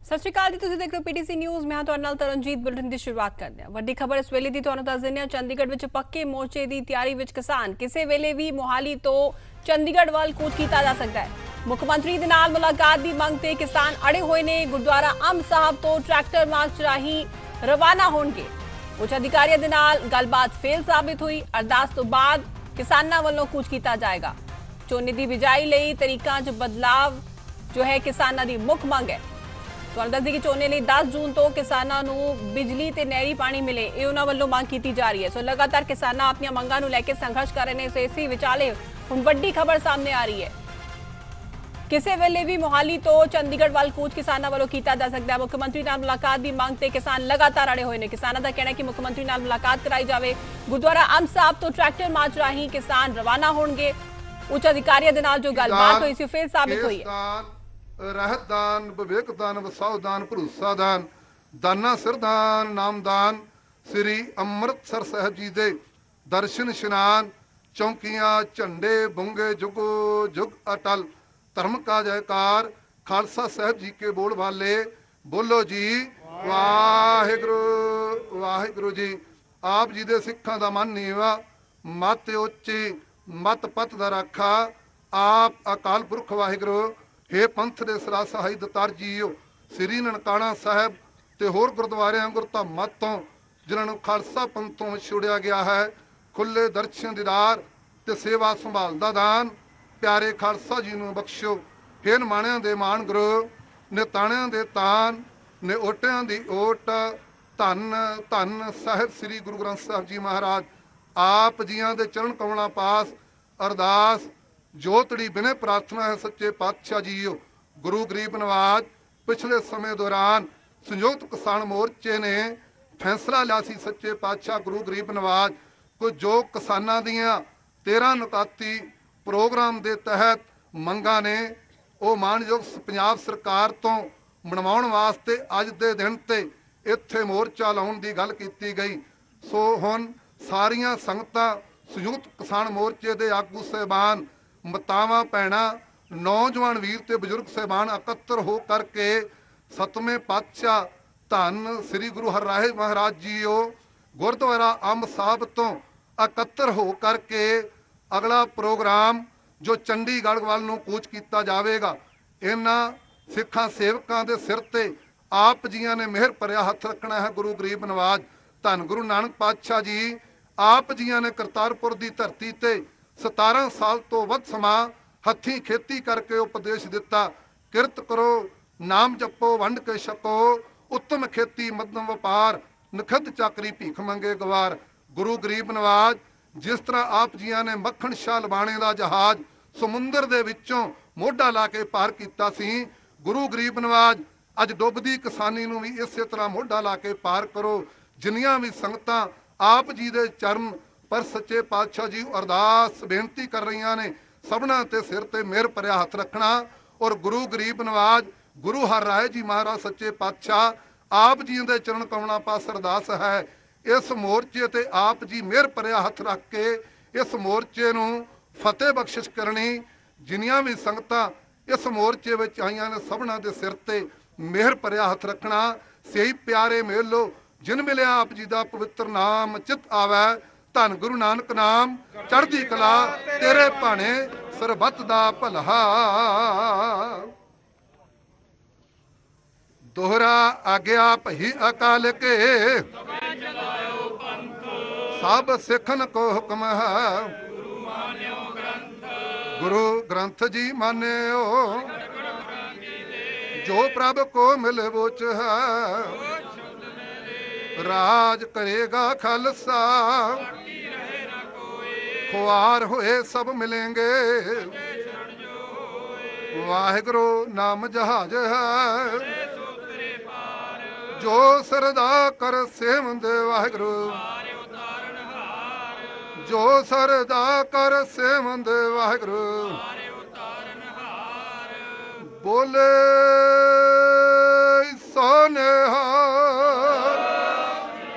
ਸਤਿ ਸ਼੍ਰੀ ਅਕਾਲ ਜੀ, ਤੁਸੀਂ ਦੇਖ ਰਹੇ ਹੋ ਪੀਟੀਸੀ ਨਿਊਜ਼। ਮੈਂ ਤੁਹਾਡੇ ਨਾਲ ਤਰਨਜੀਤ। ਬੁਲੇਟਿਨ ਦੀ ਸ਼ੁਰੂਆਤ ਕਰਦੇ ਹਾਂ। ਵੱਡੀ ਖਬਰ ਇਸ ਵੇਲੇ ਦੀ ਤੁਹਾਨੂੰ ਦੱਸ ਦਿੰਦੇ ਹਾਂ। ਚੰਡੀਗੜ੍ਹ ਵਿੱਚ ਪੱਕੇ ਮੋਰਚੇ ਦੀ ਤਿਆਰੀ ਵਿੱਚ ਕਿਸਾਨ। ਕਿਸੇ ਵੇਲੇ ਵੀ ਮੋਹਾਲੀ ਤੋਂ ਚੰਡੀਗੜ੍ਹ ਵੱਲ ਕੂਚ ਕੀਤਾ ਜਾ ਸਕਦਾ ਹੈ। ਮੁੱਖ ਮੰਤਰੀ ਦੇ ਨਾਲ ਮੁਲਾਕਾਤ ਦੀ ਮੰਗ ਤੇ ਕਿਸਾਨ ਅੜੇ ਹੋਏ ਨੇ। ਗੁਰਦੁਆਰਾ ਅੰਬ ਸਾਹਿਬ ਤੋਂ ਟਰੈਕਟਰ ਮਾਰਚ ਰਾਹੀਂ ਰਵਾਨਾ ਹੋਣਗੇ। ਉੱਚ ਅਧਿਕਾਰੀਆਂ ਦੇ ਨਾਲ ਗੱਲਬਾਤ ਫੇਲ ਸਾਬਿਤ ਹੋਈ। ਅਰਦਾਸ ਤੋਂ ਬਾਅਦ ਕਿਸਾਨਾਂ ਵੱਲੋਂ ਕੂਚ ਕੀਤਾ ਜਾਏਗਾ। ਝੋਨੇ ਦੀ ਬਿਜਾਈ ਲਈ ਤਰੀਕਾਂ 'ਚ ਬਦਲਾਵ ਜੋ ਹੈ ਕਿਸਾਨਾਂ ਦੀ ਮੁੱਖ ਮੰਗ ਹੈ। ਤੁਹਾਨੂੰ ਦੱਸ ਦਈਏ ਕਿ ਝੋਨੇ ਲਈ 10 ਜੂਨ ਤੋਂ ਕਿਸਾਨਾਂ ਨੂੰ ਬਿਜਲੀ ਤੇ ਨਹਿਰੀ ਪਾਣੀ ਮਿਲੇ, ਇਹ ਉਹਨਾਂ ਵੱਲੋਂ ਮੰਗ ਕੀਤੀ ਜਾ ਰਹੀ ਹੈ। ਸੋ ਲਗਾਤਾਰ ਕਿਸਾਨਾਂ ਆਪਣੀਆਂ ਮੰਗਾਂ ਨੂੰ ਲੈ ਕੇ ਸੰਘਰਸ਼ ਕਰ ਰਹੇ ਨੇ। ਸੋ ਇਸੇ ਵਿਚਾਲੇ ਹੁਣ ਵੱਡੀ ਖਬਰ ਸਾਹਮਣੇ ਆ ਰਹੀ ਹੈ। ਕਿਸੇ ਵੇਲੇ ਵੀ ਮੋਹਾਲੀ ਤੋਂ ਚੰਡੀਗੜ੍ਹ ਵੱਲ ਕੂਚ ਕਿਸਾਨਾਂ ਵੱਲੋਂ ਕੀਤਾ ਜਾ ਸਕਦਾ ਹੈ। ਮੁੱਖ ਮੰਤਰੀ ਨਾਲ ਮੁਲਾਕਾਤ ਦੀ ਮੰਗ ਤੇ ਕਿਸਾਨ ਲਗਾਤਾਰ ਅੜੇ ਹੋਏ ਨੇ। ਕਿਸਾਨਾਂ ਦਾ ਕਹਿਣਾ ਹੈ ਕਿ ਮੁੱਖ ਮੰਤਰੀ ਨਾਲ ਮੁਲਾਕਾਤ ਕਰਾਈ ਜਾਵੇ। ਗੁਰਦੁਆਰਾ ਅੰਬ ਸਾਹਿਬ ਤੋਂ ਟਰੈਕਟਰ ਮਾਰਚ ਰਾਹੀਂ ਕਿਸਾਨ ਰਵਾਨਾ ਹੋਣਗੇ। ਉੱਚ ਅਧਿਕਾਰੀਆਂ ਦੇ ਨਾਲ ਜੋ ਗੱਲਬਾਤ ਹੋਈ ਸੀ ਫੇਰ ਸਾਬਿਤ ਹੋਈ ਹੈ। ਰਹਿਤ ਦਾਨ, ਵਿਵੇਕ ਦਾਨ, ਵਸਾਉ ਦਾਨ, ਭਰੋਸਾ ਦਾਨ, ਦਾਨਾ ਸਿਰਦਾਨ, ਨਾਮਦਾਨ। ਸ੍ਰੀ ਅੰਮ੍ਰਿਤਸਰ ਸਾਹਿਬ ਜੀ ਦੇ ਦਰਸ਼ਨ ਇਸ਼ਨਾਨ, ਚੌਂਕੀਆਂ, ਝੰਡੇ, ਬੁੰਗੇ, ਜੁਗੋ ਜੁਗ ਅਟਲ। ਧਰਮ ਕਾ ਜੈਕਾਰ, ਖਾਲਸਾ ਸਾਹਿਬ ਜੀ ਕੇ ਬੋਲ ਵਾਲੇ ਬੋਲੋ ਜੀ ਵਾਹਿਗੁਰੂ ਵਾਹਿਗੁਰੂ ਜੀ। ਆਪ ਜੀ ਦੇ ਸਿੱਖਾਂ ਦਾ ਮਨ ਨੀਵਾ, ਮਤ ਉੱਚੀ, ਮਤ ਪਤ ਦਾ ਰਾਖਾ। ਆਪ ਅਕਾਲ ਪੁਰਖ ਵਾਹਿਗੁਰੂ हे पंथ ਦੇ ਸਰਾ ਸਹਾਈ ਦਤਾਰ ਜੀਓ। ਸ੍ਰੀ ਨਨਕਾਣਾ ਸਾਹਿਬ ਤੇ ਹੋਰ ਗੁਰਦੁਆਰਿਆਂ ਗੁਰਧਾਮਾਂ ਤੋਂ ਜਿਨ੍ਹਾਂ ਨੂੰ ਖਾਲਸਾ ਪੰਥ ਤੋਂ ਛੁੜਿਆ ਗਿਆ ਹੈ, ਖੁੱਲੇ ਦਰਸ਼ਨ ਦੀਦਾਰ ਤੇ ਸੇਵਾ ਸੰਭਾਲ ਦਾ ਦਾਨ ਪਿਆਰੇ ਖਾਲਸਾ ਜੀ ਨੂੰ ਬਖਸ਼ੋ। हे ਨਿਮਾਣਿਆਂ ਦੇ ਮਾਣ ਗੁਰੂ, ਨਿਤਾਣਿਆਂ ਦੇ ਤਾਨ, ਨੇ ਓਟਿਆਂ ਦੀ ਓਟ। ਧੰਨ ਧੰਨ ਸਾਹਿਬ ਸ੍ਰੀ ਗੁਰੂ ਗ੍ਰੰਥ ਸਾਹਿਬ ਜੀ ਮਹਾਰਾਜ। ਆਪ ਜੀਆਂ ਦੇ ਚਰਨ ਕਮਲਾਂ ਪਾਸ ਅਰਦਾਸ ਜੋਤੜੀ ਬਿਨੇ ਪ੍ਰਾਰਥਨਾ ਹੈ ਸੱਚੇ ਪਾਤਸ਼ਾਹ ਜੀਓ। ਗੁਰੂ ਗਰੀਬ ਨਵਾਜ ਪਿਛਲੇ ਸਮੇਂ ਦੌਰਾਨ ਸੰਯੁਕਤ ਕਿਸਾਨ ਮੋਰਚੇ ਨੇ ਫੈਸਲਾ ਲਿਆ ਸੀ ਸੱਚੇ ਪਾਤਸ਼ਾਹ ਗੁਰੂ ਗਰੀਬ ਨਵਾਜ ਕੋ ਜੋ ਕਿਸਾਨਾਂ ਦੀਆਂ 13 ਨੁਕਾਤੀ ਪ੍ਰੋਗਰਾਮ ਦੇ ਤਹਿਤ ਮੰਗਾਂ ਨੇ ਉਹ ਮਾਨਯੋਗ ਪੰਜਾਬ ਸਰਕਾਰ ਤੋਂ ਮਨਵਾਉਣ ਵਾਸਤੇ ਅੱਜ ਦੇ ਦਿਨ ਤੇ ਇੱਥੇ ਮੋਰਚਾ ਲਾਉਣ ਦੀ ਗੱਲ ਕੀਤੀ ਗਈ। ਸੋ ਹੁਣ ਸਾਰੀਆਂ ਸੰਗਤਾਂ ਸੰਯੁਕਤ ਕਿਸਾਨ ਮੋਰਚੇ ਦੇ ਆਗੂ ਸਾਹਿਬਾਨ, ਮਤਾਵਾਂ, ਭੈਣਾਂ, ਨੌਜਵਾਨ ਵੀਰ ਤੇ ਬਜ਼ੁਰਗ ਸਾਹਿਬਾਨ ਇਕੱਤਰ ਹੋ ਕਰਕੇ ਸਤਵੇਂ ਪਾਤਸ਼ਾਹ ਧੰਨ ਸ੍ਰੀ ਗੁਰੂ ਹਰਿਰਾਏ ਮਹਾਰਾਜ ਜੀਓ ਗੁਰਦੁਆਰਾ ਅੰਬ ਸਾਹਿਬ ਤੋਂ ਇਕੱਤਰ ਹੋ ਕਰਕੇ ਅਗਲਾ ਪ੍ਰੋਗਰਾਮ ਜੋ ਚੰਡੀਗੜ੍ਹ ਵੱਲ ਨੂੰ ਕੂਚ ਕੀਤਾ ਜਾਵੇਗਾ। ਇਹਨਾਂ ਸਿੱਖਾਂ ਸੇਵਕਾਂ ਦੇ ਸਿਰ ਤੇ ਆਪ ਜੀਆਂ ਨੇ ਮਿਹਰ ਭਰਿਆ ਹੱਥ ਰੱਖਣਾ ਹੈ। ਗੁਰੂ ਗਰੀਬ ਨਵਾਜ ਧੰਨ ਗੁਰੂ ਨਾਨਕ ਪਾਤਸ਼ਾਹ ਜੀ ਆਪ ਜੀਆਂ ਨੇ ਕਰਤਾਰਪੁਰ ਦੀ ਧਰਤੀ ਤੇ 17 ਸਾਲ ਤੋਂ ਵੱਧ ਸਮਾਂ ਹੱਥੀਂ ਖੇਤੀ ਕਰਕੇ ਉਪਦੇਸ਼ ਦਿੱਤਾ। ਕਿਰਤ ਕਰੋ, ਨਾਮ ਜਪੋ, ਵੰਡ ਕੇ ਛਕੋ, ਉੱਤਮ ਖੇਤੀ ਮੱਧਮ ਵਪਾਰ, ਨਖਦ ਚਾਕਰੀ ਭੀਖ ਮੰਗੇ ਗਵਾਰ। ਗੁਰੂ ਗਰੀਬ ਨਵਾਜ ਜਿਸ ਤਰ੍ਹਾਂ ਆਪ ਜੀਆਂ ਨੇ ਮੱਖਣ ਸ਼ਾਹ ਲਬਾਣੇ ਦਾ ਜਹਾਜ਼ ਸਮੁੰਦਰ ਦੇ ਵਿੱਚੋਂ ਮੋਢਾ ਲਾ ਕੇ ਪਾਰ ਕੀਤਾ ਸੀ, ਗੁਰੂ ਗਰੀਬ ਨਵਾਜ ਅੱਜ ਡੁੱਬਦੀ ਕਿਸਾਨੀ ਨੂੰ ਵੀ ਇਸੇ ਤਰ੍ਹਾਂ ਮੋਢਾ ਲਾ ਕੇ ਪਾਰ ਕਰੋ। ਜਿੰਨੀਆਂ ਵੀ ਸੰਗਤਾਂ ਆਪ ਜੀ ਦੇ ਚਰਨ ਪਰ ਸੱਚੇ ਪਾਤਸ਼ਾਹ ਜੀ ਅਰਦਾਸ ਬੇਨਤੀ ਕਰ ਰਹੀਆਂ ਨੇ, ਸਭਨਾਂ ਤੇ ਸਿਰ ਤੇ ਮਿਹਰ ਭਰਿਆ ਹੱਥ ਰੱਖਣਾ। ਔਰ ਗੁਰੂ ਗਰੀਬ ਨਵਾਜ ਗੁਰੂ ਹਰਿਰਾਏ ਜੀ ਮਹਾਰਾਜ ਸੱਚੇ ਪਾਤਸ਼ਾਹ ਆਪ ਜੀ ਦੇ ਚਰਨ ਕਮਲਾਂ ਪਾਸ ਅਰਦਾਸ ਹੈ। ਇਸ ਮੋਰਚੇ ਤੇ ਆਪ ਜੀ ਮਿਹਰ ਭਰਿਆ ਹੱਥ ਰੱਖ ਕੇ ਇਸ ਮੋਰਚੇ ਨੂੰ ਫਤਿਹ ਬਖਸ਼ਿਸ਼ ਕਰਨੀ। ਜਿੰਨੀਆਂ ਵੀ ਸੰਗਤਾਂ ਇਸ ਮੋਰਚੇ ਵਿੱਚ ਆਈਆਂ ਨੇ ਸਭਨਾਂ ਦੇ ਸਿਰ ਤੇ ਮਿਹਰ ਭਰਿਆ ਹੱਥ ਰੱਖਣਾ। ਸਹੀ ਪਿਆਰੇ ਮੇਲੋ ਜਿਨ ਮਿਲਿਆ ਆਪ ਜੀ ਦਾ ਪਵਿੱਤਰ ਨਾਮ ਚਿਤ ਆਵੈ। ਧੰਨ ਗੁਰੂ ਨਾਨਕ ਨਾਮ ਚੜ੍ਹਦੀ ਕਲਾ ਤੇਰੇ ਭਾਣੇ ਸਰਬੱਤ ਦਾ ਭਲਾ। ਦੋਹਰਾ ਆਗਿਆ ਭਈ ਅਕਾਲ ਕੇ ਸਭ ਸਿੱਖਨ ਕੋ ਹੁਕਮ ਹੈ। ਗੁਰੂ ਗ੍ਰੰਥ ਜੀ ਮਾਨਿਓ ਜੋ ਪ੍ਰਭ ਕੋ ਮਿਲੇ ਵੋਚ ਹੈ। ਰਾਜ ਕਰੇਗਾ ਖਾਲਸਾ ਖੁਆਰ ਹੋਏ ਸਭ ਮਿਲेंगे। ਵਾਹਿਗੁਰੂ ਨਾਮ ਜਹਾਜ ਹੈ ਜੋ ਸਰਦਾ ਕਰ ਸੇਵੰਦ। ਵਾਹਿਗੁਰੂ ਜੋ ਸਰਦਾ ਕਰ ਸੇਵੰਦ। ਵਾਹਿਗੁਰੂ ਬੋਲੇ ਸੋਨੇਹਾ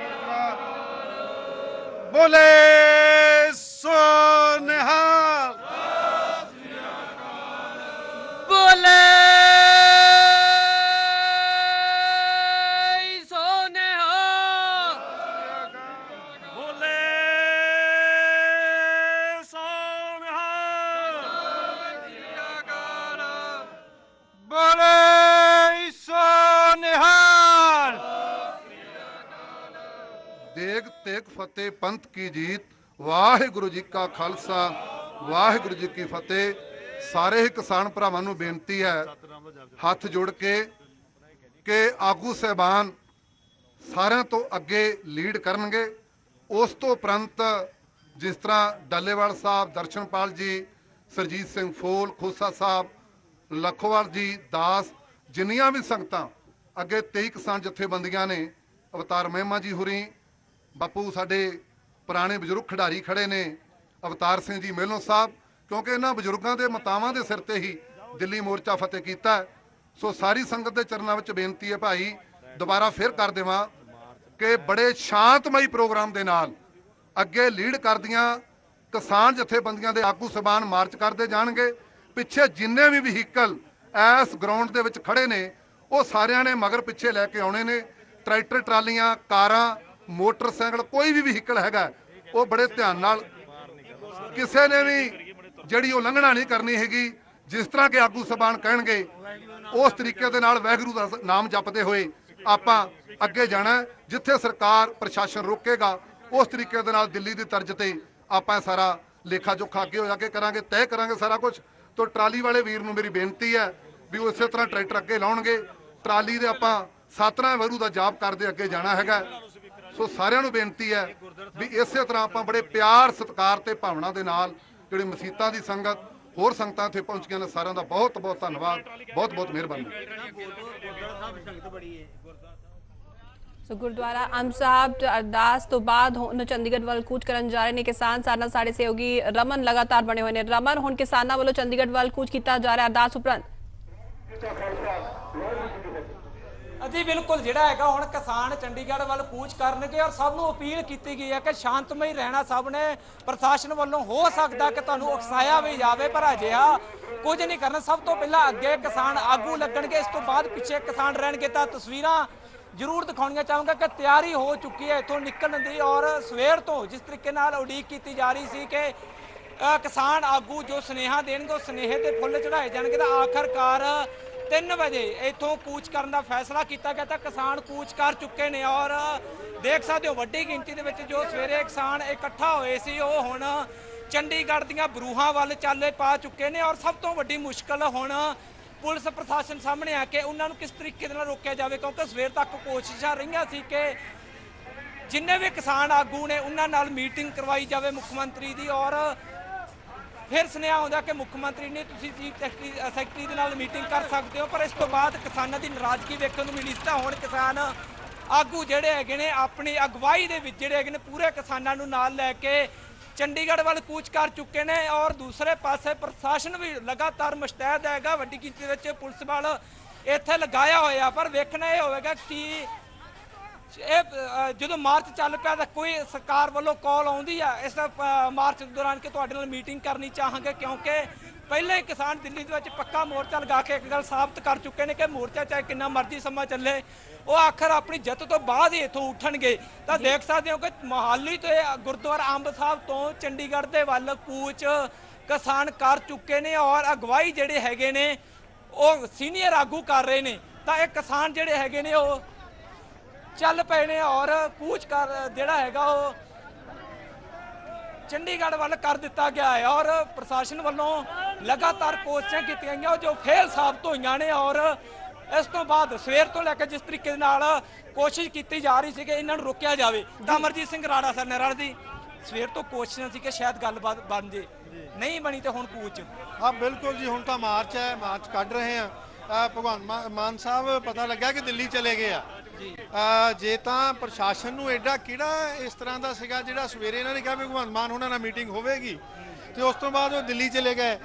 बोले सोनिहाल, बोले ਤੇਗ ਫਤਿਹ ਪੰਥ ਕੀ ਜੀਤ। ਵਾਹਿਗੁਰੂ ਜੀ ਕਾ ਖਾਲਸਾ ਵਾਹਿਗੁਰੂ ਜੀ ਕੀ ਫਤਿਹ। ਸਾਰੇ ਹੀ ਕਿਸਾਨ ਭਰਾਵਾਂ ਨੂੰ ਬੇਨਤੀ ਹੈ ਹੱਥ ਜੋੜ ਕੇ ਕਿ ਆਗੂ ਸਾਹਿਬਾਨ ਸਾਰਿਆਂ ਤੋਂ ਅੱਗੇ ਲੀਡ ਕਰਨਗੇ। ਉਸ ਤੋਂ ਉਪਰੰਤ ਜਿਸ ਤਰ੍ਹਾਂ ਡਾਲੇਵਾਲ ਸਾਹਿਬ, ਦਰਸ਼ਨਪਾਲ ਜੀ, ਸਰਜੀਤ ਸਿੰਘ ਫੂਲ, ਖੋਸਾ ਸਾਹਿਬ, ਲਖੋਵਾਲ ਜੀ, ਦਾਸ, ਜਿੰਨੀਆਂ ਵੀ ਸੰਗਤਾਂ ਅੱਗੇ 23 ਕਿਸਾਨ ਜਥੇਬੰਦੀਆਂ ਨੇ, ਅਵਤਾਰ ਮਹਿਮਾ ਜੀ ਹੁਰੀ, ਬਾਪੂ ਸਾਡੇ ਪੁਰਾਣੇ ਬਜ਼ੁਰਗ ਖਿਡਾਰੀ ਖੜੇ ਨੇ, ਅਵਤਾਰ ਸਿੰਘ ਜੀ ਮੇਲੋਂ ਸਾਹਿਬ, ਕਿਉਂਕਿ ਇਹਨਾਂ ਬਜ਼ੁਰਗਾਂ ਦੇ ਮਤਾਵਾਂ ਦੇ ਸਿਰ ਤੇ ਹੀ ਦਿੱਲੀ ਮੋਰਚਾ ਫਤਿਹ ਕੀਤਾ ਹੈ। ਸੋ ਸਾਰੀ ਸੰਗਤ ਦੇ ਚਰਨਾਂ ਵਿੱਚ ਬੇਨਤੀ ਹੈ ਭਾਈ, ਦੁਬਾਰਾ ਫਿਰ ਕਰ ਦੇਵਾਂ ਕਿ ਬੜੇ ਸ਼ਾਂਤਮਈ ਪ੍ਰੋਗਰਾਮ ਦੇ ਨਾਲ ਅੱਗੇ ਲੀਡ ਕਰਦੀਆਂ ਕਿਸਾਨ ਜਥੇਬੰਦੀਆਂ ਦੇ ਆਗੂ ਸਬਾਨ ਮਾਰਚ ਕਰਦੇ ਜਾਣਗੇ। ਪਿੱਛੇ ਜਿੰਨੇ ਵੀ ਵਹੀਕਲ ਇਸ ਗਰਾਊਂਡ ਦੇ ਵਿੱਚ ਖੜੇ ਨੇ ਉਹ ਸਾਰਿਆਂ ਨੇ ਮਗਰ ਪਿੱਛੇ ਲੈ ਕੇ ਆਉਣੇ ਨੇ। ਟਰੈਕਟਰ, ਟਰਾਲੀਆਂ, ਕਾਰਾਂ, ਮੋਟਰਸਾਈਕਲ, ਕੋਈ ਵੀ ਵਹੀਕਲ ਹੈਗਾ ਉਹ ਬੜੇ ਧਿਆਨ ਨਾਲ, ਕਿਸੇ ਨੇ ਵੀ ਜਿਹੜੀ ਉਹ ਲੰਘਣਾ ਨਹੀਂ ਕਰਨੀ ਹੈਗੀ। ਜਿਸ ਤਰ੍ਹਾਂ ਕਿ ਆਗੂ ਸਬਾਨ ਕਹਿਣਗੇ ਉਸ ਤਰੀਕੇ ਦੇ ਨਾਲ ਵਾਹਿਗੁਰੂ ਦਾ ਨਾਮ ਜਪਦੇ ਹੋਏ ਆਪਾਂ ਅੱਗੇ ਜਾਣਾ। ਜਿੱਥੇ ਸਰਕਾਰ ਪ੍ਰਸ਼ਾਸਨ ਰੋਕੇਗਾ ਉਸ ਤਰੀਕੇ ਦੇ ਨਾਲ ਦਿੱਲੀ ਦੀ ਤਰਜ਼ ਤੇ ਆਪਾਂ ਸਾਰਾ ਲੇਖਾ ਜੋਖਾ ਅੱਗੇ ਹੋ ਜਾ ਕੇ ਕਰਾਂਗੇ, ਤੈਅ ਕਰਾਂਗੇ ਸਾਰਾ ਕੁਝ। ਤੋਂ ਟਰਾਲੀ ਵਾਲੇ ਵੀਰ ਨੂੰ ਮੇਰੀ ਬੇਨਤੀ ਹੈ ਵੀ ਉਹ ਇਸੇ ਤਰ੍ਹਾਂ ਟਰੈਕਟਰ ਅੱਗੇ ਲਾਉਣਗੇ। ਟਰਾਲੀ ਦੇ ਆਪਾਂ ਸਤਨਾਮ ਵਾਹਿਗੁਰੂ ਦਾ ਜਾਪ ਕਰਦੇ ਅੱਗੇ ਜਾਣਾ ਹੈਗਾ। ਸੋ ਸਾਰਿਆਂ ਨੂੰ ਬੇਨਤੀ ਹੈ ਵੀ ਇਸੇ ਤਰ੍ਹਾਂ ਆਪਾਂ ਬੜੇ ਪਿਆਰ, ਸਤਿਕਾਰ ਤੇ ਭਾਵਨਾ ਦੇ ਨਾਲ ਜਿਹੜੀ ਮਸੀਤਾਂ ਦੀ ਸੰਗਤ, ਹੋਰ ਸੰਗਤਾਂ ਇੱਥੇ ਪਹੁੰਚੀਆਂ ਨੇ, ਸਾਰਿਆਂ ਦਾ ਬਹੁਤ ਬਹੁਤ ਧੰਨਵਾਦ, ਬਹੁਤ ਬਹੁਤ ਮਿਹਰਬਾਨੀ। ਸੋ ਗੁਰਦੁਆਰਾ ਅੰਬ ਸਾਹਿਬ ਅਰਦਾਸ ਤੋਂ ਬਾਅਦ ਹੁਣ ਚੰਡੀਗੜ੍ਹ ਵੱਲ ਕੂਚ ਕਰਨ ਜਾ ਰਹੇ ਨੇ ਕਿਸਾਨ। ਸਾਡੇ ਨਾਲ ਸਾਡੇ ਸਹਿਯੋਗੀ ਰਮਨ ਲਗਾਤਾਰ ਬਣੇ ਹੋਏ ਨੇ। ਰਮਨ, ਹੁਣ ਕਿਸਾਨਾਂ ਵੱਲੋਂ ਚੰਡੀਗੜ੍ਹ ਵੱਲ ਕੂਚ ਕੀਤਾ ਜਾ ਰਿਹਾ ਅਰਦਾਸ ਉਪਰੰਤ। जी बिल्कुल जिहड़ा हैगा हुण किसान चंडीगढ़ वाल कूच करनगे और सब नूं अपील की गई है कि शांतमई रहना। सब ने प्रशासन वालों हो सकता कि तुहानूं उकसाया भी जाए पर अजिहा कुछ नहीं करना। सब तो पहला अगे किसान आगू लगणगे, इस तो बाद पिछे किसान रहणगे। तां तस्वीरां जरूर दिखाउणियां चाहूँगा कि तैयारी हो चुकी है इत्थों निकलण दी और सवेर तो जिस तरीके नाल उड़ीक की जा रही सी कि किसान आगू जो सुनेहा देणगे उस सुनेहे ते फुੱਲ चढ़ाए जाणगे। तां आखिरकार 3 वजे इतों कूच करने का फैसला किया गया। किसान कूच कर चुके हैं और देख सकते हो वड्डी गिनती के जो सवेरे किसान इकट्ठा होए सी वो हुण चंडीगढ़ दीआं बरूहां वल चाले पा चुके हैं। और सब तो वड्डी मुश्किल हुण पुलिस प्रशासन सामने आके उन्होंने किस तरीके नाल रोकिया जाए, क्योंकि सवेर तक कोशिशां रहियां सी कि जिन्ने भी किसान आगू ने उन्हां नाल मीटिंग करवाई जाए मुख्यमंत्री की। और फिर सुनेहा आउंदा कि मुख्यमंत्री ने तुसीं चीफ सैकटरी दे नाल मीटिंग कर सकते हो, पर इस तो बाद किसानों की नाराजगी देखने को मिली। तो हुण किसान आगू जिहड़े हैगे ने अपनी अगवाई दे विच जिहड़े हैगे ने पूरे किसानां नूं नाल लैके चंडीगढ़ वाल कूच कर चुके हैं। और दूसरे पासे प्रशासन भी लगातार मुस्तैद हैगा, वड्डी गिनती विच पुलिस बल इत्थे लगाया होया। पर वेखना यह होवेगा कि जो मार्च चल पाया तो कोई सरकार वालों कॉल आउंदी है इस मार्च दौरान कि तुहाडे नाल मीटिंग करनी चाहांगे, क्योंकि पहले ही किसान दिल्ली दे विच पक्का मोर्चा लगा के एक गल साबित कर चुके हैं कि मोर्चा चाहे कितना मर्जी समा चले वो आखिर अपनी जित तो बाद ही इत्थों उठणगे। तो देख सकते हो कि मोहाली तो गुरुद्वारा अंब साहब तो चंडीगढ़ दे वल कूच किसान कर चुके हैं और अगवाई जिहड़े हैगे ने वो सीनियर आगू कर रहे हैं। तो ये किसान जिहड़े हैगे ने वो चल पे ने और कूच कर जिहड़ा हैगा वो चंडीगढ़ वाल कर दिता गया है। और प्रशासन वालों लगातार कोशिशें की गई जो फेल साबित हुई ने। और इस तो बाद सवेर तो लैके जिस तरीके नाल कोशिश की जा रही थी कि इन्हों रोकया जाए। तो अमरजीत सिंह राणा सर ने दी सवेर तो कोशिशें सी कि शायद गलबात बन जे, नहीं बनी तो हुण कूच। हाँ बिल्कुल जी, हुण तो मार्च है, मार्च कढ़ रहे हैं। भगवंत मान साहब पता लग्या कि दिल्ली चले गए आ। जे तां प्रशासन नूं एडा किहड़ा इस तरह का सीगा जिहड़ा सवेरे इन्हां ने कहा भी भगवंत मान हुणां नाल मीटिंग होवेगी ते उस तो बाद वो दिल्ली चले गए।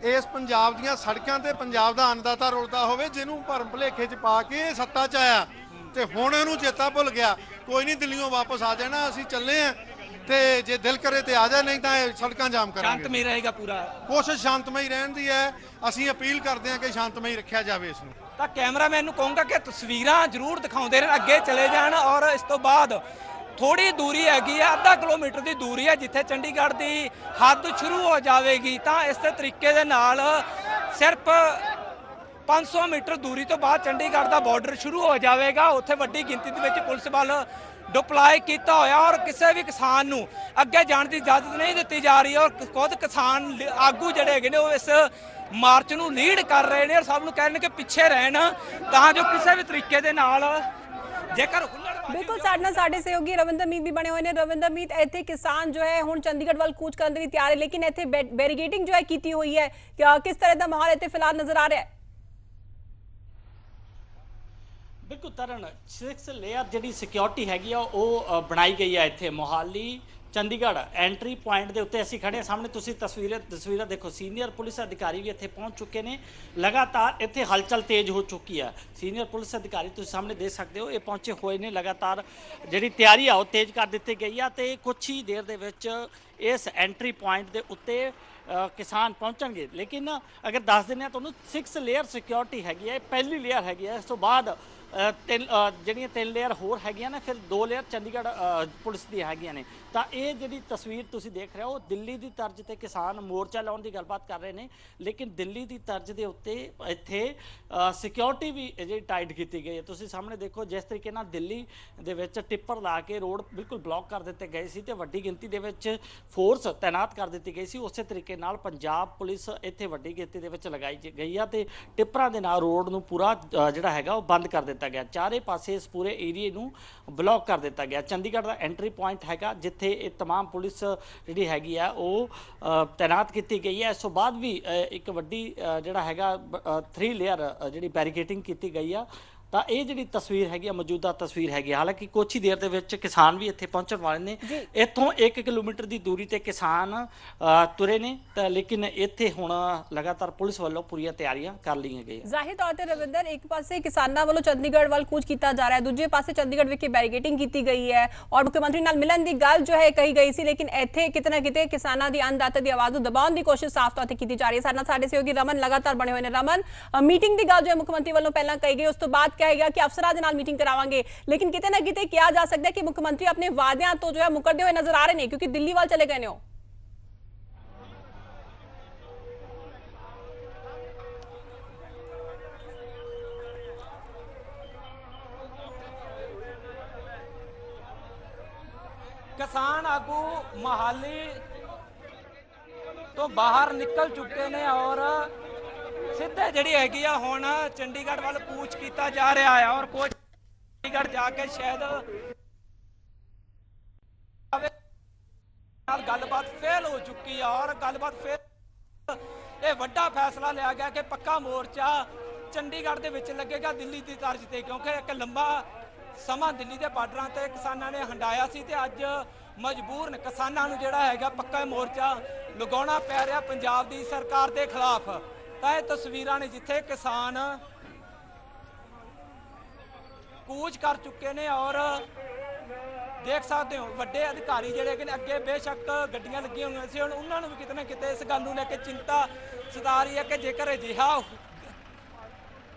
इस पंजाब दीआं सड़कां ते पंजाब दा अन्नदाता रुलदा होवे जिहनूं भरम भुलेखे च पा के सत्ता च आया ते हुण इहनूं चेता भुल गया। कोई नहीं, दिल्लीओं वापस आ जाना, असीं चले हैं ते जे दिल करे ते आ जा, नहीं तां सड़कां जाम करांगे। शांतमई रहेगा पूरा, कोशिश शांतमई रहण दी है। असीं अपील करदे हां कि शांतमई रखिया जावे इसनूं। तो कैमरामैन नूं कहूँगा कि तस्वीरां जरूर दिखाते रहन, अगे चले जान। और इस तो बाद थोड़ी दूरी हैगी है, आधा किलोमीटर की दूरी है जिथे चंडीगढ़ की हद शुरू हो जाएगी। तो इस तरीके दे नाल सिर्फ 500 मीटर दूरी तो बाद चंडीगढ़ का बॉर्डर शुरू हो जाएगा। उत्थे वड्डी गिनती दे विच पुलिस बल डिप्लॉय किया होया और किसी भी किसान नूं अगे जाने की इजाजत नहीं दी जा रही और खुद किसान आगू जिहड़े हैगे ने इस मार्च नूं लीड कर रहे हैं और सब नूं कह रहे कि पिछे रहन तां जो किसी भी तरीके दे नाल जेकर बिल्कुल साडे सहयोगी रविंदरमीत भी बने हुए ने। रविंदरमीत, इत्थे किसान जो है हुण चंडीगढ़ वाल कूच करने की तैयार है, लेकिन इत्थे बैरिकेडिंग जो है की हुई है, किस तरह का माहौल इत्थे फिलहाल नजर आ रहा है? बिल्कुल तरन 6 लेयर जी सिक्योरिटी हैगी वो बनाई गई है इत्थे मोहाली चंडीगढ़ एंट्री पॉइंट के उत्ते असीं खड़े सामने तुसीं तस्वीर देखो। सीनियर पुलिस अधिकारी भी इत्थे पहुंच चुके हैं। लगातार इत्थे हलचल तेज हो चुकी है। सीनियर पुलिस अधिकारी तुसीं सामने देख सकते हो ये पहुंचे हुए ने। लगातार जिहड़ी तैयारी आ तेज कर दी गई है तो कुछ ही देर दे विच इस एंट्री पॉइंट के उत्ते किसान पहुंचणगे। लेकिन अगर दस दें तो 6 लेयर सिक्योरिटी हैगी है, पहली लेयर हैगी है। इस तो बाद ਜਿਹੜੀਆਂ 3 ਲੇਅਰ ਹੋਰ ਹੈਗੀਆਂ ਨੇ, ਫਿਰ 2 ਲੇਅਰ ਚੰਡੀਗੜ੍ਹ ਪੁਲਿਸ ਦੀ ਹੈਗੀਆਂ ਨੇ। ਤਾਂ ਇਹ ਜਿਹੜੀ ਤਸਵੀਰ ਤੁਸੀਂ ਦੇਖ ਰਹੇ ਹੋ ਦਿੱਲੀ ਦੀ ਤਰਜ਼ ਤੇ ਕਿਸਾਨ ਮੋਰਚਾ ਲਾਉਣ ਦੀ ਗੱਲਬਾਤ ਕਰ ਰਹੇ ਨੇ, ਲੇਕਿਨ ਦਿੱਲੀ ਦੀ ਤਰਜ਼ ਦੇ ਉੱਤੇ ਇੱਥੇ ਸਿਕਿਉਰਿਟੀ ਵੀ ਜਿਹੜੀ ਟਾਈਟ ਕੀਤੀ ਗਈ ਹੈ। ਤੁਸੀਂ ਸਾਹਮਣੇ ਦੇਖੋ ਜਿਸ ਤਰੀਕੇ ਨਾਲ ਦਿੱਲੀ ਦੇ ਵਿੱਚ ਟਿੱਪਰ ਲਾ ਕੇ ਰੋਡ ਬਿਲਕੁਲ ਬਲੌਕ ਕਰ ਦਿੱਤੇ ਗਏ ਸੀ ਤੇ ਵੱਡੀ ਗਿਣਤੀ ਦੇ ਵਿੱਚ ਫੋਰਸ ਤੈਨਾਤ ਕਰ ਦਿੱਤੀ ਗਈ ਸੀ। ਉਸੇ ਤਰੀਕੇ ਨਾਲ ਪੰਜਾਬ ਪੁਲਿਸ ਇੱਥੇ ਵੱਡੀ ਗਿਣਤੀ ਦੇ ਵਿੱਚ ਲਗਾਈ ਗਈ ਆ ਤੇ ਟਿੱਪਰਾਂ ਦੇ ਨਾਲ ਰੋਡ ਨੂੰ ਪੂਰਾ ਜਿਹੜਾ ਹੈਗਾ ਉਹ ਬੰਦ ਕਰ ਦਿੱਤਾ ਗਿਆ। ਚਾਰੇ ਪਾਸੇ ਇਸ ਪੂਰੇ ਏਰੀਏ ਨੂੰ ਬਲੌਕ ਕਰ ਦਿੱਤਾ ਗਿਆ। ਚੰਡੀਗੜ੍ਹ ਦਾ ਐਂਟਰੀ ਪੁਆਇੰਟ ਹੈਗਾ ਜਿੱਥੇ ਇਹ तमाम ਪੁਲਿਸ ਜਿਹੜੀ ਹੈਗੀ ਆ ਉਹ ਤੈਨਾਤ ਕੀਤੀ ਗਈ ਹੈ। ਇਸ ਤੋਂ ਬਾਅਦ ਵੀ ਇੱਕ ਵੱਡੀ ਜਿਹੜਾ ਹੈਗਾ 3 ਲੇਅਰ ਜਿਹੜੀ ਬੈਰੀਕੇਡਿੰਗ ਕੀਤੀ ਗਈ ਆ। ਤਾਂ ਇਹ ਜਿਹੜੀ ਤਸਵੀਰ ਹੈਗੀ ਆ ਮੌਜੂਦਾ ਤਸਵੀਰ ਹੈਗੀ। ਹਾਲਾਂਕਿ ਕੁਛ ਹੀ ਦੇਰ ਦੇ ਵਿੱਚ ਕਿਸਾਨ ਵੀ ਇੱਥੇ ਪਹੁੰਚਣ ਵਾਲੇ ਨੇ। ਇੱਥੋਂ 1 ਕਿਲੋਮੀਟਰ ਦੀ ਦੂਰੀ ਤੇ ਕਿਸਾਨ ਤੁਰੇ ਨੇ ਤਾਂ ਲੇਕਿਨ ਇੱਥੇ ਹੁਣ ਲਗਾਤਾਰ ਪੁਲਿਸ ਵੱਲੋਂ ਪੂਰੀਆਂ ਤਿਆਰੀਆਂ ਕਰ ਲਈਆਂ ਗਈਆਂ। ਜ਼ਾਹਿਰ ਤੌਰ ਤੇ ਰਵਿੰਦਰ, ਇੱਕ ਪਾਸੇ ਕਿਸਾਨਾਂ ਵੱਲੋਂ ਚੰਡੀਗੜ੍ਹ ਵੱਲ ਕੂਚ ਕੀਤਾ ਜਾ ਰਿਹਾ ਹੈ, ਦੂਜੇ ਪਾਸੇ ਚੰਡੀਗੜ੍ਹ ਵਿਖੇ ਬੈਰੀਕੇਡਿੰਗ ਕੀਤੀ ਗਈ ਹੈ ਔਰ ਮੁੱਖ ਮੰਤਰੀ ਨਾਲ ਮਿਲਣ ਦੀ ਗੱਲ ਜੋ ਹੈ ਕਹੀ ਗਈ ਸੀ, ਲੇਕਿਨ ਇੱਥੇ ਕਿਤੇ ਨਾ ਕਿਤੇ ਕਿਸਾਨਾਂ ਦੀ ਅੰਨਦਾਤਾ ਦੀ ਆਵਾਜ਼ ਨੂੰ ਦਬਾਉਣ ਦੀ ਕੋਸ਼ਿਸ਼ ਸਾਫ਼ ਤੌਰ ਤੇ ਕੀਤੀ ਜਾ ਰਹੀ ਹੈ। ਸਾਡੇ ਨਾਲ ਸਾਡੇ ਸਹਿਯੋਗੀ ਰਮਨ ਲਗਾਤਾਰ ਬਣੇ ਹੋਏ ਨੇ। ਰਮਨ, ਮੀਟਿੰਗ ਦੀ ਗੱਲ ਜੋ ਹੈ ਮੁੱਖ ਮੰਤਰੀ ਵੱਲੋਂ ਪਹਿਲਾਂ ਕਹੀ ਗਈ, ਉਸ ਤੋਂ ਬਾਅਦ ਕਿਹਾ ਗਿਆ ਕਿ ਅਫਸਰਾਂ ਦੇ ਨਾਲ मीटिंग करावांगे, लेकिन किते ना किते किया जा सकता है कि मुख्यमंत्री अपने वादों तो जो है मुकरते हुए नजर आ रहे हैं क्योंकि दिल्ली वाल चले गए ने। किसान आगू मोहाली तो बाहर निकल चुके ने और सीधे जी हैगी आ हुण चंडीगढ़ वाल कूच किया जा रहा है और कोच चंडीगढ़ जाके शायद गलबात फेल हो चुकी है और गलबात फेल ये वड्डा फैसला लिया गया कि पक्का मोर्चा चंडीगढ़ दे विच लगेगा दिल्ली की तर्ज ते, क्योंकि एक लंबा समा दिल्ली के बार्डरां ते किसानां ने हंडाया सी ते अज मजबूर ने किसानां नूं जिहड़ा हैगा पक्का मोर्चा लगाउणा पै रिहा पंजाब दी सरकार दे खिलाफ। ਤਾਂ ਇਹ ਤਸਵੀਰਾਂ ਨੇ ਜਿੱਥੇ ਕਿਸਾਨ ਕੂਚ ਕਰ ਚੁੱਕੇ ਨੇ ਔਰ ਦੇਖ ਸਕਦੇ ਹੋ ਵੱਡੇ ਅਧਿਕਾਰੀ ਜਿਹੜੇ ਕਿ ਅੱਗੇ ਬੇਸ਼ੱਕ ਗੱਡੀਆਂ ਲੱਗੀਆਂ ਹੋਈਆਂ ਸੀ, ਹੁਣ ਉਹਨਾਂ ਨੂੰ ਵੀ ਕਿਤੇ ਨਾ ਕਿਤੇ ਇਸ ਗੱਲ ਨੂੰ ਲੈ ਕੇ ਚਿੰਤਾ ਸਤਾ ਰਹੀ ਹੈ ਕਿ ਜੇਕਰ ਅਜਿਹਾ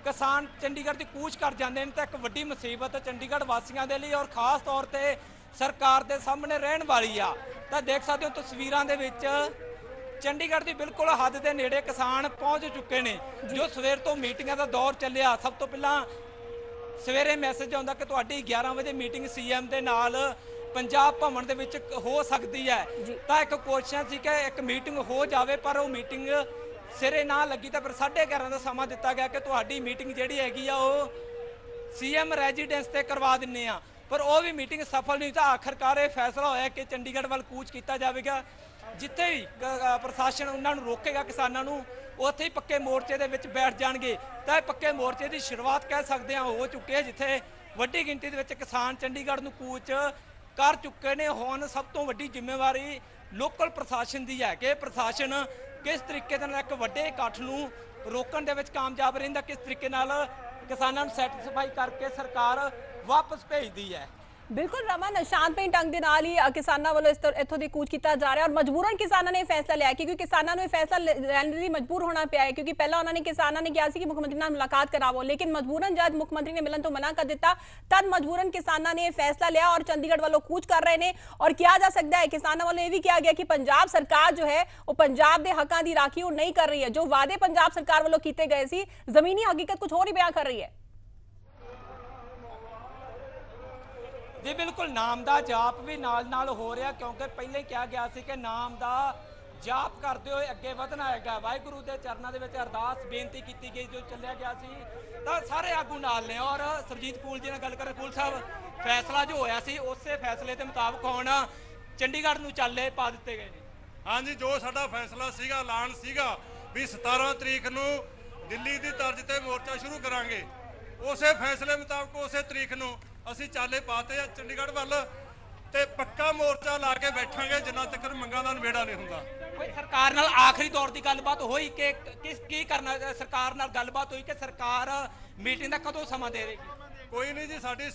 ਕਿਸਾਨ ਚੰਡੀਗੜ੍ਹ ਦੀ ਕੂਚ ਕਰ ਜਾਂਦੇ ਨੇ ਤਾਂ ਇੱਕ ਵੱਡੀ ਮੁਸੀਬਤ ਚੰਡੀਗੜ੍ਹ ਵਾਸੀਆਂ ਦੇ ਲਈ ਔਰ ਖਾਸ ਤੌਰ ਤੇ ਸਰਕਾਰ ਦੇ ਸਾਹਮਣੇ ਰਹਿਣ ਵਾਲੀ ਆ। ਤਾਂ ਦੇਖ ਸਕਦੇ ਹੋ ਤਸਵੀਰਾਂ ਦੇ ਵਿੱਚ चंडीगढ़ की बिल्कुल हद के नेड़े किसान पहुंच चुके हैं। जो सवेर तो मीटिंगों का दौर चलिया, सब तो पहला सवेरे मैसेज आता कि तुहाडी 11 बजे मीटिंग सीएम के नाल पंजाब भवन दे विच हो सकती है। तो एक कोशिश थी कि एक मीटिंग हो जाए पर वो मीटिंग सिरे ना लगी तो फिर 11:30 का समा दिता गया कि तुहाडी मीटिंग जिहड़ी हैगी आ वो सीएम रेजिडेंस ते करवा दिंने आ, पर वो भी मीटिंग सफल नहीं। तो आखिरकार ये फैसला होया कि चंडीगढ़ वाल कूच किया जाएगा, जिथे भी प्रशासन उन्होंने रोकेगा किसानों को उत्थे ही पक्के मोर्चे दे विच बैठ जाएंगे। तो पक्के मोर्चे की शुरुआत कह सकते हैं हो चुकी है, जिथे वड्डी गिनती दे विच किसान चंडीगढ़ नूं कूच कर चुके हैं। हुण सब तो वड्डी जिम्मेवारी लोकल प्रशासन की है कि प्रशासन किस तरीके नाल एक वड्डे इकट्ठ नूं रोकण दे विच कामयाब रहिंदा, किस तरीके नाल किसानों नूं सैटिस्फाई करके सरकार वापस भेजती है। ਬਿਲਕੁਲ ਰਮਨ, ਸ਼ਾਂਤਮਈ ਢੰਗ ਦੇ ਨਾਲ ਹੀ ਕਿਸਾਨਾਂ ਵੱਲੋਂ ਇੱਥੋਂ ਦੀ ਕੂਚ ਕੀਤਾ ਜਾ ਰਿਹਾ ਔਰ ਮਜਬੂਰਨ ਕਿਸਾਨਾਂ ਨੇ ਇਹ ਫੈਸਲਾ ਲਿਆ ਕਿਉਂਕਿ ਕਿਸਾਨਾਂ ਨੂੰ ਇਹ ਫੈਸਲਾ ਲੈਣ ਲਈ ਮਜਬੂਰ ਹੋਣਾ ਪਿਆ ਹੈ ਕਿਉਂਕਿ ਪਹਿਲਾਂ ਉਹਨਾਂ ਨੇ ਕਿਸਾਨਾਂ ਨੇ ਕਿਹਾ ਸੀ ਕਿ ਮੁੱਖ ਮੰਤਰੀ ਨਾਲ ਮੁਲਾਕਾਤ ਕਰਾਵੋ, ਲੇਕਿਨ ਮਜਬੂਰਨ ਜਦ ਮੁੱਖ ਮੰਤਰੀ ਨੇ ਮਿਲਣ ਤੋਂ ਮਨਾ ਕਰ ਦਿੱਤਾ ਤਦ ਮਜਬੂਰਨ ਕਿਸਾਨਾਂ ਨੇ ਇਹ ਫੈਸਲਾ ਲਿਆ ਔਰ ਚੰਡੀਗੜ੍ਹ ਵੱਲੋਂ ਕੂਚ ਕਰ ਰਹੇ ਨੇ। ਔਰ ਕਿਹਾ ਜਾ ਸਕਦਾ ਹੈ ਕਿਸਾਨਾਂ ਵੱਲੋਂ ਇਹ ਵੀ ਕਿਹਾ ਗਿਆ ਕਿ ਪੰਜਾਬ ਸਰਕਾਰ ਜੋ ਹੈ ਉਹ ਪੰਜਾਬ ਦੇ ਹੱਕਾਂ ਦੀ ਰਾਖੀ ਉਹ ਨਹੀਂ ਕਰ ਰਹੀ ਹੈ, ਜੋ ਵਾਅਦੇ ਪੰਜਾਬ ਸਰਕਾਰ ਵੱਲੋਂ ਕੀਤੇ ਗਏ ਸੀ ਜ਼ਮੀਨੀ ਹਕੀਕਤ ਕੁਝ ਹੋਰ ਹੀ ਬਿਆਨ ਕਰ ਰਹੀ ਹੈ। ਜੀ ਬਿਲਕੁਲ, ਨਾਮ ਦਾ ਜਾਪ ਵੀ ਨਾਲ ਹੋ ਰਿਹਾ ਕਿਉਂਕਿ ਪਹਿਲੇ ਕਿਹਾ ਗਿਆ ਸੀ ਕਿ ਨਾਮ ਦਾ ਜਾਪ ਕਰਦੇ ਹੋਏ ਅੱਗੇ ਵਧਣਾ ਹੈਗਾ। ਵਾਹਿਗੁਰੂ ਦੇ ਚਰਨਾਂ ਦੇ ਵਿੱਚ ਅਰਦਾਸ ਬੇਨਤੀ ਕੀਤੀ ਗਈ ਜੋ ਚੱਲਿਆ ਗਿਆ ਸੀ ਤਾਂ ਸਾਰੇ ਆਗੂ ਨਾਲ ਨੇ। ਔਰ ਸਰਜੀਤ ਫੂਲ ਜੀ ਨਾਲ ਗੱਲ ਕਰੇ, ਫੂਲ ਸਾਹਿਬ ਫੈਸਲਾ ਜੋ ਹੋਇਆ ਸੀ ਉਸੇ ਫੈਸਲੇ ਦੇ ਮੁਤਾਬਕ ਹੁਣ ਚੰਡੀਗੜ੍ਹ ਨੂੰ ਚਾਲੇ ਪਾ ਦਿੱਤੇ ਗਏ ਨੇ। ਹਾਂਜੀ, ਜੋ ਸਾਡਾ ਫੈਸਲਾ ਸੀਗਾ, ਐਲਾਨ ਸੀਗਾ ਵੀ 17 ਤਰੀਕ ਨੂੰ ਦਿੱਲੀ ਦੀ ਤਰਜ਼ ਤੇ ਮੋਰਚਾ ਸ਼ੁਰੂ ਕਰਾਂਗੇ, ਉਸੇ ਫੈਸਲੇ ਮੁਤਾਬਕ ਉਸੇ ਤਰੀਕ ਨੂੰ ਅਸੀਂ ਚਾਲੇ ਪਾਤੇ ਆ ਚੰਡੀਗੜ੍ਹ ਵੱਲ ਤੇ ਪੱਕਾ ਮੋਰਚਾ ਲਾ ਕੇ ਬੈਠਾਂਗੇ ਜਿੰਨਾ ਤੱਕ ਮੰਗਾਂ ਦਾ ਨਿਬੇੜਾ ਨਹੀਂ ਹੁੰਦਾ। ਕੋਈ ਸਰਕਾਰ ਨਾਲ ਆਖਰੀ ਦੌਰ ਦੀ ਗੱਲਬਾਤ ਹੋਈ ਕਿ ਕੀ ਕਰਨਾ, ਸਰਕਾਰ ਨਾਲ ਗੱਲਬਾਤ ਹੋਈ ਕਿ ਸਰਕਾਰ ਮੀਟਿੰਗ ਦਾ ਕਦੋਂ ਸਮਾਂ ਦੇ ਰਹੀ? ਕੋਈ ਨਹੀਂ ਜੀ, ਸਾਡੀ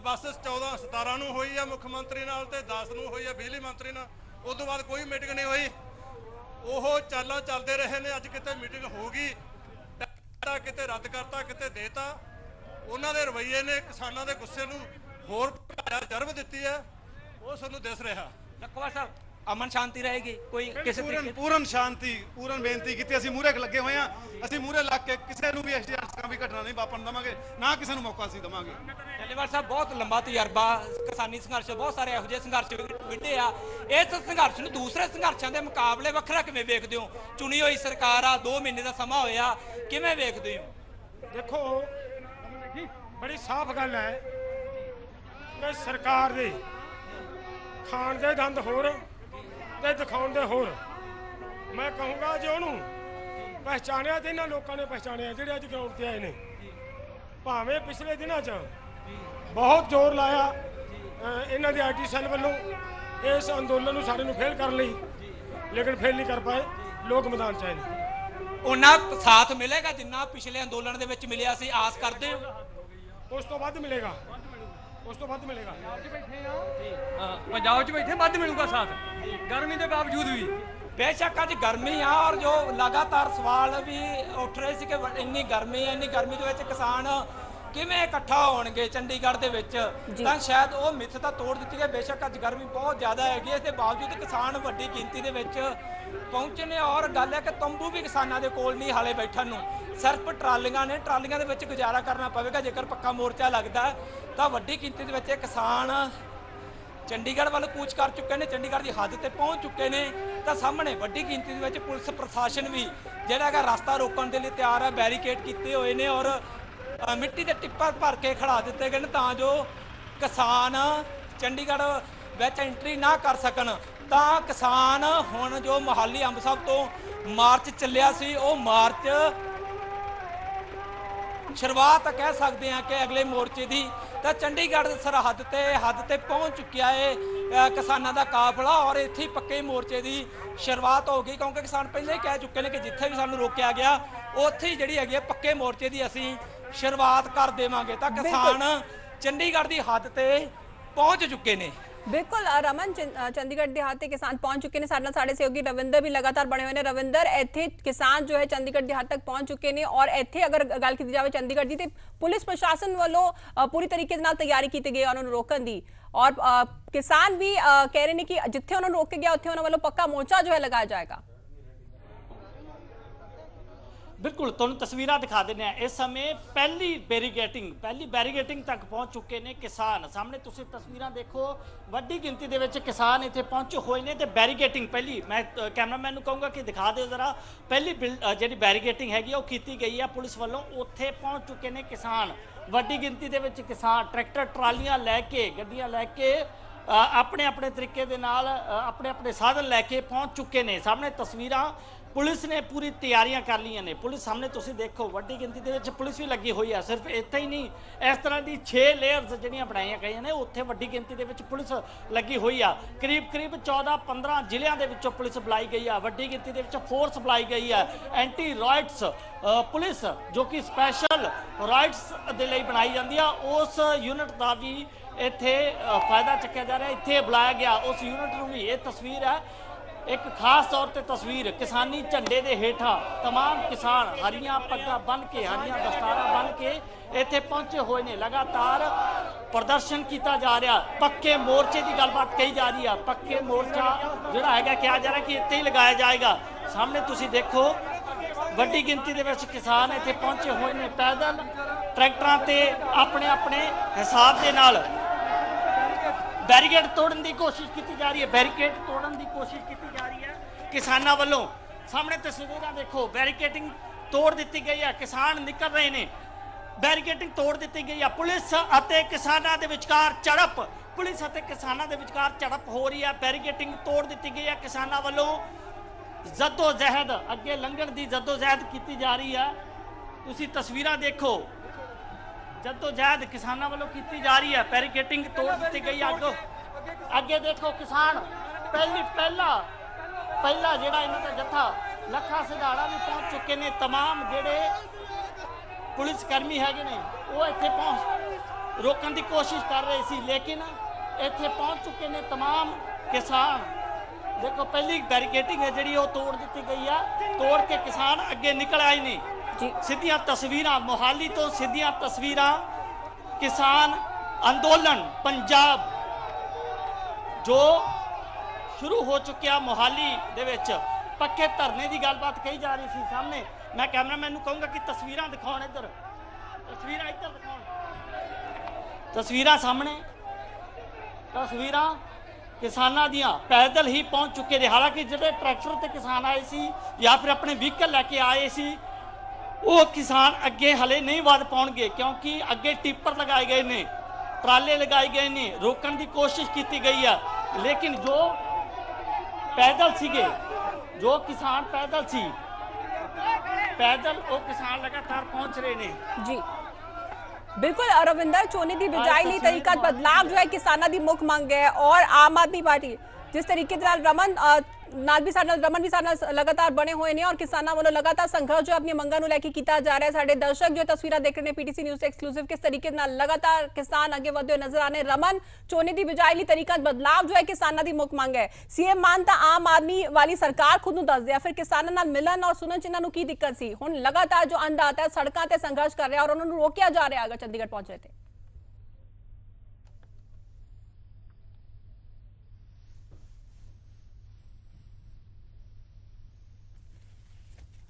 ਬਸ 14 17 ਨੂੰ ਹੋਈ ਆ ਮੁੱਖ ਮੰਤਰੀ ਨਾਲ ਤੇ 10 ਨੂੰ ਹੋਈ ਆ ਬਿਜਲੀ ਮੰਤਰੀ ਨਾਲ, ਉਸ ਤੋਂ ਬਾਅਦ ਕੋਈ ਮੀਟਿੰਗ ਨਹੀਂ ਹੋਈ। ਉਹ ਚਾਲਾਂ ਚੱਲਦੇ ਰਹੇ ਨੇ। ਅੱਜ ਕਿਤੇ ਮੀਟਿੰਗ ਹੋ ਗਈ, ਕਿਤੇ ਰੱਦ ਕਰਤਾ, ਕਿਤੇ ਦੇਤਾ। ਉਹਨਾਂ ਦੇ ਰਵੱਈਏ ਨੇ ਕਿਸਾਨਾਂ ਦੇ ਗੁੱਸੇ ਨੂੰ ਹੋਰ ਜਰਬ ਦਿੱਤੀ ਹੈ, ਉਹ ਸਾਨੂੰ ਦਿਸ ਰਿਹਾ। ਲਖਵਾਰ ਸਾਹਿਬ, ਅਮਨ ਸ਼ਾਂਤੀ ਰਹੇਗੀ? ਕੋਈ ਕਿਸੇ ਪੂਰਨ ਸ਼ਾਂਤੀ, ਪੂਰਨ ਬੇਨਤੀ ਕੀਤੀ। ਅਸੀਂ ਮੂਹਰੇ ਲੱਗੇ ਹੋਏ ਆ, ਅਸੀਂ ਮੂਹਰੇ ਲੱਗ ਕੇ ਕਿਸੇ ਨੂੰ ਵੀ ਇਸ ਤਰ੍ਹਾਂ ਵੀ ਘਟਨਾ ਨਹੀਂ ਵਾਪਰਨ ਦੇਵਾਂਗੇ, ਨਾ ਕਿਸੇ ਨੂੰ ਮੌਕਾ ਅਸੀਂ ਦੇਵਾਂਗੇ। ਟੱਲੇਵਾਲ ਸਾਹਿਬ, ਬਹੁਤ ਲੰਬਾ ਤਜਰਬਾ ਕਿਸਾਨੀ ਸੰਘਰਸ਼, ਬਹੁਤ ਸਾਰੇ ਇਹੋ ਜਿਹੇ ਸੰਘਰਸ਼ ਵਿੱਢੇ ਆ। ਇਸ ਸੰਘਰਸ਼ ਨੂੰ ਦੂਸਰੇ ਸੰਘਰਸ਼ਾਂ ਦੇ ਮੁਕਾਬਲੇ ਵੱਖਰਾ ਕਿਵੇਂ ਵੇਖਦੇ ਹੋ? ਚੁਣੀ ਹੋਈ ਸਰਕਾਰ ਆ, 2 ਮਹੀਨੇ ਦਾ ਸਮਾਂ ਹੋਇਆ, ਕਿਵੇਂ ਵੇਖਦੇ ਹੋ? ਦੇਖੋ, ਬੜੀ ਸਾਫ਼ ਗੱਲ ਹੈ ਕਿ ਸਰਕਾਰ ਦੇ ਖਾਣ ਦੇ ਦੰਦ ਹੋਰ ਤੇ ਦਿਖਾਉਣ ਦੇ ਹੋਰ। ਮੈਂ ਕਹੂੰਗਾ ਜੇ ਉਹਨੂੰ ਪਹਿਚਾਣਿਆ ਤੇ ਇਹਨਾਂ ਲੋਕਾਂ ਨੇ ਪਹਿਚਾਣਿਆ ਜਿਹੜੇ ਅੱਜ ਗਰਾਊਂਡ ਤੇ ਆਏ ਨੇ। ਭਾਵੇਂ ਪਿਛਲੇ ਦਿਨਾਂ 'ਚ ਬਹੁਤ ਜ਼ੋਰ ਲਾਇਆ ਇਹਨਾਂ ਦੇ ਆਈਟੀ ਸੈੱਲ ਵੱਲੋਂ ਇਸ ਅੰਦੋਲਨ ਨੂੰ ਸਾਡੇ ਨੂੰ ਫੇਲ ਕਰਨ ਲਈ, ਲੇਕਿਨ ਫੇਲ ਨਹੀਂ ਕਰ ਪਾਏ। ਲੋਕ ਮੈਦਾਨ 'ਚ ਆਏ ਨੇ। ਉਹਨਾਂ ਸਾਥ ਮਿਲੇਗਾ ਜਿੰਨਾ ਪਿਛਲੇ ਅੰਦੋਲਨ ਦੇ ਵਿੱਚ ਮਿਲਿਆ ਸੀ? ਆਸ ਕਰਦੇ ਹੋ ਉਸ ਤੋਂ ਵੱਧ ਮਿਲੇਗਾ, ਉਸ ਤੋਂ ਵੱਧ ਮਿਲੇਗਾ। ਪੰਜਾਬ 'ਚ ਬੈਠੇ ਵੱਧ ਮਿਲੂਗਾ ਸਾਥ, ਗਰਮੀ ਦੇ ਬਾਵਜੂਦ ਵੀ। ਬੇਸ਼ੱਕ ਅੱਜ ਗਰਮੀ ਆ ਔਰ ਜੋ ਲਗਾਤਾਰ ਸਵਾਲ ਵੀ ਉੱਠ ਰਹੇ ਸੀ ਕਿ ਇੰਨੀ ਗਰਮੀ ਦੇ ਵਿੱਚ ਕਿਸਾਨ ਕਿਵੇਂ ਇਕੱਠਾ ਹੋਣਗੇ ਚੰਡੀਗੜ੍ਹ ਦੇ ਵਿੱਚ, ਤਾਂ ਸ਼ਾਇਦ ਉਹ ਮਿੱਥ ਤਾਂ ਤੋੜ ਦਿੱਤੀ ਹੈ। ਬੇਸ਼ੱਕ ਅੱਜ ਗਰਮੀ ਬਹੁਤ ਜ਼ਿਆਦਾ ਹੈਗੀ, ਇਸ ਦੇ ਬਾਵਜੂਦ ਕਿਸਾਨ ਵੱਡੀ ਗਿਣਤੀ ਦੇ ਵਿੱਚ ਪਹੁੰਚੇ ਨੇ। ਔਰ ਗੱਲ ਹੈ ਕਿ ਤੰਬੂ ਵੀ ਕਿਸਾਨਾਂ ਦੇ ਕੋਲ ਨਹੀਂ ਹਾਲੇ ਬੈਠਣ ਨੂੰ, ਸਿਰਫ ਟਰਾਲੀਆਂ ਨੇ। ਟਰਾਲੀਆਂ ਦੇ ਵਿੱਚ ਗੁਜ਼ਾਰਾ ਕਰਨਾ ਪਵੇਗਾ ਜੇਕਰ ਪੱਕਾ ਮੋਰਚਾ ਲੱਗਦਾ ਤਾਂ। ਵੱਡੀ ਗਿਣਤੀ ਦੇ ਵਿੱਚ ਕਿਸਾਨ ਚੰਡੀਗੜ੍ਹ ਵੱਲ ਕੂਚ ਕਰ ਚੁੱਕੇ ਨੇ, ਚੰਡੀਗੜ੍ਹ ਦੀ ਹੱਦ ਤੇ ਪਹੁੰਚ ਚੁੱਕੇ ਨੇ। ਤਾਂ ਸਾਹਮਣੇ ਵੱਡੀ ਗਿਣਤੀ ਦੇ ਵਿੱਚ ਪੁਲਿਸ ਪ੍ਰਸ਼ਾਸਨ ਵੀ ਜਿਹੜਾ ਹੈਗਾ ਰਸਤਾ ਰੋਕਣ ਦੇ ਲਈ ਤਿਆਰ ਹੈ। ਬੈਰੀਕੇਡ ਕੀਤੇ ਹੋਏ ਨੇ ਔਰ ਮਿੱਟੀ ਦੇ ਟਿੱਪਰ ਭਰ ਕੇ ਖੜਾ ਦਿੱਤੇ ਗਏ ਨੇ ਤਾਂ ਜੋ ਕਿਸਾਨ ਚੰਡੀਗੜ੍ਹ ਵਿੱਚ ਐਂਟਰੀ ਨਾ ਕਰ ਸਕਣ। ਤਾਂ ਕਿਸਾਨ ਹੁਣ ਜੋ ਮੋਹਾਲੀ ਅੰਬ ਸਾਹਿਬ ਤੋਂ ਮਾਰਚ ਚੱਲਿਆ ਸੀ, ਉਹ ਮਾਰਚ ਸ਼ੁਰੂਆਤ ਕਹਿ ਸਕਦੇ ਹਾਂ ਕਿ ਅਗਲੇ ਮੋਰਚੇ ਦੀ। ਤਾਂ ਚੰਡੀਗੜ੍ਹ ਸਰਹੱਦ ਤੇ ਪਹੁੰਚ ਚੁੱਕਿਆ ਹੈ ਕਿਸਾਨਾਂ ਦਾ ਕਾਫਲਾ ਔਰ ਇੱਥੇ ਪੱਕੇ ਮੋਰਚੇ ਦੀ ਸ਼ੁਰੂਆਤ ਹੋ ਗਈ ਕਿਉਂਕਿ ਕਿਸਾਨ ਪਹਿਲਾਂ ਹੀ ਕਹਿ ਚੁੱਕੇ ਨੇ ਕਿ ਜਿੱਥੇ ਵੀ ਸਾਨੂੰ ਰੋਕਿਆ ਗਿਆ ਉੱਥੇ ਹੀ ਜਿਹੜੀ ਹੈਗੀ ਪੱਕੇ ਮੋਰਚੇ ਦੀ ਅਸੀਂ ਸ਼ੁਰੂਆਤ ਕਰ ਦੇਵਾਂਗੇ। ਤਾਂ ਕਿਸਾਨ ਚੰਡੀਗੜ੍ਹ ਦੀ ਹੱਦ ਤੇ ਪਹੁੰਚ ਚੁੱਕੇ ਨੇ। ਬਿਲਕੁਲ ਰਮਨ, ਚੰਡੀਗੜ੍ਹ ਦੇ ਹੱਦ ਤੇ ਕਿਸਾਨ ਪਹੁੰਚ ਚੁੱਕੇ ਨੇ। ਸਾਡੇ ਨਾਲ ਸਾਡੇ ਸਹਿਯੋਗੀ ਰਵਿੰਦਰ ਵੀ ਲਗਾਤਾਰ ਬਣੇ ਹੋਏ ਨੇ। ਰਵਿੰਦਰ, ਇੱਥੇ ਕਿਸਾਨ ਜੋ ਹੈ ਚੰਡੀਗੜ੍ਹ ਦੇ ਹੱਦ ਤੱਕ ਪਹੁੰਚ ਚੁੱਕੇ ਨੇ ਔਰ ਇੱਥੇ ਅਗਰ ਗੱਲ ਕੀਤੀ ਜਾਵੇ ਚੰਡੀਗੜ੍ਹ ਦੀ ਤੇ ਪੁਲਿਸ ਪ੍ਰਸ਼ਾਸਨ ਵੱਲੋਂ ਪੂਰੀ ਤਰੀਕੇ ਨਾਲ ਤਿਆਰੀ ਕੀਤੀ ਗਈ ਉਹਨਾਂ ਨੂੰ ਰੋਕਣ ਦੀ। ਔਰ ਕਿਸਾਨ ਵੀ ਕਹਿ ਰਹੇ ਨੇ ਕਿ ਜਿੱਥੇ ਉਹਨਾਂ ਨੂੰ ਰੋਕਿਆ ਗਿਆ ਉੱਥੇ ਉਹਨਾਂ ਵੱਲੋਂ ਪੱਕਾ ਮੋਰਚਾ ਜੋ ਹੈ ਲਗਾਇਆ ਜਾਏਗਾ। ਬਿਲਕੁਲ, ਤੁਹਾਨੂੰ ਤਸਵੀਰਾਂ ਦਿਖਾ ਦਿੰਦੇ ਆ। ਇਸ ਸਮੇਂ ਪਹਿਲੀ ਬੈਰੀਗੇਟਿੰਗ ਤੱਕ ਪਹੁੰਚ ਚੁੱਕੇ ਨੇ ਕਿਸਾਨ। ਸਾਹਮਣੇ ਤੁਸੀਂ ਤਸਵੀਰਾਂ ਦੇਖੋ, ਵੱਡੀ ਗਿਣਤੀ ਦੇ ਵਿੱਚ ਕਿਸਾਨ ਇੱਥੇ ਪਹੁੰਚੇ ਹੋਏ ਨੇ ਤੇ ਬੈਰੀਗੇਟਿੰਗ ਪਹਿਲੀ, ਮੈਂ ਕੈਮਰਾਮੈਨ ਨੂੰ ਕਹੂੰਗਾ ਕਿ ਦਿਖਾ ਦਿਓ ਜ਼ਰਾ, ਪਹਿਲੀ ਜਿਹੜੀ ਬੈਰੀਗੇਟਿੰਗ ਹੈਗੀ ਉਹ ਕੀਤੀ ਗਈ ਆ ਪੁਲਿਸ ਵੱਲੋਂ। ਉੱਥੇ ਪਹੁੰਚ ਚੁੱਕੇ ਨੇ ਕਿਸਾਨ, ਵੱਡੀ ਗਿਣਤੀ ਦੇ ਵਿੱਚ ਕਿਸਾਨ ਟਰੈਕਟਰ ਟਰਾਲੀਆਂ ਲੈ ਕੇ, ਗੱਡੀਆਂ ਲੈ ਕੇ ਆਪਣੇ ਆਪਣੇ ਤਰੀਕੇ ਦੇ ਨਾਲ ਆਪਣੇ ਆਪਣੇ ਸਾਧਨ ਲੈ ਕੇ ਪਹੁੰਚ ਚੁੱਕੇ ਨੇ। ਸਾਹਮਣੇ ਤਸਵੀਰਾਂ, ਪੁਲਿਸ ਨੇ ਪੂਰੀ ਤਿਆਰੀਆਂ ਕਰ ਲਈਆਂ ਨੇ। ਪੁਲਿਸ ਸਾਹਮਣੇ ਤੁਸੀਂ ਦੇਖੋ, ਵੱਡੀ ਗਿਣਤੀ ਦੇ ਵਿੱਚ ਪੁਲਿਸ ਵੀ ਲੱਗੀ ਹੋਈ ਆ। ਸਿਰਫ ਇੱਥੇ ਹੀ ਨਹੀਂ, ਇਸ ਤਰ੍ਹਾਂ ਦੀ 6 ਲੇਅਰਸ ਜਿਹੜੀਆਂ ਬਣਾਈਆਂ ਗਈਆਂ ਨੇ ਉੱਥੇ ਵੱਡੀ ਗਿਣਤੀ ਦੇ ਵਿੱਚ ਪੁਲਿਸ ਲੱਗੀ ਹੋਈ ਆ। ਕਰੀਬ 14-15 ਜ਼ਿਲ੍ਹਿਆਂ ਦੇ ਵਿੱਚੋਂ ਪੁਲਿਸ ਬੁਲਾਈ ਗਈ ਆ। ਵੱਡੀ ਗਿਣਤੀ ਦੇ ਵਿੱਚ ਫੋਰਸ ਬੁਲਾਈ ਗਈ ਆ। ਐਂਟੀ ਰਾਇਟਸ ਪੁਲਿਸ ਜੋ ਕਿ ਸਪੈਸ਼ਲ ਰਾਇਟਸ ਦੇ ਲਈ ਬਣਾਈ ਜਾਂਦੀ ਆ, ਉਸ ਯੂਨਿਟ ਦਾ ਵੀ ਇੱਥੇ ਫਾਇਦਾ ਚੱਕਿਆ ਜਾ ਰਿਹਾ। ਇੱਥੇ ਬੁਲਾਇਆ ਗਿਆ ਉਸ ਯੂਨਿਟ ਨੂੰ ਵੀ। ਇਹ ਤਸਵੀਰ ਹੈ ਇੱਕ ਖਾਸ ਤੌਰ ਤੇ ਤਸਵੀਰ ਕਿਸਾਨੀ ਝੰਡੇ ਦੇ ਹੇਠਾਂ तमाम किसान हरियां पग्गां बन के हरियां दस्तारा बन के ਇੱਥੇ ਪਹੁੰਚੇ ਹੋਏ ਨੇ। ਲਗਾਤਾਰ ਪ੍ਰਦਰਸ਼ਨ ਕੀਤਾ ਜਾ ਰਿਹਾ। ਪੱਕੇ ਮੋਰਚੇ ਦੀ ਗੱਲਬਾਤ ਕਹੀ ਜਾ ਰਹੀ ਆ। ਪੱਕੇ ਮੋਰਚਾ ਜਿਹੜਾ ਹੈਗਾ ਕਿਹਾ ਜਾ ਰਿਹਾ ਕਿ ਇੱਥੇ ਹੀ ਲਗਾਇਆ ਜਾਏਗਾ। ਸਾਹਮਣੇ ਤੁਸੀਂ ਦੇਖੋ ਵੱਡੀ ਗਿਣਤੀ ਦੇ ਵਿੱਚ ਕਿਸਾਨ ਇੱਥੇ ਪਹੁੰਚੇ ਹੋਏ ਨੇ। ਪੈਦਲ ਟਰੈਕਟਰਾਂ ਤੇ ਆਪਣੇ ਆਪਣੇ ਹਿਸਾਬ ਦੇ ਨਾਲ बैरिकेड तोड़न की कोशिश की जा रही है। बैरिकेड तोड़न की कोशिश की जा रही है किसानों वालों। सामने तस्वीर देखो, बैरिकेडिंग तोड़ दी गई है। किसान निकल रहे हैं, बैरिकेडिंग तोड़ दी गई है। पुलिस और किसानों के विचकार झड़प, पुलिस और किसानों के विचकार झड़प हो रही है। बैरिकेडिंग तोड़ दी गई है। किसानों वालों जद्दोजहद अगे लंघण की जद्दोजहद की जा रही है। तुसी तस्वीरां देखो, जद्दोजहद किसानों वालों की जा रही है। बैरिकेडिंग तोड़ दी गई। अगे देखो किसान पहला जिहड़ा इन्हां दा जत्था लखा सिधाड़ा भी पहुंच चुके ने। तमाम जिहड़े पुलिस कर्मी हैगे ने वो इत्थे पहुंच रोकण की कोशिश कर रहे सी, लेकिन इत्थे पहुंच चुके ने तमाम किसान। देखो पहली बैरिकेडिंग है जिहड़ी वो तोड़ दी गई है। तोड़ के किसान अगे निकल आए ने। सिद्धियां तस्वीरां मोहाली तो सिद्धियां तस्वीरां किसान अंदोलन पंजाब जो शुरू हो चुकिया। मोहाली दे विच पक्के धरने की गलबात कही जा रही थी। सामने मैं कैमरामैन नूं कहूँगा कि तस्वीरां दिखाउण, इधर तस्वीरां इधर दिखाउण। तस्वीरां सामने तस्वीरां किसानां दियां पैदल ही पहुंच चुके ने। हालांकि जिहड़े ट्रैक्टर ते किसान आए सी या फिर अपने व्हीकल लैके आए सी वो किसान अगे हले नहीं वध पाउणगे, क्योंकि अगे टिप्पर लगाए गए ने, ट्राले लगाए गए ने, रोकण की कोशिश की गई है। लेकिन जो पैदल सीगे, जो किसान पैदल सी, पैदल वो किसान लगातार पहुंच रहे ने। जी बिल्कुल रविंदर, चोने की बिजाई ਲਈ तरीका बदलाव जो है किसानों की मुख मंग है। और आम आदमी पार्टी जिस तरीके रमन भी लगातार बने हुए ने और किसानों वालों लगातार संघर्ष जो अपनी मंगां नूं लैके कीता जा रहा है। साडे दर्शक जो तस्वीरां देख रहे हैं पीटीसी न्यूज़ एक्सक्लूसिव, किस तरीके लगातार किसान अगे वधदे हुए नजर आने। रमन, चोने की बिजाई ਲਈ तरीका बदलाव जो है किसानों की मुख मंग है। सीएम मान तां आम आदमी वाली सरकार खुद नूं दसदे आ, फिर किसानों नाल मिलन और सुनन च इन्हां नूं की दिक्कत सी? हुण लगातार जो अन्नदाता है सड़कां ते संघर्ष कर रहा है और उन्हां नूं रोकिया जा रहा है अगर चंडीगढ़ पहुंचे थे।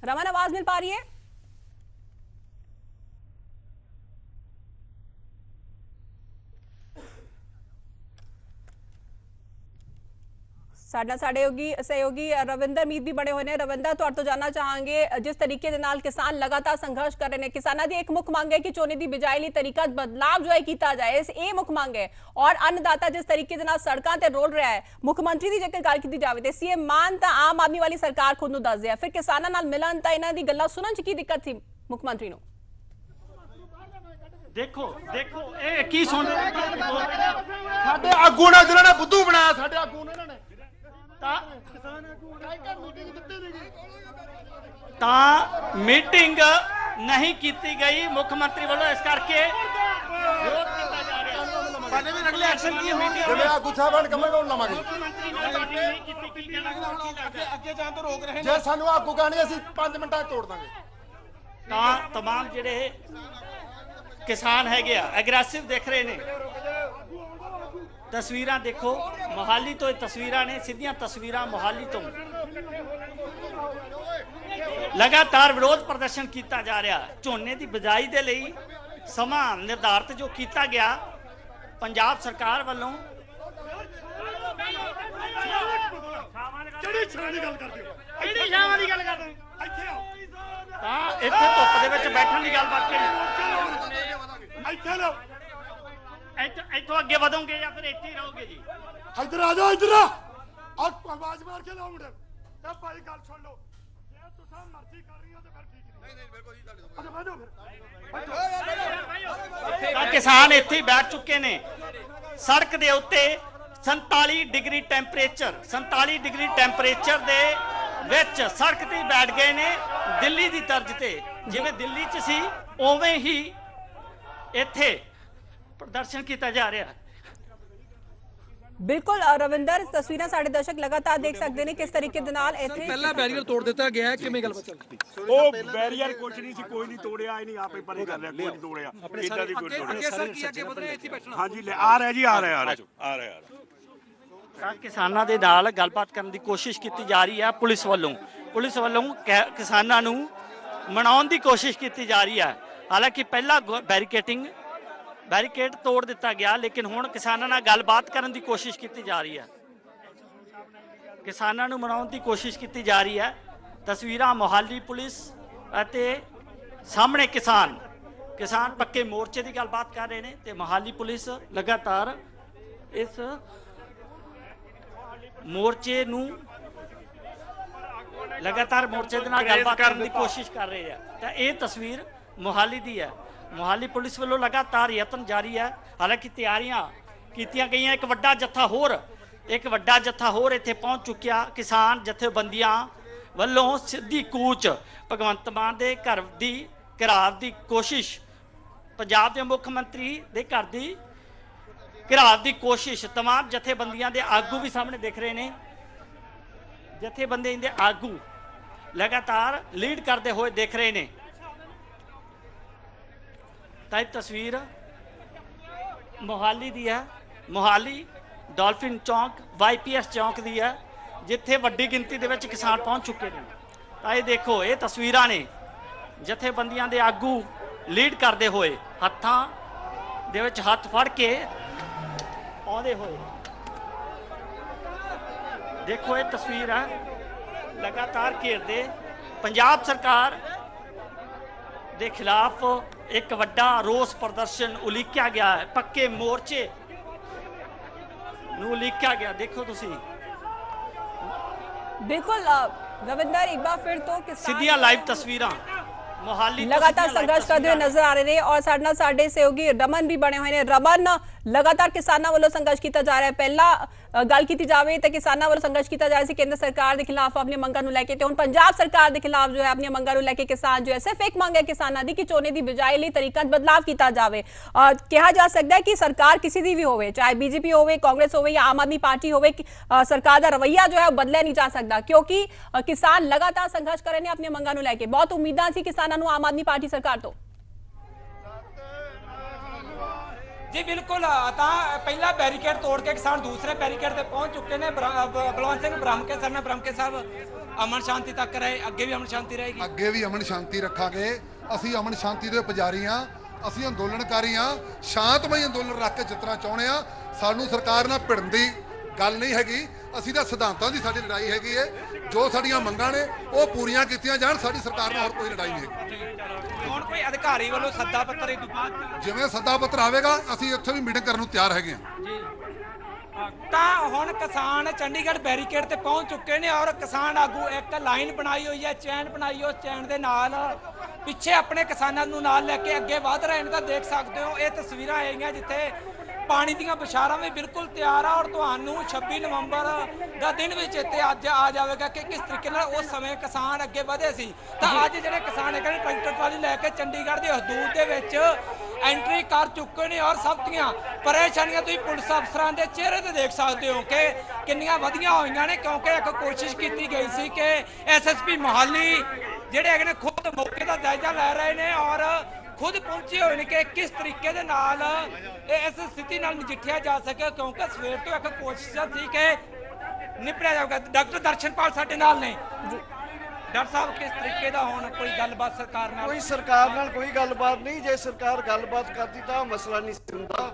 रमन, आवाज मिल पा रही है? साडा सहयोगी रविंदर मीत भी बने हुए हैं। रविंदर, तुहाडे तो जानना चाहांगे जिस तरीके दे नाल किसान लगातार संघर्ष कर रहे हैं, किसानां दी एक मुख मंग है कि चोने की बिजाई लई तरीका बदलाव जो है कीता जाए, इस ए मुख मंग है। और अन्नदाता जिस तरीके दे नाल सड़कां ते रोल रहा है, मुख्यमंत्री दी जेकर गल कीती जावे ते सीएम मान तां आम आदमी वाली सरकार खुद नूं दसदे आ, फिर किसानां नाल मिलन तां इन्हां दी गल्लां सुनन च की दिक्कत थी मुख्यमंत्री नूं? देखो देखो ए की सुन ਸਾਡੇ ਆਗੂ ਨੇ ਜਿਹਨਾਂ ਨੇ ਬੁੱਧੂ ਬਣਾਇਆ, ਸਾਡੇ ਆਗੂ ਨੇ ਇਹਨਾਂ ਨੇ मीटिंग नहीं की गई मुख्यमंत्री वालों, इस करके विरोध किया जा रहा है। तमाम जिहड़े किसान है एग्रेसिव देख रहे ने। तस्वीरां देखो मोहाली तो तस्वीरां ने, सीधियां तस्वीरां मोहाली तो लगातार विरोध प्रदर्शन किया जा रहा। झोने की बिजाई के लिए समा निर्धारित जो किया गया पंजाब सरकार वालों इत्थे धुप दे विच बैठण दी गलबात करी। इत्थों अगे बढ़ोगे या फिर इत्थे ही रहोगे जी? इधर आ जाओ, इधर आवाज मार के लाओ मुंडे भाई, गल सुन लो, जे तुसां मर्जी कर रही हो तो फिर ठीक नहीं बिल्कुल जी। अच्छा बैठो फिर। किसान इत्थे बैठ चुके ने सड़क दे उत्ते 47 डिग्री टैंपरेचर दे विच सड़क ते बैठ गए ने। दिल्ली दी तर्ज ते जिवें दिल्ली च सी उवें ही इत्थे प्रदर्शन किया जा रहा। ਬਿਲਕੁਲ ਰਵਿੰਦਰ, ਤਸਵੀਰਾਂ ਸਾਡੇ ਦਰਸ਼ਕ ਲਗਾਤਾਰ ਦੇਖ ਸਕਦੇ ਨੇ ਕਿਸ ਤਰੀਕੇ ਦੇ ਨਾਲ ਇੱਥੇ ਪਹਿਲਾ ਬੈਰੀਅਰ ਤੋੜ ਦਿੱਤਾ ਗਿਆ ਹੈ, ਕਿਵੇਂ ਗੱਲਬਾਤ ਚੱਲਦੀ? ਉਹ ਬੈਰੀਅਰ ਕੁਛ ਨਹੀਂ ਸੀ, ਕੋਈ ਨਹੀਂ ਤੋੜਿਆ, ਇਹ ਨਹੀਂ ਆਪੇ ਪਰੇ ਕਰ ਲਿਆ, ਕੋਈ ਨਹੀਂ ਤੋੜਿਆ, ਇਦਾਂ ਦੀ ਕੋਈ ਅੱਗੇ ਤੋੜਿਆ। ਸਰ ਕੀ ਅੱਗੇ ਵਧਣਾ ਇੱਥੇ ਬੈਠਣਾ? ਹਾਂਜੀ ਲੈ ਆ ਰਿਹਾ ਜੀ, ਆ ਰਿਹਾ ਤਾਂ ਕਿਸਾਨਾਂ ਦੇ ਨਾਲ ਗੱਲਬਾਤ ਕਰਨ ਦੀ ਕੋਸ਼ਿਸ਼ ਕੀਤੀ ਜਾ ਰਹੀ ਹੈ ਪੁਲਿਸ ਵੱਲੋਂ ਕਿਸਾਨਾਂ ਨੂੰ ਮਨਾਉਣ ਦੀ ਕੋਸ਼ਿਸ਼ ਕੀਤੀ ਜਾ ਰਹੀ ਹੈ। ਹਾਲਾਂਕਿ ਪਹਿਲਾਂ ਬੈਰੀਕੇਡ ਤੋੜ ਦਿੱਤਾ ਗਿਆ, ਲੇਕਿਨ ਹੁਣ ਕਿਸਾਨਾਂ ਨਾਲ ਗੱਲਬਾਤ ਕਰਨ ਦੀ ਕੋਸ਼ਿਸ਼ ਕੀਤੀ ਜਾ ਰਹੀ ਹੈ, ਕਿਸਾਨਾਂ ਨੂੰ ਮਨਾਉਣ ਦੀ ਕੋਸ਼ਿਸ਼ ਕੀਤੀ ਜਾ ਰਹੀ ਹੈ। ਤਸਵੀਰਾਂ ਮੋਹਾਲੀ ਪੁਲਿਸ ਅਤੇ ਸਾਹਮਣੇ ਕਿਸਾਨ ਪੱਕੇ ਮੋਰਚੇ ਦੀ ਗੱਲਬਾਤ ਕਰ ਰਹੇ ਨੇ ਤੇ ਮੋਹਾਲੀ ਪੁਲਿਸ ਲਗਾਤਾਰ ਇਸ ਮੋਰਚੇ ਦੇ ਨਾਲ ਗੱਲਬਾਤ ਕਰਨ ਦੀ ਕੋਸ਼ਿਸ਼ ਕਰ ਰਹੇ ਆ। ਤਾਂ ਇਹ ਤਸਵੀਰ ਮੋਹਾਲੀ ਦੀ ਹੈ। ਮੋਹਾਲੀ ਪੁਲਿਸ ਵੱਲੋਂ ਲਗਾਤਾਰ ਯਤਨ ਜਾਰੀ ਹੈ। ਹਾਲਾਂਕਿ ਤਿਆਰੀਆਂ ਕੀਤੀਆਂ ਗਈਆਂ, ਇੱਕ ਵੱਡਾ ਜੱਥਾ ਹੋਰ ਇੱਥੇ ਪਹੁੰਚ ਚੁੱਕਿਆ। ਕਿਸਾਨ ਜਥੇਬੰਦੀਆਂ ਵੱਲੋਂ ਸਿੱਧੀ ਕੂਚ ਭਗਵੰਤ ਮਾਨ ਦੇ ਘਰ ਦੀ ਘਿਰਾਵ ਦੀ ਕੋਸ਼ਿਸ਼, ਪੰਜਾਬ ਦੇ ਮੁੱਖ ਮੰਤਰੀ ਦੇ ਘਰ ਦੀ ਘਿਰਾਵ ਦੀ ਕੋਸ਼ਿਸ਼। तमाम ਜਥੇਬੰਦੀਆਂ ਦੇ ਆਗੂ ਵੀ ਸਾਹਮਣੇ ਦਿਖ ਰਹੇ ਨੇ। ਜਥੇਬੰਦੀਆਂ ਦੇ ਆਗੂ ਲਗਾਤਾਰ ਲੀਡ ਕਰਦੇ ਹੋਏ ਦਿਖ ਰਹੇ ਨੇ। ਤਾਂ ਇਹ ਤਸਵੀਰ ਮੋਹਾਲੀ ਦੀ ਹੈ, ਮੋਹਾਲੀ ਡਾਲਫਿਨ ਚੌਂਕ YPS ਚੌਂਕ ਦੀ ਹੈ, ਜਿੱਥੇ ਵੱਡੀ ਗਿਣਤੀ ਦੇ ਵਿੱਚ ਕਿਸਾਨ ਪਹੁੰਚ ਚੁੱਕੇ ਨੇ। ਤਾਂ ਇਹ ਦੇਖੋ, ਇਹ ਤਸਵੀਰਾਂ ਨੇ ਜਥੇਬੰਦੀਆਂ ਦੇ ਆਗੂ ਲੀਡ ਕਰਦੇ ਹੋਏ, ਹੱਥਾਂ ਦੇ ਵਿੱਚ ਹੱਥ ਫੜ ਕੇ ਆਉਂਦੇ ਹੋਏ। ਦੇਖੋ, ਇਹ ਤਸਵੀਰ ਹੈ ਲਗਾਤਾਰ ਘੇਰਦੇ ਪੰਜਾਬ ਸਰਕਾਰ ਦੇ ਖਿਲਾਫ ਇੱਕ ਵੱਡਾ ਰੋਸ ਪ੍ਰਦਰਸ਼ਨ ਉਲੀਕਿਆ ਗਿਆ ਹੈ। ਪੱਕੇ ਮੋਰਚੇ ਨੂੰ ਉਲੀਕਿਆ ਗਿਆ। ਦੇਖੋ ਤੁਸੀਂ ਬਿਲकुल रविंदर, एक बार फिर तो ਸਿੱਧੀਆਂ ਲਾਈਵ ਤਸਵੀਰਾਂ ਮੋਹਾਲੀ लगातार संघर्ष करते हुए नजर आ रहे हैं और ਸਾਡੇ ਨਾਲ ਸਾਡੇ ਸਹਿਯੋਗੀ ਰਮਨ ਵੀ ਬਣੇ ਹੋਏ ਨੇ। ਰਮਨ, ਲਗਾਤਾਰ ਕਿਸਾਨਾਂ ਵੱਲੋਂ ਸੰਘਰਸ਼ ਕੀਤਾ ਜਾ ਰਿਹਾ ਹੈ। ਪਹਿਲਾਂ ਗੱਲ ਕੀਤੀ ਜਾਵੇ ਤਾਂ ਕਿਸਾਨਾਂ ਵੱਲੋਂ ਸੰਘਰਸ਼ ਕੀਤਾ ਜਾ ਰਿਹਾ ਸੀ ਕੇਂਦਰ ਸਰਕਾਰ ਦੇ ਖਿਲਾਫ ਆਪਣੀਆਂ ਮੰਗਾਂ ਨੂੰ ਲੈ ਕੇ, ਤੇ ਹੁਣ ਪੰਜਾਬ ਸਰਕਾਰ ਦੇ ਖਿਲਾਫ ਜੋ ਹੈ ਆਪਣੀਆਂ ਮੰਗਾਂ ਨੂੰ ਲੈ ਕੇ ਕਿਸਾਨ ਜੋ ਹੈ ਸਿਰਫ ਇੱਕ ਮੰਗ ਹੈ ਕਿਸਾਨਾਂ ਦੀ ਕਿ ਝੋਨੇ ਦੀ ਬਿਜਾਈ ਲਈ ਤਰੀਕਾ ਬਦਲਾਵ ਕੀਤਾ ਜਾਵੇ। ਕਿਹਾ ਜਾ ਸਕਦਾ ਹੈ ਕਿ ਸਰਕਾਰ ਕਿਸੇ ਦੀ ਵੀ ਹੋਵੇ, ਚਾਹੇ BJP ਹੋਵੇ, ਕਾਂਗਰਸ ਹੋਵੇ ਜਾਂ ਆਮ ਆਦਮੀ ਪਾਰਟੀ ਹੋਵੇ, ਸਰਕਾਰ ਦਾ ਰਵੱਈਆ ਜੋ ਹੈ ਬਦਲਿਆ ਨਹੀਂ ਜਾ ਸਕਦਾ, ਕਿਉਂਕਿ ਕਿਸਾਨ ਲਗਾਤਾਰ ਸੰਘਰਸ਼ ਕਰ ਰਹੇ ਨੇ ਆਪਣੀਆਂ ਮੰਗਾਂ ਨੂੰ ਲੈ ਕੇ। ਬਹੁਤ ਉਮੀਦਾਂ ਸੀ ਕਿਸਾਨਾਂ ਨੂੰ ਆਮ ਆਦਮੀ ਪਾਰਟੀ ਸਰਕਾਰ ਤੋਂ। जी बिल्कुल, पहला बैरिकेड तोड़ के किसान दूसरे बैरिकेड तक पहुंच चुके हैं। बलवंत सिंह ब्रह्मके सर ने ब्रह्मके साहब अमन शांति तक रहे, अगे भी अमन शांति रहेगी, ਅੱਗੇ ਵੀ ਅਮਨ ਸ਼ਾਂਤੀ ਰੱਖਾਂਗੇ। ਅਸੀਂ ਅਮਨ ਸ਼ਾਂਤੀ ਦੇ ਪੁਜਾਰੀ ਹਾਂ, ਅਸੀਂ ਅੰਦੋਲਨਕਾਰੀ ਹਾਂ, ਸ਼ਾਂਤਮਈ ਅੰਦੋਲਨ ਰੱਖ ਕੇ ਜਿੱਤਣਾ ਚਾਹੁੰਦੇ ਹਾਂ। ਸਾਨੂੰ ਸਰਕਾਰ ਨਾਲ ਭਿੜਨ ਦੀ ਗੱਲ ਨਹੀਂ ਹੈਗੀ, ਅਸੀਂ ਤਾਂ ਸਿਧਾਂਤਾਂ ਦੀ ਸਾਡੀ ਲੜਾਈ ਹੈਗੀ ਹੈ। ਜੋ ਸਾਡੀਆਂ ਮੰਗਾਂ ਨੇ ਉਹ ਪੂਰੀਆਂ ਕੀਤੀਆਂ ਜਾਣ, ਸਾਡੀ ਸਰਕਾਰ ਨਾਲ ਹੋਰ ਕੋਈ ਲੜਾਈ ਨਹੀਂ ਹੈਗੀ। ਹੁਣ ਕੋਈ ਅਧਿਕਾਰੀ ਵੱਲੋਂ ਸੱਦਾ ਪੱਤਰ ਇਹ ਤੋਂ ਬਾਅਦ ਜਿਵੇਂ ਸੱਦਾ ਪੱਤਰ ਆਵੇਗਾ ਅਸੀਂ ਇੱਥੇ ਵੀ ਮੀਟਿੰਗ ਕਰਨ ਨੂੰ ਤਿਆਰ ਹੈਗੇ ਹਾਂ। ਤਾਂ ਹੁਣ ਕਿਸਾਨ ਚੰਡੀਗੜ੍ਹ ਬੈਰੀਕੇਡ ਤੇ ਪਹੁੰਚ ਚੁੱਕੇ ਨੇ ਔਰ ਕਿਸਾਨ ਆਗੂ ਇੱਕ ਲਾਈਨ ਬਣਾਈ ਹੋਈ ਹੈ, ਚੈਨ ਬਣਾਈ, ਉਸ ਚੈਨ ਦੇ ਨਾਲ ਪਿੱਛੇ ਆਪਣੇ ਕਿਸਾਨਾਂ ਨੂੰ ਨਾਲ ਲੈ ਕੇ ਅੱਗੇ ਵਧ ਰਹੇ ਨੇ। ਤਾਂ ਦੇਖ ਸਕਦੇ ਹੋ ਇਹ ਤਸਵੀਰਾਂ ਆਈਆਂ ਜਿੱਥੇ ਪਾਣੀ ਦੀਆਂ ਬਸ਼ਾਰਾਂ ਵੀ ਬਿਲਕੁਲ ਤਿਆਰ ਆ ਔਰ ਤੁਹਾਨੂੰ 26 ਨਵੰਬਰ ਦਾ ਦਿਨ ਵੀ ਚੇਤੇ ਅੱਜ ਆ ਜਾਵੇਗਾ ਕਿ ਕਿਸ ਤਰੀਕੇ ਨਾਲ ਉਸ ਸਮੇਂ ਕਿਸਾਨ ਅੱਗੇ ਵਧੇ ਸੀ। ਤਾਂ ਅੱਜ ਜਿਹੜੇ ਕਿਸਾਨ ਹੈਗੇ ਨੇ ਟਰੈਕਟਰ ਟਰਾਲੀ ਲੈ ਕੇ ਚੰਡੀਗੜ੍ਹ ਦੀ ਹਦੂਦ ਦੇ ਵਿੱਚ ਐਂਟਰੀ ਕਰ ਚੁੱਕੇ ਨੇ ਔਰ ਸਭ ਦੀਆਂ ਪਰੇਸ਼ਾਨੀਆਂ ਤੁਸੀਂ ਪੁਲਿਸ ਅਫਸਰਾਂ ਦੇ ਚਿਹਰੇ ਤੇ ਦੇਖ ਸਕਦੇ ਹੋ ਕਿ ਕਿੰਨੀਆਂ ਵਧੀਆਂ ਹੋਈਆਂ ਨੇ, ਕਿਉਂਕਿ ਇੱਕ ਕੋਸ਼ਿਸ਼ ਕੀਤੀ ਗਈ ਸੀ ਕਿ SSP ਮੋਹਾਲੀ ਜਿਹੜੇ ਹੈਗੇ ਨੇ ਖੁਦ ਮੌਕੇ ਦਾ ਜਾਇਜ਼ਾ ਲੈ ਰਹੇ ਨੇ ਔਰ ਖੁਦ ਪਹੁੰਚੇ ਹੋਏ ਨੇ ਕਿ ਕਿਸ ਤਰੀਕੇ ਦੇ ਨਾਲ ਇਸ ਸਥਿਤੀ ਨਾਲ ਨਜਿੱਠਿਆ ਜਾ ਸਕੇ, ਕਿਉਂਕਿ ਸਵੇਰ ਤੋਂ ਇੱਕ ਕੋਸ਼ਿਸ਼ ਸੀ ਕਿ ਨਿਪਟਿਆ ਜਾਊਗਾ। ਡਾਕਟਰ ਦਰਸ਼ਨਪਾਲ ਸਾਡੇ ਨਾਲ ਨੇ। ਡਾਕਟਰ ਸਾਹਿਬ, ਕਿਸ ਤਰੀਕੇ ਦਾ ਹੁਣ ਕੋਈ ਗੱਲਬਾਤ ਸਰਕਾਰ ਨਾਲ? ਕੋਈ ਸਰਕਾਰ ਨਾਲ ਕੋਈ ਗੱਲਬਾਤ ਨਹੀਂ। ਜੇ ਸਰਕਾਰ ਗੱਲਬਾਤ ਕਰਦੀ ਤਾਂ ਮਸਲਾ ਨਹੀਂ ਹੁੰਦਾ।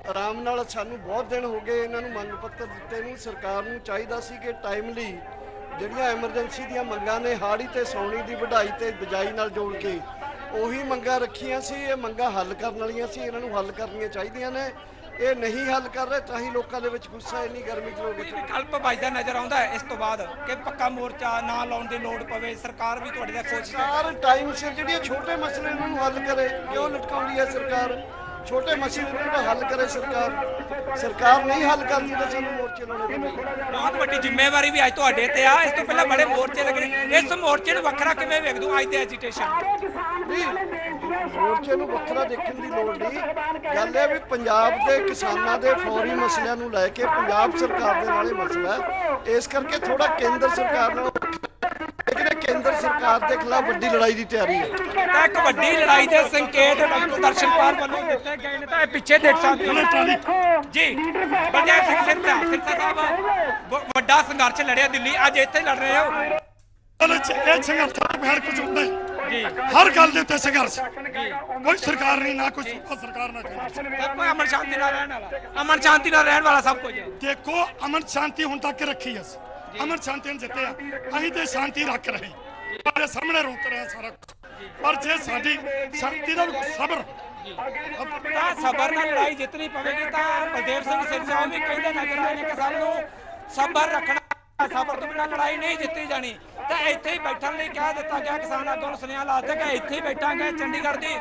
ਆਰਾਮ ਨਾਲ ਸਾਨੂੰ ਬਹੁਤ ਦਿਨ ਹੋ ਗਏ ਇਹਨਾਂ ਨੂੰ ਮੰਗ ਪੱਤਰ ਦਿੱਤੇ ਨੂੰ। ਸਰਕਾਰ ਨੂੰ ਚਾਹੀਦਾ ਸੀ ਕਿ ਟਾਈਮਲੀ ਜਿਹੜੀਆਂ ਐਮਰਜੈਂਸੀ ਦੀਆਂ ਮੰਗਾਂ ਨੇ ਹਾੜੀ ਤੇ ਸੌਣੀ ਦੀ ਵਢਾਈ ਤੇ ਬਿਜਾਈ ਨਾਲ ਜੋੜ ਕੇ ਉਹੀ ਮੰਗਾਂ ਰੱਖੀਆਂ ਸੀ। ਇਹ ਮੰਗਾਂ ਹੱਲ ਕਰਨ ਵਾਲੀਆਂ ਸੀ, ਇਹਨਾਂ ਨੂੰ ਹੱਲ ਕਰਨੀਆਂ ਚਾਹੀਦੀਆਂ ਨੇ। ਇਹ ਨਹੀਂ ਹੱਲ ਕਰ ਰਹੇ ਤਾਂ ਹੀ ਲੋਕਾਂ ਦੇ ਵਿੱਚ ਗੁੱਸਾ ਇੰਨੀ ਗਰਮੀ ਚ ਲੋਕ ਵਿਕਲਪ ਵੱਜਦਾ ਨਜ਼ਰ ਆਉਂਦਾ ਹੈ ਇਸ ਤੋਂ ਬਾਅਦ ਕਿ ਪੱਕਾ ਮੋਰਚਾ ਨਾ ਲਾਉਣ ਦੀ ਲੋੜ ਪਵੇ। ਸਰਕਾਰ ਵੀ ਤੁਹਾਡੇ ਦਾ ਕੋਸ਼ਿਸ਼ ਸਰਕਾਰ ਟਾਈਮ ਸਿਰ ਜਿਹੜੀਆਂ ਛੋਟੇ ਮਸਲੇ ਇਹਨਾਂ ਨੂੰ ਹੱਲ ਕਰੇ। ਕਿਉਂ ਲਟਕਾਉਂਦੀ ਹੈ ਸਰਕਾਰ? ਛੋਟੇ ਮਸਲੇ ਦਾ ਹੱਲ ਕਰੇ ਸਰਕਾਰ। ਸਰਕਾਰ ਨਹੀਂ ਹੱਲ ਕਰਦੀ ਤਾਂ ਸਾਨੂੰ ਮੋਰਚੇ ਲਾਉਣੇ ਪੈਣਗੇ। ਬਹੁਤ ਵੱਡੀ ਜ਼ਿੰਮੇਵਾਰੀ ਵੀ ਅੱਜ ਤੁਹਾਡੇ ਤੇ ਆ। ਇਸ ਤੋਂ ਪਹਿਲਾਂ ਬੜੇ ਮੋਰਚੇ ਲੱਗੇ ਨੇ, ਇਸ ਮੋਰਚੇ ਨੂੰ ਵੱਖਰਾ ਕਿਵੇਂ ਵੇਖਦੇ ਹੋ ਅੱਜ ਦੇ ਐਜੀਟੇਸ਼ਨ? ਮੋਰਚੇ ਨੂੰ ਵੱਖਰਾ ਦੇਖਣ ਦੀ ਲੋੜ ਨਹੀਂ। ਗੱਲ ਹੈ ਵੀ ਪੰਜਾਬ ਦੇ ਕਿਸਾਨਾਂ ਦੇ ਫੌਰੀ ਮਸਲਿਆਂ ਨੂੰ ਲੈ ਕੇ ਪੰਜਾਬ ਸਰਕਾਰ ਦੇ ਨਾਲ ਇਹ ਮਸਲਾ ਹੈ, ਇਸ ਕਰਕੇ ਥੋੜਾ ਕੇਂਦਰ ਸਰਕਾਰ ਨਾਲ ਲੇਕਿਨ ਕੇਂਦਰ ਸਰਕਾਰ ਦੇ ਖਿਲਾਫ ਵੱਡੀ ਲੜਾਈ ਦੀ ਤਿਆਰੀ ਹੈ। ਤਾਂ ਇੱਕ ਵੱਡੀ ਲੜਾਈ ਦੇ ਸੰਕੇਤ ਡਾਕਟਰ ਦਰਸ਼ਨਪਾਲ ਵੱਲੋਂ ਦਿੱਤੇ ਗਏ ਨੇ, ਤਾਂ ਇਹ ਪਿੱਛੇ ਦੇਖ ਸਕਦੇ ਹੋ ਜੀ। ਬਲਦੇਵ ਸਿੰਘ ਸਿਰਸਾ ਸਾਹਿਬ ਵੱਡਾ ਸੰਘਰਸ਼ ਲੜਿਆ ਦਿੱਲੀ, ਅੱਜ ਇੱਥੇ ਲੜ ਰਹੇ ਹੋ। ਇਹ ਸੰਘਰਸ਼ ਹਰ ਕੁਝ ਹੁੰਦਾ ਹੈ ਜੀ, ਹਰ ਗੱਲ ਦੇ ਉੱਤੇ ਸੰਘਰਸ਼। ਕੋਈ ਸਰਕਾਰ ਨਹੀਂ, ਨਾ ਕੋਈ ਸੂਬਾ ਸਰਕਾਰ, ਨਾ ਕੋਈ ਅਮਨ ਸ਼ਾਂਤੀ ਨਾਲ ਰਹਿਣ ਵਾਲਾ, ਅਮਨ ਸ਼ਾਂਤੀ ਨਾਲ ਰਹਿਣ ਵਾਲਾ ਸਭ ਕੁਝ ਹੈ। ਦੇਖੋ ਅਮਨ ਸ਼ਾਂਤੀ ਹੁਣ ਤੱਕ ਰੱਖੀ ਅਸੀਂ, ਅਮਨ ਸ਼ਾਂਤੀ ਨੂੰ ਜਿੱਤਿਆ, ਅਸੀਂ ਤੇ ਸ਼ਾਂਤੀ ਰੱਖ ਰਹੇ, ਸਾਡੇ ਸਾਹਮਣੇ ਰੋਕ ਰਿਹਾ ਸਾਰਾ ਕੁਝ। ਪਰ ਜੇ ਸਾਡੀ ਸ਼ਾਂਤੀ ਦਾ ਸਬਰ ਤਾਂ ਸਬਰ ਨਾਲ ਲੜਾਈ ਜਿੱਤਣੀ ਪਵੇਗੀ। ਤਾਂ ਬਲਦੇਵ ਸਿੰਘ ਸਿਰਸਾ ਵੀ ਕਹਿੰਦੇ ਨਜ਼ਰ ਆਏ ਨੇ ਕਿ ਸਭ ਨੂੰ ਸਬਰ ਰੱਖਣਾ, ਸਬਰ ਤੋਂ ਬਿਨਾਂ ਲੜਾਈ ਨਹੀਂ ਜਿੱਤੀ ਜਾਣੀ। ਤਾਂ ਇੱਥੇ ਹੀ ਬੈਠਣ ਲਈ ਕਹਿ ਦਿੱਤਾ ਗਿਆ, ਕਿਸਾਨ ਆਗੂਆਂ ਨੂੰ ਸੁਨੇਹਾ ਲਾ ਦਿੱਤਾ ਕਿ ਇੱਥੇ ਹੀ ਬੈਠਾਂਗੇ। ਚੰਡੀਗੜ੍ਹ ਦੀ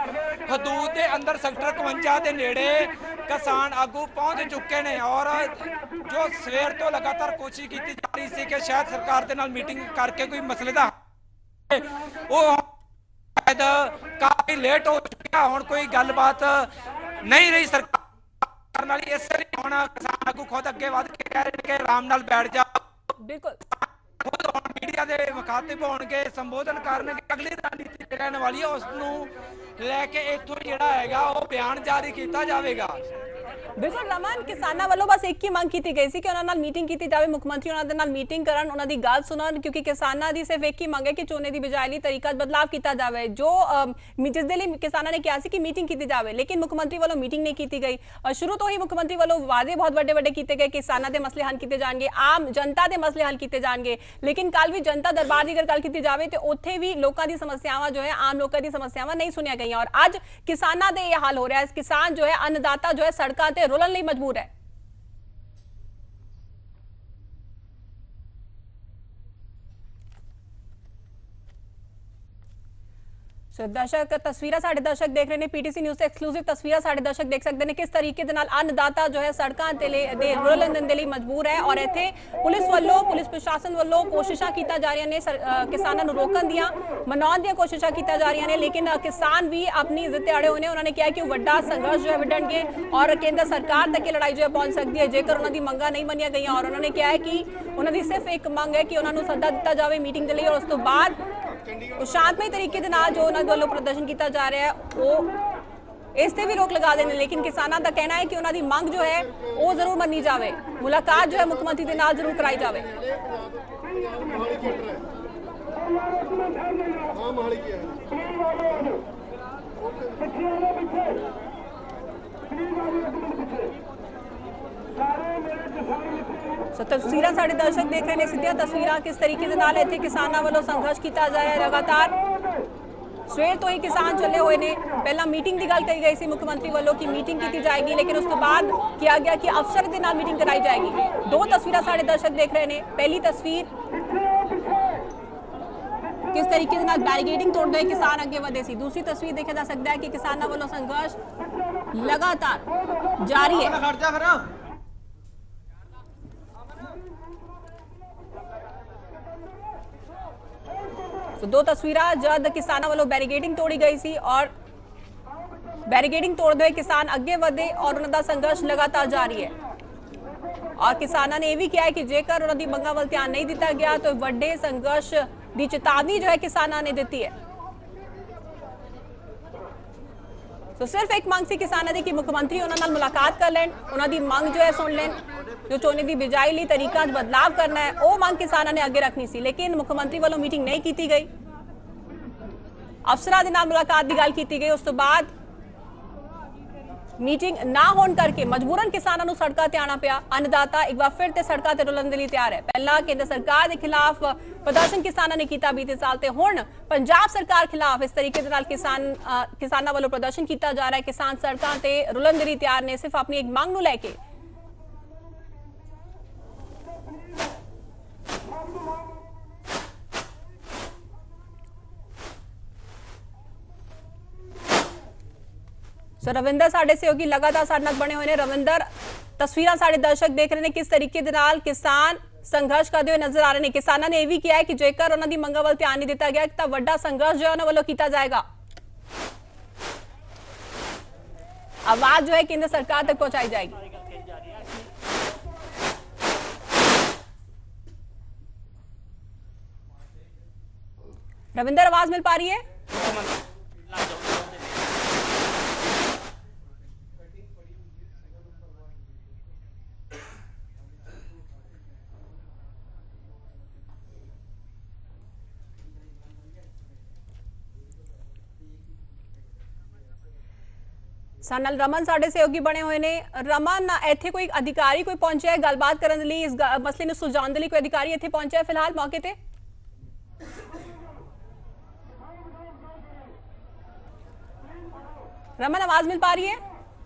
ਹਦੂਦ ਦੇ ਅੰਦਰ ਸੈਕਟਰ 51 ਦੇ ਨੇੜੇ ਕਿਸਾਨ ਆਗੂ ਪਹੁੰਚ ਚੁੱਕੇ ਨੇ ਔਰ ਜੋ ਸਵੇਰ ਤੋਂ ਲਗਾਤਾਰ ਕੋਸ਼ਿਸ਼ ਕੀਤੀ ਜਾ ਰਹੀ ਸੀ ਕਿ ਸ਼ਾਇਦ ਸਰਕਾਰ ਦੇ ਨਾਲ ਮੀਟਿੰਗ ਕਰਕੇ ਕੋਈ ਮਸਲੇ ਦਾ ਉਹ ਕਾਫੀ ਲੇਟ ਹੋ ਚੁੱਕਿਆ। ਹੁਣ ਕੋਈ ਗੱਲਬਾਤ ਨਹੀਂ ਰਹੀ ਸਰਕਾਰ ਨਾਲ, ਇਸ ਲਈ ਹੁਣ ਕਿਸਾਨ ਆਗੂ ਖੁਦ ਅੱਗੇ ਵੱਧ ਕੇ ਕਹਿ ਰਹੇ ਨੇ ਕਿ ਆਰਾਮ ਨਾਲ ਬੈਠ ਜਾ। ਬਿਲਕੁਲ ਖੁਦ ਹੁਣ ਮੀਡੀਆ ਦੇ ਮੁਖਾਤਿਬ ਹੋਣਗੇ, ਸੰਬੋਧਨ ਕਰਨਗੇ, ਅਗਲੀ ਰਣਨੀਤੀ ਰਹਿਣ ਵਾਲੀ ਹੈ ਉਸ ਨੂੰ ਲੈ ਕੇ ਇੱਥੋਂ ਜਿਹੜਾ ਹੈਗਾ ਉਹ ਬਿਆਨ ਜਾਰੀ ਕੀਤਾ ਜਾਵੇਗਾ। ਬਿਲਕੁਲ ਰਮਨ, ਕਿਸਾਨਾਂ ਵੱਲੋਂ ਬਸ ਇੱਕ ਹੀ ਮੰਗ ਕੀਤੀ ਗਈ ਸੀ ਕਿ ਉਹਨਾਂ ਨਾਲ ਮੀਟਿੰਗ ਕੀਤੀ ਜਾਵੇ, ਮੁੱਖ ਮੰਤਰੀ ਉਹਨਾਂ ਦੇ ਨਾਲ ਮੀਟਿੰਗ ਕਰਨ, ਉਹਨਾਂ ਦੀ ਗੱਲ ਸੁਣਨ, ਕਿਉਂਕਿ ਕਿਸਾਨਾਂ ਦੀ ਸਿਰਫ ਇੱਕ ਹੀ ਮੰਗ ਹੈ ਕਿ ਝੋਨੇ ਦੀ ਬਿਜਾਈ ਲਈ ਤਰੀਕਾ ਬਦਲਾਵ ਕੀਤਾ ਜਾਵੇ, ਜੋ ਜਿਸ ਦੇ ਲਈ ਕਿਸਾਨਾਂ ਨੇ ਕਿਹਾ ਸੀ ਕਿ ਮੀਟਿੰਗ ਕੀਤੀ ਜਾਵੇ, ਲੇਕਿਨ ਮੁੱਖ ਮੰਤਰੀ ਵੱਲੋਂ ਮੀਟਿੰਗ ਨਹੀਂ ਕੀਤੀ ਗਈ। ਸ਼ੁਰੂ ਤੋਂ ਹੀ ਮੁੱਖ ਮੰਤਰੀ ਵੱਲੋਂ ਵਾਅਦੇ ਬਹੁਤ ਵੱਡੇ ਕੀਤੇ ਗਏ, ਕਿਸਾਨਾਂ ਦੇ ਮਸਲੇ ਹੱਲ ਕੀਤੇ ਜਾਣਗੇ, ਆਮ ਜਨਤਾ ਦੇ ਮਸਲੇ ਹੱਲ ਕੀਤੇ ਜਾਣਗੇ, ਲੇਕਿਨ ਕੱਲ ਵੀ ਜਨਤਾ ਦਰਬਾਰ ਦੀ ਅਗਰ ਗੱਲ ਕੀਤੀ ਜਾਵੇ ਤੇ ਉੱਥੇ ਵੀ ਲੋਕਾਂ ਦੀ ਸਮੱਸਿਆਵਾਂ ਜੋ ਹੈ, ਆਮ ਲੋਕਾਂ ਦੀ ਸਮੱਸਿਆਵਾਂ ਨਹੀਂ ਸੁਣੀਆਂ ਗਈਆਂ ਔਰ ਅੱਜ ਕਿਸਾਨਾਂ ਦੇ ਇਹ ਹਾਲ ਹੋ ਰਿਹਾ ਹੈ। ਕਿਸਾਨ ਜੋ ਹੈ, ਅੰਨਦਾਤਾ ਜੋ ਹੈ, ਸੜਕਾਂ ਤੇ ਰੁਲਣ ਲਈ ਮਜਬੂਰ ਹੈ। दर्शक तस्वीरें साढ़े दर्शक देख रहे हैं, पीटीसी न्यूज़ से एक्सक्लूसिव तस्वीरें साढ़े दर्शक देख सकते हैं किस तरीके दे नाल अन्नदाता जो है सड़कों ते रुरल इंधन दे लई मजबूर है और इत्थे पुलिस वालों, पुलिस प्रशासन वालों कोशिशां कीता जा रही ने किसानां नूं रोकण दियां, मनाउण दियां कोशिशां कीता जा रही ने, लेकिन किसान भी अपनी जिद ते अड़े होए ने। उन्होंने कहा कि वड्डा संघर्ष जो है विढ़णगे और केंद्र सरकार तक लड़ाई जो है पहुंच सकती है जेकर उन्हां दी मंगां नहीं मनियां गईयां और उन्होंने कहा है कि उन्हां दी सिर्फ एक मंग है कि उन्हां नूं सद्दा दित्ता जावे मीटिंग दे लई और उस तो बाद शांतमई तरीके दे नाल जो उन्हां ਵੱਲੋਂ प्रदर्शन किया जा रहा है वो इस ते भी रोक लगा देने, लेकिन किसानों का कहना है कि उन्हां दी मांग जो है वो जरूर मनी जाए, मुलाकात जो है मुख्यमंत्री के नाल जरूर कराई जाए। तस्वीरें साढ़े दर्शक देख रहे हैं, सीधियां तस्वीरें किस तरीके दे नाल इत्थे किसानां वालों संघर्ष किया जा रहा है। लगातार सवेर तो ही किसान चले हुए ने, पहला मीटिंग की गल कही गई सी मुख्यमंत्री वालों की मीटिंग की जाएगी, लेकिन उस तो बाद किया गया कि अफसर के नाल मीटिंग कराई जाएगी। दो तस्वीरें साढ़े दर्शक देख रहे हैं, पहली तस्वीर किस तरीके से बैरिकेडिंग तोड़ते हुए किसान अगे बढ़े सी, दूसरी तस्वीर देखा जा सकता है कि किसानों वालों संघर्ष लगातार जारी है। तो दो तस्वीरें जब किसानों वालों बैरिकेडिंग तोड़ी गई सी और बैरिकेडिंग तोड़ते हुए किसान अगे बढ़े और उन्होंने संघर्ष लगातार जारी है और किसानों ने यह भी कहा है कि जेकर उन्होंने मंगां वल ध्यान नहीं दिता गया तो बड़े संघर्ष की चेतावनी जो है किसानों ने दी है। तो सिर्फ एक मांग सी किसानों की कि मुख्यमंत्री उन्होंने नाल मुलाकात कर लैन, उन्होंने मांग जो है सुन लैन, जो झोने की बिजाई लिए तरीका बदलाव करना है वो मांग किसानों ने अगे रखनी सी, लेकिन मुख्यमंत्री वालों मीटिंग नहीं की गई, अफसरां दे नाल मुलाकात की गल की गई, उस तो बाद मीटिंग ना होने करके मजबूरन किसानों को सड़कों ते आना पिया। अन्नदाता एक बार फिर सड़कों ते रुलन दे लई तैयार है। पहला केंद्र सरकार के खिलाफ प्रदर्शन किसानों ने किया बीते साल ते हुण पंजाब सरकार खिलाफ इस तरीके दे नाल किसानों वालों प्रदर्शन किया जा रहा है। किसान सड़कों ते रुलन दे लई तैयार ने सिर्फ अपनी एक मांग नूं लैके। सो रविंदर साडे सहयोगी लगातार साडे नाल बने हुए हैं। रविंदर, तस्वीरें साडे दर्शक देख रहे हैं किस तरीके दे नाल किसान संघर्ष करते हुए नजर आ रहे हैं। किसानों ने यह भी किया है कि जेकर उन्होंने मंगां वल ध्यान नहीं दिता गया तो वड्डा संघर्ष जो है उन्होंने वालों किया जाएगा। आवाज जो है केंद्र सरकार तक पहुंचाई जाएगी। रविंदर, आवाज मिल पा रही है? ਸਾਡੇ ਨਾਲ ਰਮਨ ਸਾਡੇ ਸਹਿਯੋਗੀ ਬਣੇ ਹੋਏ ਨੇ। ਰਮਨ, ਇੱਥੇ ਕੋਈ ਅਧਿਕਾਰੀ ਕੋਈ ਪਹੁੰਚਿਆ ਹੈ ਗੱਲਬਾਤ ਕਰਨ ਲਈ, ਇਸ ਮਸਲੇ ਨੂੰ ਸੁਲਝਾਉਣ ਦੇ ਲਈ ਕੋਈ ਅਧਿਕਾਰੀ ਇੱਥੇ ਪਹੁੰਚਿਆ ਹੈ ਫਿਲਹਾਲ ਮੌਕੇ ਤੇ? रमन, आवाज मिल पा रही है?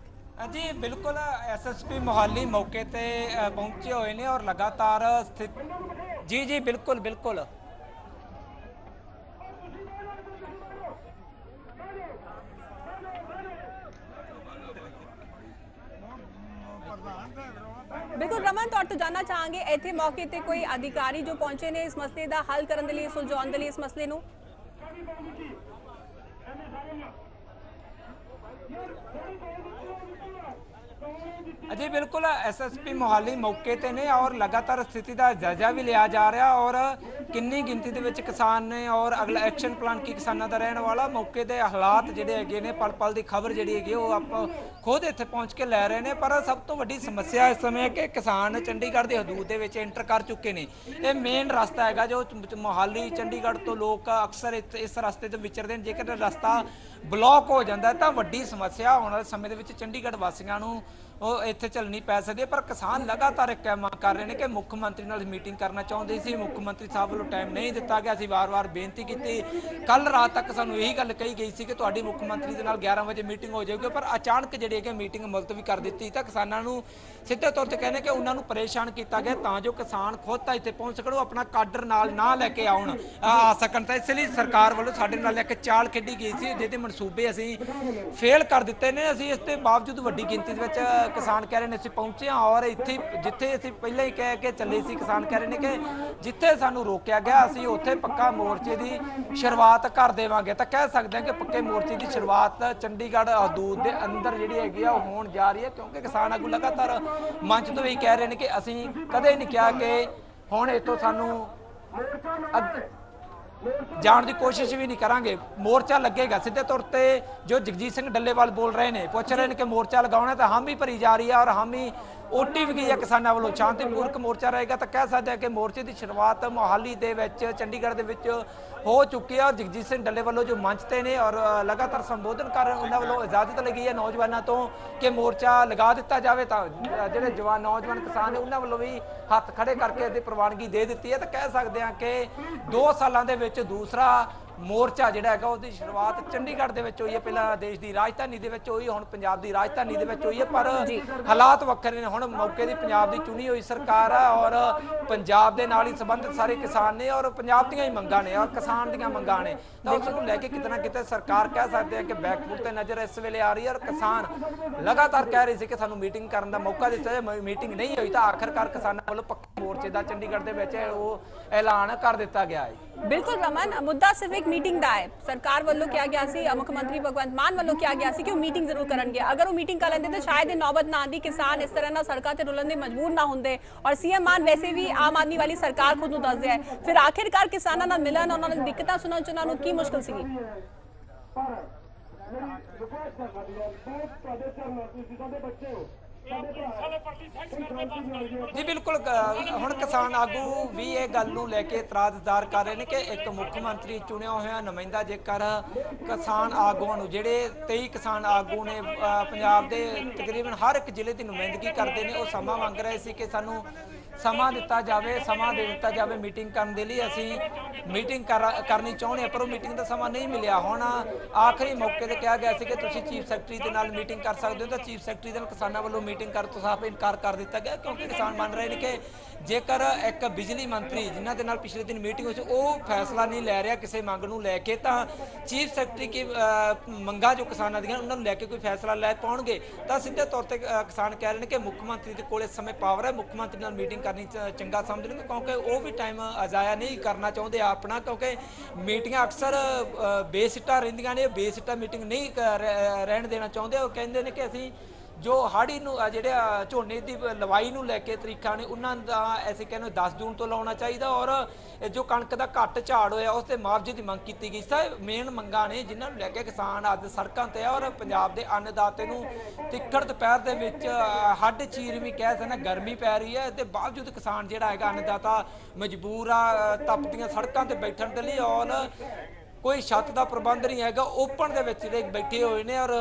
जी बिल्कुल, एसएसपी मोहाली मौके ते पहुंचे हुए ने और लगातार स्थित जी बिल्कुल बिल्कुल बिल्कुल रमन, तुहाडे तो जानना चाहांगे इत्थे मौके ते कोई अधिकारी जो पहुंचे ने इस मसले दा हल करन दे लई, सुलझाउण दे लई इस मसले नूं? जी बिल्कुल, एसएसपी मोहाली मौके ते ने और लगातार स्थिति का जायजा भी लिया जा रहा और किन्नी गिनती दे विच किसान ने और अगला एक्शन प्लान की किसानों का रहने वाला मौके के हालात जिहड़े हैगे ने पल पल की खबर जिहड़ी हैगी वो आप खुद इत्थे पहुँच के लै रहे हैं। पर सब तो वड्डी समस्या इस समय कि किसान चंडीगढ़ की हदूद दे विच एंटर कर चुके हैं। ये मेन रास्ता है जो मोहाली चंडीगढ़ तो लोग अक्सर इस रास्ते तो विचरते हैं। जेकर रास्ता ब्लॉक हो जाता है तो वड्डी समस्या आने वाले समय के चंडीगढ़ वासियों को ਉਹ ਇੱਥੇ ਚੱਲਣੀ ਪੈ ਸਕਦੀ ਹੈ। ਪਰ ਕਿਸਾਨ ਲਗਾਤਾਰ ਇੱਕ ਮੰਗ ਕਰ ਰਹੇ ਨੇ ਕਿ ਮੁੱਖ ਮੰਤਰੀ ਨਾਲ ਮੀਟਿੰਗ ਕਰਨਾ ਚਾਹੁੰਦੇ ਸੀ, ਮੁੱਖ ਮੰਤਰੀ ਸਾਹਿਬ ਵੱਲੋਂ ਟਾਈਮ ਨਹੀਂ ਦਿੱਤਾ ਗਿਆ। ਅਸੀਂ ਵਾਰ-ਵਾਰ ਬੇਨਤੀ ਕੀਤੀ, ਕੱਲ ਰਾਤ ਤੱਕ ਸਾਨੂੰ ਇਹੀ ਗੱਲ ਕਹੀ ਗਈ ਸੀ ਕਿ ਤੁਹਾਡੀ ਮੁੱਖ ਮੰਤਰੀ ਦੇ ਨਾਲ 11 ਵਜੇ ਮੀਟਿੰਗ ਹੋ ਜਾਊਗੀ, ਪਰ ਅਚਾਨਕ ਜਿਹੜੀ ਹੈ ਕਿ ਮੀਟਿੰਗ ਮੁਲਤਵੀ ਕਰ ਦਿੱਤੀ। ਤਾਂ ਕਿਸਾਨਾਂ ਨੂੰ ਸਿੱਧੇ ਤੌਰ ਤੇ ਕਹਿੰਦੇ ਕਿ ਉਹਨਾਂ ਨੂੰ ਪਰੇਸ਼ਾਨ ਕੀਤਾ ਗਿਆ ਤਾਂ ਜੋ ਕਿਸਾਨ ਖੁਦ ਤਾਂ ਇੱਥੇ ਪਹੁੰਚ ਸਕਣ, ਆਪਣਾ ਕਾਡਰ ਨਾਲ ਨਾ ਲੈ ਕੇ ਆਉਣ ਆ ਸਕਣ। ਤਾਂ ਇਸ ਲਈ ਸਰਕਾਰ ਵੱਲੋਂ ਸਾਡੇ ਨਾਲ ਇੱਕ ਚਾਲ ਖੇਡੀ ਗਈ ਸੀ ਜਿਹਦੇ ਮਨਸੂਬੇ ਅਸੀਂ ਫੇਲ ਕਰ ਦਿੱਤੇ ਨੇ। ਅਸੀਂ ਇਸ ਦੇ ਬਾਵਜੂਦ ਵੱਡੀ ਗਿਣਤੀ ਦੇ ਵਿੱਚ ਕਿਸਾਨ ਕਹਿ ਰਹੇ ਨੇ ਅਸੀਂ ਪਹੁੰਚੇ ਹਾਂ ਔਰ ਇੱਥੇ ਜਿੱਥੇ ਅਸੀਂ ਪਹਿਲਾਂ ਹੀ ਕਹਿ ਕੇ ਚੱਲੇ ਸੀ, ਕਿਸਾਨ ਕਹਿ ਰਹੇ ਨੇ ਕਿ ਜਿੱਥੇ ਸਾਨੂੰ ਰੋਕਿਆ ਗਿਆ ਅਸੀਂ ਉੱਥੇ ਪੱਕਾ ਮੋਰਚੇ ਦੀ ਸ਼ੁਰੂਆਤ ਕਰ ਦੇਵਾਂਗੇ। ਤਾਂ ਕਹਿ ਸਕਦੇ ਹਾਂ ਕਿ ਪੱਕੇ ਮੋਰਚੇ ਦੀ ਸ਼ੁਰੂਆਤ ਚੰਡੀਗੜ੍ਹ ਹਦੂਦ ਦੇ ਅੰਦਰ ਜਿਹੜੀ ਹੈਗੀ ਆ ਉਹ ਹੋਣ ਜਾ ਰਹੀ ਹੈ, ਕਿਉਂਕਿ ਕਿਸਾਨ ਆਗੂ ਲਗਾਤਾਰ ਮੰਚ ਤੋਂ ਵੀ ਕਹਿ ਰਹੇ ਨੇ ਕਿ ਅਸੀਂ ਕਦੇ ਨਹੀਂ ਕਿਹਾ ਕਿ ਹੁਣ ਇੱਥੋਂ ਸਾਨੂੰ ਜਾਣ ਦੀ ਕੋਸ਼ਿਸ਼ ਵੀ ਨਹੀਂ ਕਰਾਂਗੇ, ਮੋਰਚਾ ਲੱਗੇਗਾ। ਸਿੱਧੇ ਤੌਰ ਤੇ ਜੋ ਜਗਜੀਤ ਸਿੰਘ ਡੱਲੇਵਾਲ ਬੋਲ ਰਹੇ ਨੇ, ਪੁੱਛ ਰਹੇ ਨੇ ਕਿ ਮੋਰਚਾ ਲਗਾਉਣਾ ਤਾਂ हामी ਭਰੀ ਜਾ ਰਹੀ ਹੈ ਔਰ हामी ਓਟੀ ਵੀ ਗਈ ਹੈ ਕਿਸਾਨਾਂ ਵੱਲੋਂ। ਸ਼ਾਂਤੀਪੂਰਵਕ ਮੋਰਚਾ ਰਹੇਗਾ ਤਾਂ ਕਹਿ ਸਕਦੇ ਹਾਂ ਕਿ ਮੋਰਚੇ ਦੀ ਸ਼ੁਰੂਆਤ ਮੋਹਾਲੀ ਦੇ ਵਿੱਚ ਚੰਡੀਗੜ੍ਹ ਦੇ ਵਿੱਚ ਹੋ ਚੁੱਕੀ ਹੈ। ਔਰ ਜਗਜੀਤ ਸਿੰਘ ਡੱਲੇ ਵੱਲੋਂ ਜੋ ਮੰਚ ਤੇ ਨੇ ਔਰ ਲਗਾਤਾਰ ਸੰਬੋਧਨ ਕਰ ਰਹੇ ਉਹਨਾਂ ਵੱਲੋਂ ਇਜਾਜ਼ਤ ਲਈ ਗਈ ਹੈ ਨੌਜਵਾਨਾਂ ਤੋਂ ਕਿ ਮੋਰਚਾ ਲਗਾ ਦਿੱਤਾ ਜਾਵੇ। ਤਾਂ ਜਿਹੜੇ ਨੌਜਵਾਨ ਕਿਸਾਨ ਨੇ ਉਹਨਾਂ ਵੱਲੋਂ ਵੀ ਹੱਥ ਖੜੇ ਕਰਕੇ ਇਹਦੀ ਪ੍ਰਵਾਨਗੀ ਦੇ ਦਿੱਤੀ ਹੈ। ਤਾਂ ਕਹਿ ਸਕਦੇ ਹਾਂ ਕਿ 2 ਸਾਲਾਂ ਦੇ ਵਿੱਚ ਦੂਸਰਾ ਮੋਰਚਾ ਜਿਹੜਾ ਹੈਗਾ ਉਹਦੀ ਸ਼ੁਰੂਆਤ ਚੰਡੀਗੜ੍ਹ ਦੇ ਵਿੱਚ ਹੋਈ ਹੈ। ਪਹਿਲਾਂ ਦੇਸ਼ ਦੀ ਰਾਜਧਾਨੀ ਦੇ ਵਿੱਚ ਹੋਈ, ਹੁਣ ਪੰਜਾਬ ਦੀ ਰਾਜਧਾਨੀ ਦੇ ਵਿੱਚ ਹੋਈ ਹੈ, ਪਰ ਹਾਲਾਤ ਵੱਖਰੇ ਨੇ। ਹੁਣ ਮੌਕੇ ਦੀ ਪੰਜਾਬ ਦੀ ਚੁਣੀ ਹੋਈ ਸਰਕਾਰ ਹੈ ਔਰ ਪੰਜਾਬ ਦੇ ਨਾਲ ਹੀ ਸੰਬੰਧਿਤ ਸਾਰੇ ਕਿਸਾਨ ਨੇ ਔਰ ਪੰਜਾਬ ਦੀਆਂ ਹੀ ਮੰਗਾਂ ਨੇ ਔਰ ਕਿਸਾਨ ਦੀਆਂ ਮੰਗਾਂ ਨੇ। ਤਾਂ ਉਸ ਨੂੰ ਲੈ ਕੇ ਕਿਤੇ ਨਾ ਕਿਤੇ ਸਰਕਾਰ ਕਹਿ ਸਕਦੇ ਆ ਕਿ ਬੈਕਫੁੱਟ ਤੇ ਨਜ਼ਰ ਇਸ ਵੇਲੇ ਆ ਰਹੀ ਹੈ। ਔਰ ਕਿਸਾਨ ਲਗਾਤਾਰ ਕਹਿ ਰਹੇ ਸੀ ਕਿ ਸਾਨੂੰ ਮੀਟਿੰਗ ਕਰਨ ਦਾ ਮੌਕਾ ਦਿੱਤਾ ਜਾਏ, ਮੀਟਿੰਗ ਨਹੀਂ ਹੋਈ ਤਾਂ ਆਖਰਕਾਰ ਕਿਸਾਨਾਂ ਵੱਲੋਂ ਪੱਕੇ ਮੋਰਚੇ ਦਾ ਚੰਡੀਗੜ੍ਹ ਦੇ ਵਿੱਚ ਉਹ ਐਲਾਨ ਕਰ ਦਿੱਤਾ ਗਿਆ ਹੈ। बिल्कुल रमन, मुद्दा सिर्फ एक मीटिंग का है। सरकार वालों क्या गया सी, मुख्यमंत्री भगवंत मान वालों क्या गया सी कि वो मीटिंग जरूर करनगे। अगर वो मीटिंग कर लेंदे तो शायद नौबत ना आंदी, किसान इस तरह ना सड़कों ते रुलन दे मजबूर ना होंदे और सीएम मान वैसे भी आम आदमी वाली सरकार खुद नूं दस दिया है। फिर आखिरकार किसानां नाल मिलन, उन्हां नूं दिक्कतां सुणन च उन्हां नूं की मुश्किल सीगी? जी बिल्कुल, हुण किसान आगू भी ये गल नूं लैके इतराज़दार कर रहे हैं कि एक मुख्य मंत्री चुनिया होया नुमाइंदा जेकर किसान आगूआं नूं जिहड़े 23 किसान आगू ने पंजाब दे तकरीबन हर एक जिले की नुमाइंदगी करते हैं, वो समा मंग रहे सी कि सानूं समा दिता जाए, समा दे दिता जाए मीटिंग करने के लिए। असीं मीटिंग करनी चाहुंदे पर वो मीटिंग का समा नहीं मिलिया। हुण आखिरी मौके ते कहा गया सी कि तुसीं चीफ सैकटरी दे नाल मीटिंग कर सकते हो, तो चीफ सैकटरी दे नाल किसानां वल्लों मीटिंग कर तो साफ इनकार कर दिता गया, क्योंकि किसान मान रहे हैं कि जेकर एक बिजली मंत्री जिन्हां दे नाल पिछले दिन मीटिंग होई सी वो फैसला नहीं लै रहा किसी मंग नूं लैके, तां चीफ सैकटरी की मंगां जो किसानां दीआं उन्हां नूं लैके कोई फैसला लै पाउणगे। तां सिद्धे तौर ते किसान कह रहे हैं कि मुख्य मंत्री दे कोल इस समय पावर है, मुख्य मंत्री नाल मीटिंग ਕਰਨੀ ਚੰਗਾ ਸਮਝਣਗੇ, ਕਿਉਂਕਿ ਉਹ ਵੀ ਟਾਈਮ ਜ਼ਾਇਆ ਨਹੀਂ ਕਰਨਾ ਚਾਹੁੰਦੇ ਆਪਣਾ, ਕਿਉਂਕਿ ਮੀਟਿੰਗਾਂ ਅਕਸਰ ਬੇਸਿੱਟਾ ਰਹਿੰਦੀਆਂ ਨੇ, ਬੇਸਿੱਟਾ ਮੀਟਿੰਗ ਨਹੀਂ ਰਹਿਣ ਦੇਣਾ ਚਾਹੁੰਦੇ। ਉਹ ਕਹਿੰਦੇ ਨੇ ਕਿ ਅਸੀਂ ਜੋ ਹਾੜੀ ਨੂੰ ਜਿਹੜੇ ਝੋਨੇ ਦੀ ਲਵਾਈ ਨੂੰ ਲੈ ਕੇ ਤਰੀਕਾ ਨੇ ਉਹਨਾਂ ਦਾ ਅਸੀਂ ਕਹਿੰਦੇ 10 ਜੂਨ ਤੋਂ ਲਾਉਣਾ ਚਾਹੀਦਾ, ਔਰ ਜੋ ਕਣਕ ਦਾ ਘੱਟ ਝਾੜ ਹੋਇਆ ਉਸ ਤੇ ਮੁਆਵਜ਼ੇ ਦੀ ਮੰਗ ਕੀਤੀ ਗਈ। ਸਭ ਮੇਨ ਮੰਗਾਂ ਨੇ ਜਿਨ੍ਹਾਂ ਨੂੰ ਲੈ ਕੇ ਕਿਸਾਨ ਅੱਜ ਸੜਕਾਂ ਤੇ ਆ, ਔਰ ਪੰਜਾਬ ਦੇ ਅੰਨਦਾਤੇ ਨੂੰ ਤਿੱਖੜ ਦੁਪਹਿਰ ਦੇ ਵਿੱਚ ਹੱਡ ਚੀਰਵੀਂ ਕਹਿ ਸਕਦੇ ਗਰਮੀ ਪੈ ਰਹੀ ਹੈ, ਤੇ ਬਾਵਜੂਦ ਕਿਸਾਨ ਜਿਹੜਾ ਹੈਗਾ ਅੰਨਦਾਤਾ ਮਜਬੂਰ ਆ ਤਪਦੀਆਂ ਸੜਕਾਂ ਤੇ ਬੈਠਣ ਦੇ ਲਈ, ਔਰ ਕੋਈ ਛੱਤ ਦਾ ਪ੍ਰਬੰਧ ਨਹੀਂ ਹੈਗਾ, ਓਪਨ ਦੇ ਵਿੱਚ ਬੈਠੇ ਹੋਏ ਨੇ। ਔਰ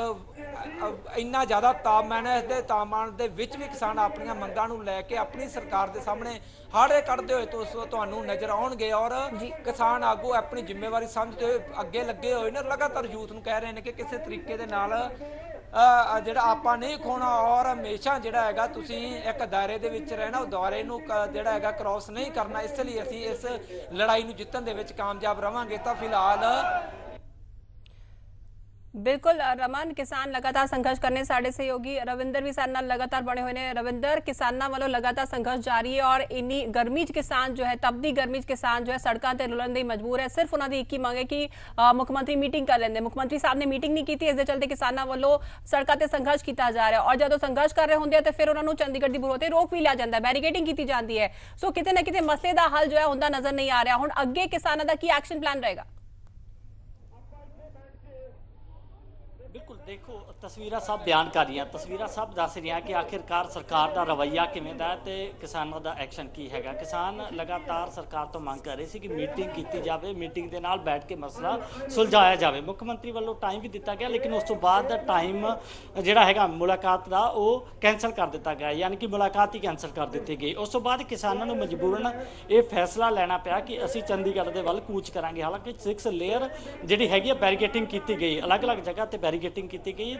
ਇੰਨਾ ਜ਼ਿਆਦਾ ਤਾਪਮਾਨ ਹੈ, ਇਸ ਦੇ ਤਾਪਮਾਨ ਦੇ ਵਿੱਚ ਵੀ ਕਿਸਾਨ ਆਪਣੀਆਂ ਮੰਗਾਂ ਨੂੰ ਲੈ ਕੇ ਆਪਣੀ ਸਰਕਾਰ ਦੇ ਸਾਹਮਣੇ ਹਾੜੇ ਕੱਢਦੇ ਹੋਏ ਤੁਹਾਨੂੰ ਨਜ਼ਰ ਆਉਣਗੇ। ਔਰ ਕਿਸਾਨ ਆਗੂ ਆਪਣੀ ਜ਼ਿੰਮੇਵਾਰੀ ਸਮਝਦੇ ਹੋਏ ਅੱਗੇ ਲੱਗੇ ਹੋਏ ਨੇ, ਲਗਾਤਾਰ ਯੂਥ ਨੂੰ ਕਹਿ ਰਹੇ ਨੇ ਕਿ ਕਿਸੇ ਤਰੀਕੇ ਦੇ ਨਾਲ ਜਿਹੜਾ ਆਪਾਂ ਨਹੀਂ ਖੋਣਾ, ਔਰ ਹਮੇਸ਼ਾ ਜਿਹੜਾ ਹੈਗਾ ਤੁਸੀਂ ਇੱਕ ਦਾਇਰੇ ਦੇ ਵਿੱਚ ਰਹਿਣਾ, ਉਹ ਦਾਇਰੇ ਨੂੰ ਜਿਹੜਾ ਹੈਗਾ ਕ੍ਰਾਸ ਨਹੀਂ ਕਰਨਾ। ਇਸ ਲਈ ਅਸੀਂ ਇਸ ਲੜਾਈ ਨੂੰ ਜਿੱਤਣ ਦੇ ਵਿੱਚ ਕਾਮਯਾਬ ਰਵਾਂਗੇ। ਤਾਂ ਫਿਲਹਾਲ बिल्कुल रमन, किसान लगातार संघर्ष करने साडे सहयोगी रविंदर भी साडे नाल लगातार बने हुए ने। रविंदर, किसानां वालों लगातार संघर्ष जारी है और इन्नी गर्मी च किसान जो है, तपदी गर्मी च किसान जो है सड़कों ते रुलण लई मजबूर है। सिर्फ उन्हां दी एक ही मंग है कि मुख्यमंत्री मीटिंग कर लैंदे। मुख्यमंत्री साहब ने मीटिंग नहीं की, इस दे चलते किसानां वालों सड़कों ते संघर्ष किया जा रहा है, और जदों संघर्ष कर रहे होंदे तो फिर उन्हां नूं चंडीगढ़ दी बुरों ते रोक भी लिया जाता है, बैरीकेडिंग की जाती है। सो किते ना किते मसले दा हल जो है हुंदा नजर नहीं आ रहा। हुण अगे किसानां दा की एक्शन प्लान रहेगा? बिल्कुल, देखो तस्वीर सब बयान कर रही, तस्वीर सब दस रही कि आखिरकार सरकार का रवैया किवें दा ते किसानों का एक्शन की हैगा। किसान लगातार सरकार तो मंग कर रहे थे कि मीटिंग की जाए, मीटिंग के नाल बैठ के मसला सुलझाया जाए। मुख्यमंत्री वालों टाइम भी दिता गया, लेकिन उस तो बाद टाइम जिहड़ा हैगा मुलाकात का वो कैंसल कर दिता गया, यानी कि मुलाकात ही कैंसल कर दी गई। उस तो बाद किसानों को मजबूरन ये फैसला लेना पिया कि असीं चंडीगढ़ के वल कूच करांगे। हालांकि 6 लेयर जिहड़ी हैगी बैरीकेटिंग की गई, अलग अलग जगह पर बैरीकेटिंग की गई।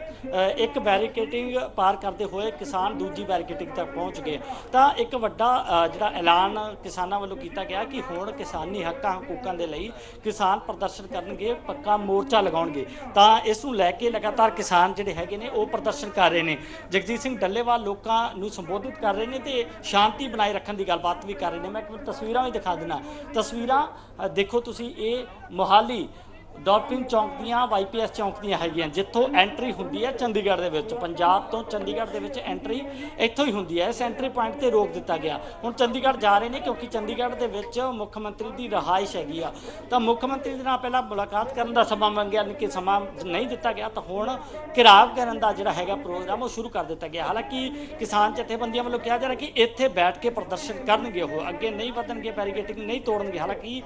एक बैरीकेटिंग पार करते हुए किसान दूजी बैरीकेटिंग तक पहुँच गए। तो एक वड्डा जिहड़ा ऐलान किसानों वालों किया गया कि हुण किसानी हक्कां हकूकां दे लई किसान प्रदर्शन करनगे, पक्का मोर्चा लगाउणगे। तो इस नूं लैके लगातार किसान जिहड़े हैगे ने वो प्रदर्शन कर रहे हैं। जगजीत सिंह डल्लेवाल लोकां नूं संबोधित कर रहे हैं तो शांति बनाए रखने की गलबात भी कर रहे हैं। मैं तस्वीरां भी दिखा देना, तस्वीरां देखो तुसीं, ये मोहाली डॉल्फिन चौंक दियां YPS चौंक दियां हैगियां, जिथों एंट्री हुंदी है चंडीगढ़ दे विच। पंजाब तो चंडीगढ़ दे विच एंट्री इत्थों ही हुंदी है। इस एंट्री पॉइंट ते रोक दिता गया। हुण चंडीगढ़ जा रहे हैं क्योंकि चंडीगढ़ दे विच मुख्यमंत्री की रहाइश हैगी आ। तो मुख्यमंत्री दे नाल पहला मुलाकात करन दा समा मंगिया, कि समा नहीं दिता गया, तो हुण घिराव करन दा जिहड़ा हैगा प्रोग्राम वो शुरू कर दिता गया। हालांकि किसान जथेबंदियां वालों कहा जा रहा कि इत्थे बैठ के प्रदर्शन करनगे, वो अगे नहीं वधणगे, बैरीकेटिंग नहीं तोड़नगे। हालांकि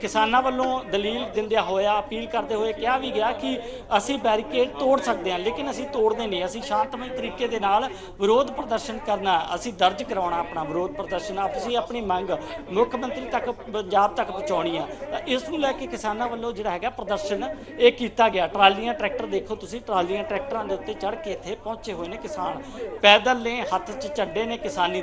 किसानां वालों दलील दिंदिया होया, अपील करते हुए कहा भी गया कि असी बैरीकेड तोड़ सकते हैं, लेकिन असी तोड़ने नहीं, असी शांतमय तरीके दे नाल विरोध प्रदर्शन करना, असी दर्ज करवाना अपना विरोध प्रदर्शन, असी अपनी मंग मुख्यमंत्री तक पंजाब तक पहुँचानी है। इस नूं लैके किसानों वालों जिहड़ा हैगा प्रदर्शन ये किया गया। ट्रालियां ट्रैक्टर देखो तुसीं, ट्रालियां ट्रैक्टरां दे उत्ते चढ़ के इत्थे पहुंचे हुए ने किसान, पैदल ने, हत्थ 'च झंडे ने किसानी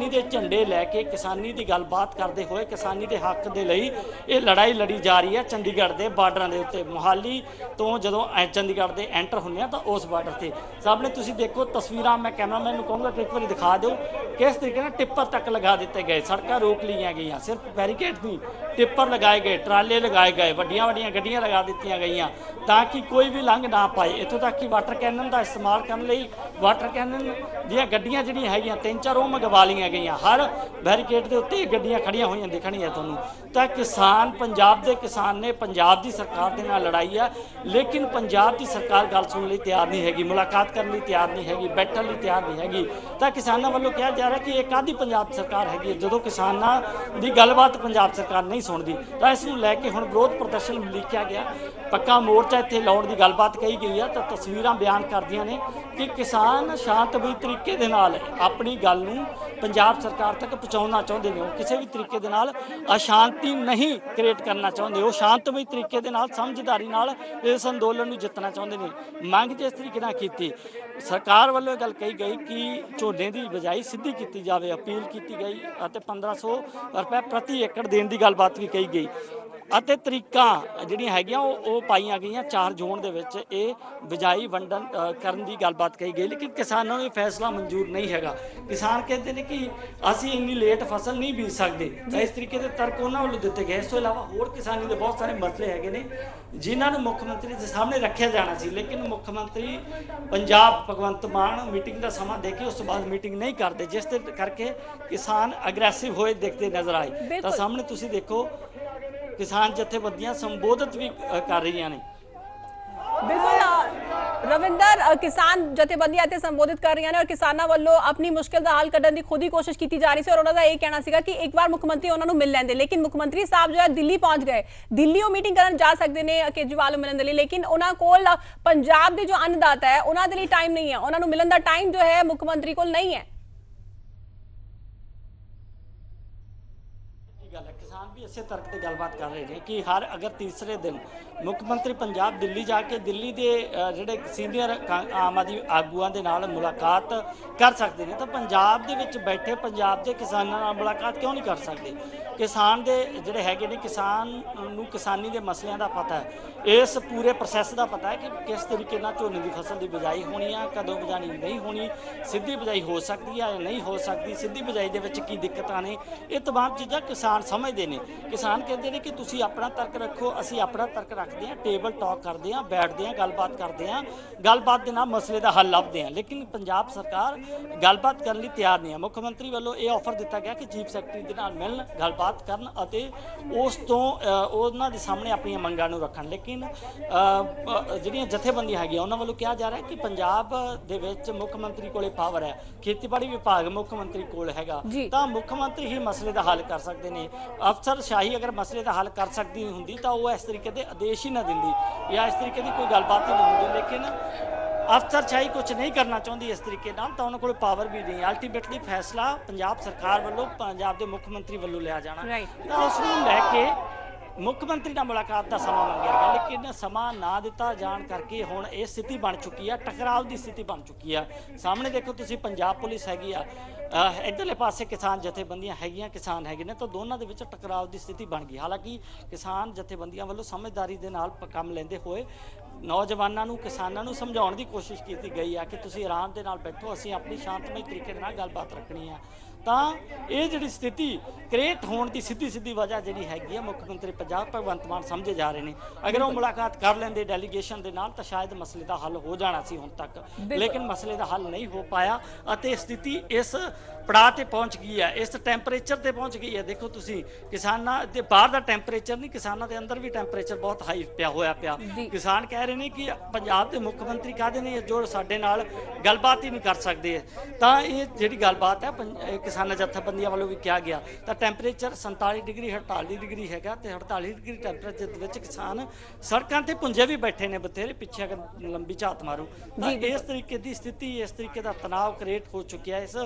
दे झंडे लैके किसानी की गलबात करते हुए किसानी के हक के लिए ये लड़ाई लड़ी जा रही है। चंडीगढ़ के बार्डर के उत्ते मोहाली तो जदों चंडीगढ़ के एंटर होंगे तो उस बार्डर से सामने तुसीं देखो तस्वीरां, मैं कैमरामैन नूं कहूँगा कि एक बार दिखा दो किस तरीके नाल टिप्पर तक लगा दिते गए, सड़कां रोक लिया गई, सिर्फ बैरीकेड नहीं, टिप्पर लगाए गए, ट्राले लगाए गए, वड्डियां वड्डियां गड्डियां लगा दित्तियां गईयां ताकि कोई भी लंघ ना पाए। इत्थों तक कि वाटर कैनन का इस्तेमाल करने लई वाटर कैनन दीयां गड्डियां जिहड़ियां हैगियां 3-4 वो मंगवा लिया गईयां। हर बैरीकेड के उत्ते गड्डियां खड़ियां होईयां दिखणियां तुहानूं। तो किसान, पंजाब के किसान ने पंजाब की सरकार के नाल लड़ाई है, लेकिन पंजाब की सरकार गल सुनने लई तैयार नहीं हैगी, मुलाकात करने लई तैयार नहीं हैगी, बैठण लई तैयार नहीं हैगी। तो किसानों वालों कहा जा रहा कि एक आधी पंजाब सरकार हैगी जदों किसानां दी गलबात पंजाब सरकार नहीं सुणदी। तो इस नूं लैके हुण विरोध प्रदर्शन लिखिया गया, पक्का मोर्चा इत्थे लाउण दी गलबात कही गई है। तो तस्वीरां बयान करदियां ने कि किसान शांतमई तरीके दे नाल अपनी गल नूं पंजाब सरकार तक पहुँचाउणा चाहुंदे ने, किसी भी तरीके दे नाल अशांति नहीं क्रिएट करना चाहुंदे, वो शांतमई तरीके दे नाल समझदारी नाल इस अंदोलन नूं जितना चाहुंदे ने। मंग जिस तरीके नाल कीती सरकार वालों गल कही गई कि झोने की बजाई सीधी की जाए, अपील की गई और 1500 रुपए प्रति एकड़ देने की गलबात भी कही गई। ਅਤੇ ਤਰੀਕਾਂ ਜਿਹੜੀਆਂ ਹੈਗੀਆਂ ਉਹ ਪਾਈਆਂ ਗਈਆਂ। 4 ਜ਼ੋਨ ਦੇ ਵਿੱਚ ਇਹ ਬਿਜਾਈ ਵੰਡਣ ਕਰਨ ਦੀ ਗੱਲਬਾਤ ਕਹੀ ਗਈ, ਲੇਕਿਨ ਕਿਸਾਨਾਂ ਨੂੰ ਇਹ ਫੈਸਲਾ ਮਨਜ਼ੂਰ ਨਹੀਂ ਹੈਗਾ। ਕਿਸਾਨ ਕਹਿੰਦੇ ਨੇ ਕਿ ਅਸੀਂ ਇੰਨੀ ਲੇਟ ਫਸਲ ਨਹੀਂ ਬੀਜ ਸਕਦੇ, ਤਾਂ ਇਸ ਤਰੀਕੇ ਦੇ ਤਰਕ ਉਹਨਾਂ ਵੱਲੋਂ ਦਿੱਤੇ ਗਏ। ਇਸ ਤੋਂ ਇਲਾਵਾ ਹੋਰ ਕਿਸਾਨੀ ਦੇ ਬਹੁਤ ਸਾਰੇ ਮਸਲੇ ਹੈਗੇ ਨੇ ਜਿਨ੍ਹਾਂ ਨੂੰ ਮੁੱਖ ਮੰਤਰੀ ਦੇ ਸਾਹਮਣੇ ਰੱਖਿਆ ਜਾਣਾ ਸੀ, ਲੇਕਿਨ ਮੁੱਖ ਮੰਤਰੀ ਪੰਜਾਬ ਭਗਵੰਤ ਮਾਨ ਮੀਟਿੰਗ ਦਾ ਸਮਾਂ ਦੇ ਕੇ ਉਸ ਤੋਂ ਬਾਅਦ ਮੀਟਿੰਗ ਨਹੀਂ ਕਰਦੇ, ਜਿਸ ਦੇ ਕਰਕੇ ਕਿਸਾਨ ਅਗਰੈਸਿਵ ਹੋਏ ਦਿਖਦੇ ਨਜ਼ਰ ਆਏ। ਤਾਂ ਸਾਹਮਣੇ ਤੁਸੀਂ ਦੇਖੋ ਕਿਸਾਨ ਜਥੇਬੰਦੀਆਂ ਸੰਬੋਧਿਤ ਵੀ ਕਰ ਰਹੀਆਂ ਨੇ। ਬਿਲਕੁਲ ਰਵਿੰਦਰ, ਕਿਸਾਨ ਜਥੇਬੰਦੀਆਂ ਇੱਥੇ ਸੰਬੋਧਿਤ ਕਰ ਰਹੀਆਂ ਨੇ ਔਰ ਕਿਸਾਨਾਂ ਵੱਲੋਂ ਆਪਣੀ ਮੁਸ਼ਕਿਲ ਦਾ ਹੱਲ ਕੱਢਣ ਦੀ ਖੁਦ ਹੀ ਕੋਸ਼ਿਸ਼ ਕੀਤੀ ਜਾ ਰਹੀ ਸੀ ਔਰ ਉਹਨਾਂ ਦਾ ਇਹ ਕਹਿਣਾ ਸੀਗਾ ਕਿ ਇੱਕ ਵਾਰ ਮੁੱਖ ਮੰਤਰੀ ਉਹਨਾਂ ਨੂੰ ਮਿਲ ਲੈਂਦੇ, ਲੇਕਿਨ ਮੁੱਖ ਮੰਤਰੀ ਸਾਹਿਬ ਜੋ ਹੈ ਦਿੱਲੀ ਪਹੁੰਚ ਗਏ। ਦਿੱਲੀ ਉਹ ਮੀਟਿੰਗ ਕਰਨ ਜਾ ਸਕਦੇ ਨੇ ਕੇਜਰੀਵਾਲ ਨੂੰ ਮਿਲਣ ਦੇ ਲਈ, ਲੇਕਿਨ ਉਹਨਾਂ ਕੋਲ ਪੰਜਾਬ ਦੇ ਜੋ ਅੰਨਦਾਤਾ ਹੈ ਉਹਨਾਂ ਦੇ ਲਈ ਟਾਈਮ ਨਹੀਂ ਹੈ, ਉਹਨਾਂ ਨੂੰ ਮਿਲਣ ਦਾ ਟਾਈਮ ਜੋ ਹੈ ਮੁੱਖ ਮੰਤਰੀ ਕੋਲ ਨਹੀਂ ਹੈ। किसान भी इसे तर्क से गलबात कर रहे हैं कि हर अगर तीसरे दिन मुख्यमंत्री पंजाब दिल्ली जाके दिल्ली के ਜਿਹੜੇ सीनियर आम आदमी आगूआं ਦੇ ਨਾਲ ਮੁਲਾਕਾਤ ਕਰ ਸਕਦੇ ਨੇ, ਤਾਂ ਪੰਜਾਬ ਦੇ ਵਿੱਚ ਬੈਠੇ ਪੰਜਾਬ ਦੇ ਕਿਸਾਨਾਂ ਨਾਲ ਮੁਲਾਕਾਤ ਕਿਉਂ ਨਹੀਂ ਕਰ ਸਕਦੇ? ਕਿਸਾਨ ਦੇ ਜਿਹੜੇ ਹੈਗੇ ਨੇ, ਕਿਸਾਨ ਨੂੰ ਕਿਸਾਨੀ ਦੇ ਮਸਲਿਆਂ ਦਾ ਪਤਾ ਹੈ, ਇਸ ਪੂਰੇ ਪ੍ਰੋਸੈਸ ਦਾ ਪਤਾ ਹੈ ਕਿ ਕਿਸ ਤਰੀਕੇ ਨਾਲ ਝੋਨੇ ਦੀ ਫਸਲ ਦੀ ਬਿਜਾਈ ਹੋਣੀ ਆ, ਕਦੋਂ ਬਿਜਾਈ ਨਹੀਂ ਹੋਣੀ, ਸਿੱਧੀ ਬਿਜਾਈ ਹੋ ਸਕਦੀ ਹੈ ਜਾਂ ਨਹੀਂ ਹੋ ਸਕਦੀ, ਸਿੱਧੀ ਬਿਜਾਈ ਦੇ ਵਿੱਚ ਕੀ ਦਿੱਕਤਾਂ ਨੇ, ਇਹ तमाम ਚੀਜ਼ਾਂ ਕਿਸਾਨ ਸਮਝਦੇ ਨੇ। ਕਿਸਾਨ ਕਹਿੰਦੇ ਨੇ ਕਿ ਤੁਸੀਂ ਆਪਣਾ ਤਰਕ ਰੱਖੋ, ਅਸੀਂ ਆਪਣਾ ਤਰਕ ਰੱਖਦੇ ਹਾਂ, ਟੇਬਲ ਟਾਕ ਕਰਦੇ ਹਾਂ, ਬੈਠਦੇ ਹਾਂ, ਗੱਲਬਾਤ ਕਰਦੇ ਹਾਂ, ਗੱਲਬਾਤ ਦੇ ਨਾਲ ਮਸਲੇ ਦਾ ਹੱਲ ਲੱਭਦੇ ਹਾਂ, ਲੇਕਿਨ ਪੰਜਾਬ ਸਰਕਾਰ ਗੱਲਬਾਤ ਕਰਨ ਲਈ ਤਿਆਰ ਨਹੀਂ ਹੈ। ਮੁੱਖ ਮੰਤਰੀ ਵੱਲੋਂ ਇਹ ਆਫਰ ਦਿੱਤਾ ਗਿਆ ਕਿ ਚੀਫ ਸੈਕਟਰੀ ਦੇ ਨਾਲ ਮਿਲਣ, ਗੱਲਬਾਤ ਕਰਨ ਅਤੇ ਉਸ ਤੋਂ ਉਹਨਾਂ ਦੇ ਸਾਹਮਣੇ ਆਪਣੀਆਂ ਮੰਗਾਂ ਨੂੰ ਰੱਖਣ, ਲੇਕਿਨ ਜਿਹੜੀਆਂ ਜਥੇਬੰਦੀਆਂ ਹੈਗੀਆਂ ਉਹਨਾਂ ਵੱਲੋਂ ਕਿਹਾ ਜਾ ਰਿਹਾ ਕਿ ਪੰਜਾਬ ਦੇ ਵਿੱਚ ਮੁੱਖ ਮੰਤਰੀ ਕੋਲੇ ਪਾਵਰ ਹੈ, ਖੇਤੀਬਾੜੀ ਵਿਭਾਗ ਮੁੱਖ ਮੰਤਰੀ ਕੋਲ ਹੈਗਾ, ਤਾਂ ਮੁੱਖ ਮੰਤਰੀ ਹੀ ਮਸਲੇ ਦਾ ਹੱਲ ਕਰ ਸਕਦੇ ਨੇ। ਅਫਸਰਸ਼ਾਹੀ ਅਗਰ ਮਸਲੇ ਦਾ ਹੱਲ ਕਰ ਸਕਦੀ ਹੁੰਦੀ ਤਾਂ ਉਹ ਇਸ ਤਰੀਕੇ ਦੇ ਆਦੇਸ਼ ਹੀ ਨਾ ਦਿੰਦੀ ਜਾਂ ਇਸ ਤਰੀਕੇ ਦੀ ਕੋਈ ਗੱਲਬਾਤ ਹੀ ਨਹੀਂ ਹੁੰਦੀ, ਲੇਕਿਨ ਅਫਸਰਸ਼ਾਹੀ ਕੁਝ ਨਹੀਂ ਕਰਨਾ ਚਾਹੁੰਦੀ ਇਸ ਤਰੀਕੇ ਨਾਲ, ਤਾਂ ਉਹਨਾਂ ਕੋਲ ਪਾਵਰ ਵੀ ਨਹੀਂ। ਅਲਟੀਮੇਟਲੀ ਫੈਸਲਾ ਪੰਜਾਬ ਸਰਕਾਰ ਵੱਲੋਂ, ਪੰਜਾਬ ਦੇ ਮੁੱਖ ਮੰਤਰੀ ਵੱਲੋਂ ਲਿਆ ਜਾਣਾ, ਤਾਂ ਉਸ ਨੂੰ ਲੈ ਕੇ ਮੁੱਖ ਮੰਤਰੀ ਨਾਲ ਮੁਲਾਕਾਤ ਦਾ ਸਮਾਂ ਮੰਗਿਆ ਗਿਆ, ਲੇਕਿਨ ਸਮਾਂ ਨਾ ਦਿੱਤਾ ਜਾਣ ਕਰਕੇ ਹੁਣ ਇਹ ਸਥਿਤੀ ਬਣ ਚੁੱਕੀ ਆ, ਟਕਰਾਅ ਦੀ ਸਥਿਤੀ ਬਣ ਚੁੱਕੀ ਆ। ਸਾਹਮਣੇ ਦੇਖੋ ਤੁਸੀਂ ਪੰਜਾਬ ਪੁਲਿਸ ਹੈਗੀ ਆ, ਇੱਧਰਲੇ ਪਾਸੇ ਕਿਸਾਨ ਜਥੇਬੰਦੀਆਂ ਹੈਗੀਆਂ, ਕਿਸਾਨ ਹੈਗੇ ਨੇ, ਤਾਂ ਦੋਨਾਂ ਦੇ ਵਿੱਚ ਟਕਰਾਅ ਦੀ ਸਥਿਤੀ ਬਣ ਗਈ। ਹਾਲਾਂਕਿ ਕਿਸਾਨ ਜਥੇਬੰਦੀਆਂ ਵੱਲੋਂ ਸਮਝਦਾਰੀ ਦੇ ਨਾਲ ਕੰਮ ਲੈਂਦੇ ਹੋਏ ਨੌਜਵਾਨਾਂ ਨੂੰ, ਕਿਸਾਨਾਂ ਨੂੰ ਸਮਝਾਉਣ ਦੀ ਕੋਸ਼ਿਸ਼ ਕੀਤੀ ਗਈ ਆ ਕਿ ਤੁਸੀਂ ਆਰਾਮ ਦੇ ਨਾਲ ਬੈਠੋ, ਅਸੀਂ ਆਪਣੀ ਸ਼ਾਂਤਮਈ ਤਰੀਕੇ ਦੇ ਨਾਲ ਗੱਲਬਾਤ ਰੱਖਣੀ ਆ। ਤਾਂ ਇਹ ਜਿਹੜੀ ਸਥਿਤੀ ਕ੍ਰੀਏਟ ਹੋਣ ਦੀ ਸਿੱਧੀ ਵਜ੍ਹਾ ਜਿਹੜੀ ਹੈਗੀ ਆ, ਮੁੱਖ ਮੰਤਰੀ ਪੰਜਾਬ ਭਗਵੰਤ ਮਾਨ ਸਮਝੇ ਜਾ ਰਹੇ ਨੇ। ਅਗਰ ਉਹ ਮੁਲਾਕਾਤ ਕਰ ਲੈਂਦੇ ਡੈਲੀਗੇਸ਼ਨ ਦੇ ਨਾਲ ਤਾਂ ਸ਼ਾਇਦ ਮਸਲੇ ਦਾ ਹੱਲ ਹੋ ਜਾਣਾ ਸੀ ਹੁਣ ਤੱਕ, ਲੇਕਿਨ ਮਸਲੇ ਦਾ ਹੱਲ ਨਹੀਂ ਹੋ ਪਾਇਆ ਅਤੇ ਸਥਿਤੀ ਇਸ ਪੜਾਅ ਤੇ ਪਹੁੰਚ ਗਈ ਹੈ, ਇਸ ਟੈਂਪਰੇਚਰ ਤੇ ਪਹੁੰਚ ਗਈ ਹੈ। ਦੇਖੋ ਤੁਸੀਂ ਕਿਸਾਨਾਂ ਦੇ ਬਾਹਰ ਦਾ ਟੈਂਪਰੇਚਰ ਨਹੀਂ, ਕਿਸਾਨਾਂ ਦੇ ਅੰਦਰ ਵੀ ਟੈਂਪਰੇਚਰ ਬਹੁਤ ਹਾਈ ਹੋਇਆ ਪਿਆ। ਕਿਸਾਨ ਕਹਿ ਰਹੇ ਨੇ ਕਿ ਪੰਜਾਬ ਦੇ ਮੁੱਖ ਮੰਤਰੀ ਕਹਿੰਦੇ ਨੇ ਜੋ ਸਾਡੇ ਨਾਲ ਗੱਲਬਾਤ ਹੀ ਨਹੀਂ ਕਰ ਸਕਦੇ, ਤਾਂ ਇਹ ਜਿਹੜੀ ਗੱਲਬਾਤ ਹੈ ਕਿਸਾਨਾਂ ਜਥੇਬੰਦੀਆਂ ਵੱਲੋਂ ਵੀ ਕਿਹਾ ਗਿਆ, ਤਾਂ ਟੈਂਪਰੇਚਰ 47 ਡਿਗਰੀ 48 ਡਿਗਰੀ ਹੈਗਾ, ਤੇ 48 ਡਿਗਰੀ ਟੈਂਪਰੇਚਰ ਦੇ ਵਿੱਚ ਕਿਸਾਨ ਸੜਕਾਂ ਤੇ ਪੁੰਜੇ ਵੀ ਬੈਠੇ ਨੇ ਬਥੇਰੇ, ਪਿੱਛੇ ਅਗਰ ਲੰਬੀ ਝਾਤ ਮਾਰੋ ਤਾਂ ਇਸ ਤਰੀਕੇ ਦੀ ਸਥਿਤੀ, ਇਸ ਤਰੀਕੇ ਦਾ ਤਣਾਅ ਕ੍ਰੀਏਟ ਹੋ ਚੁੱਕਿਆ ਇਸ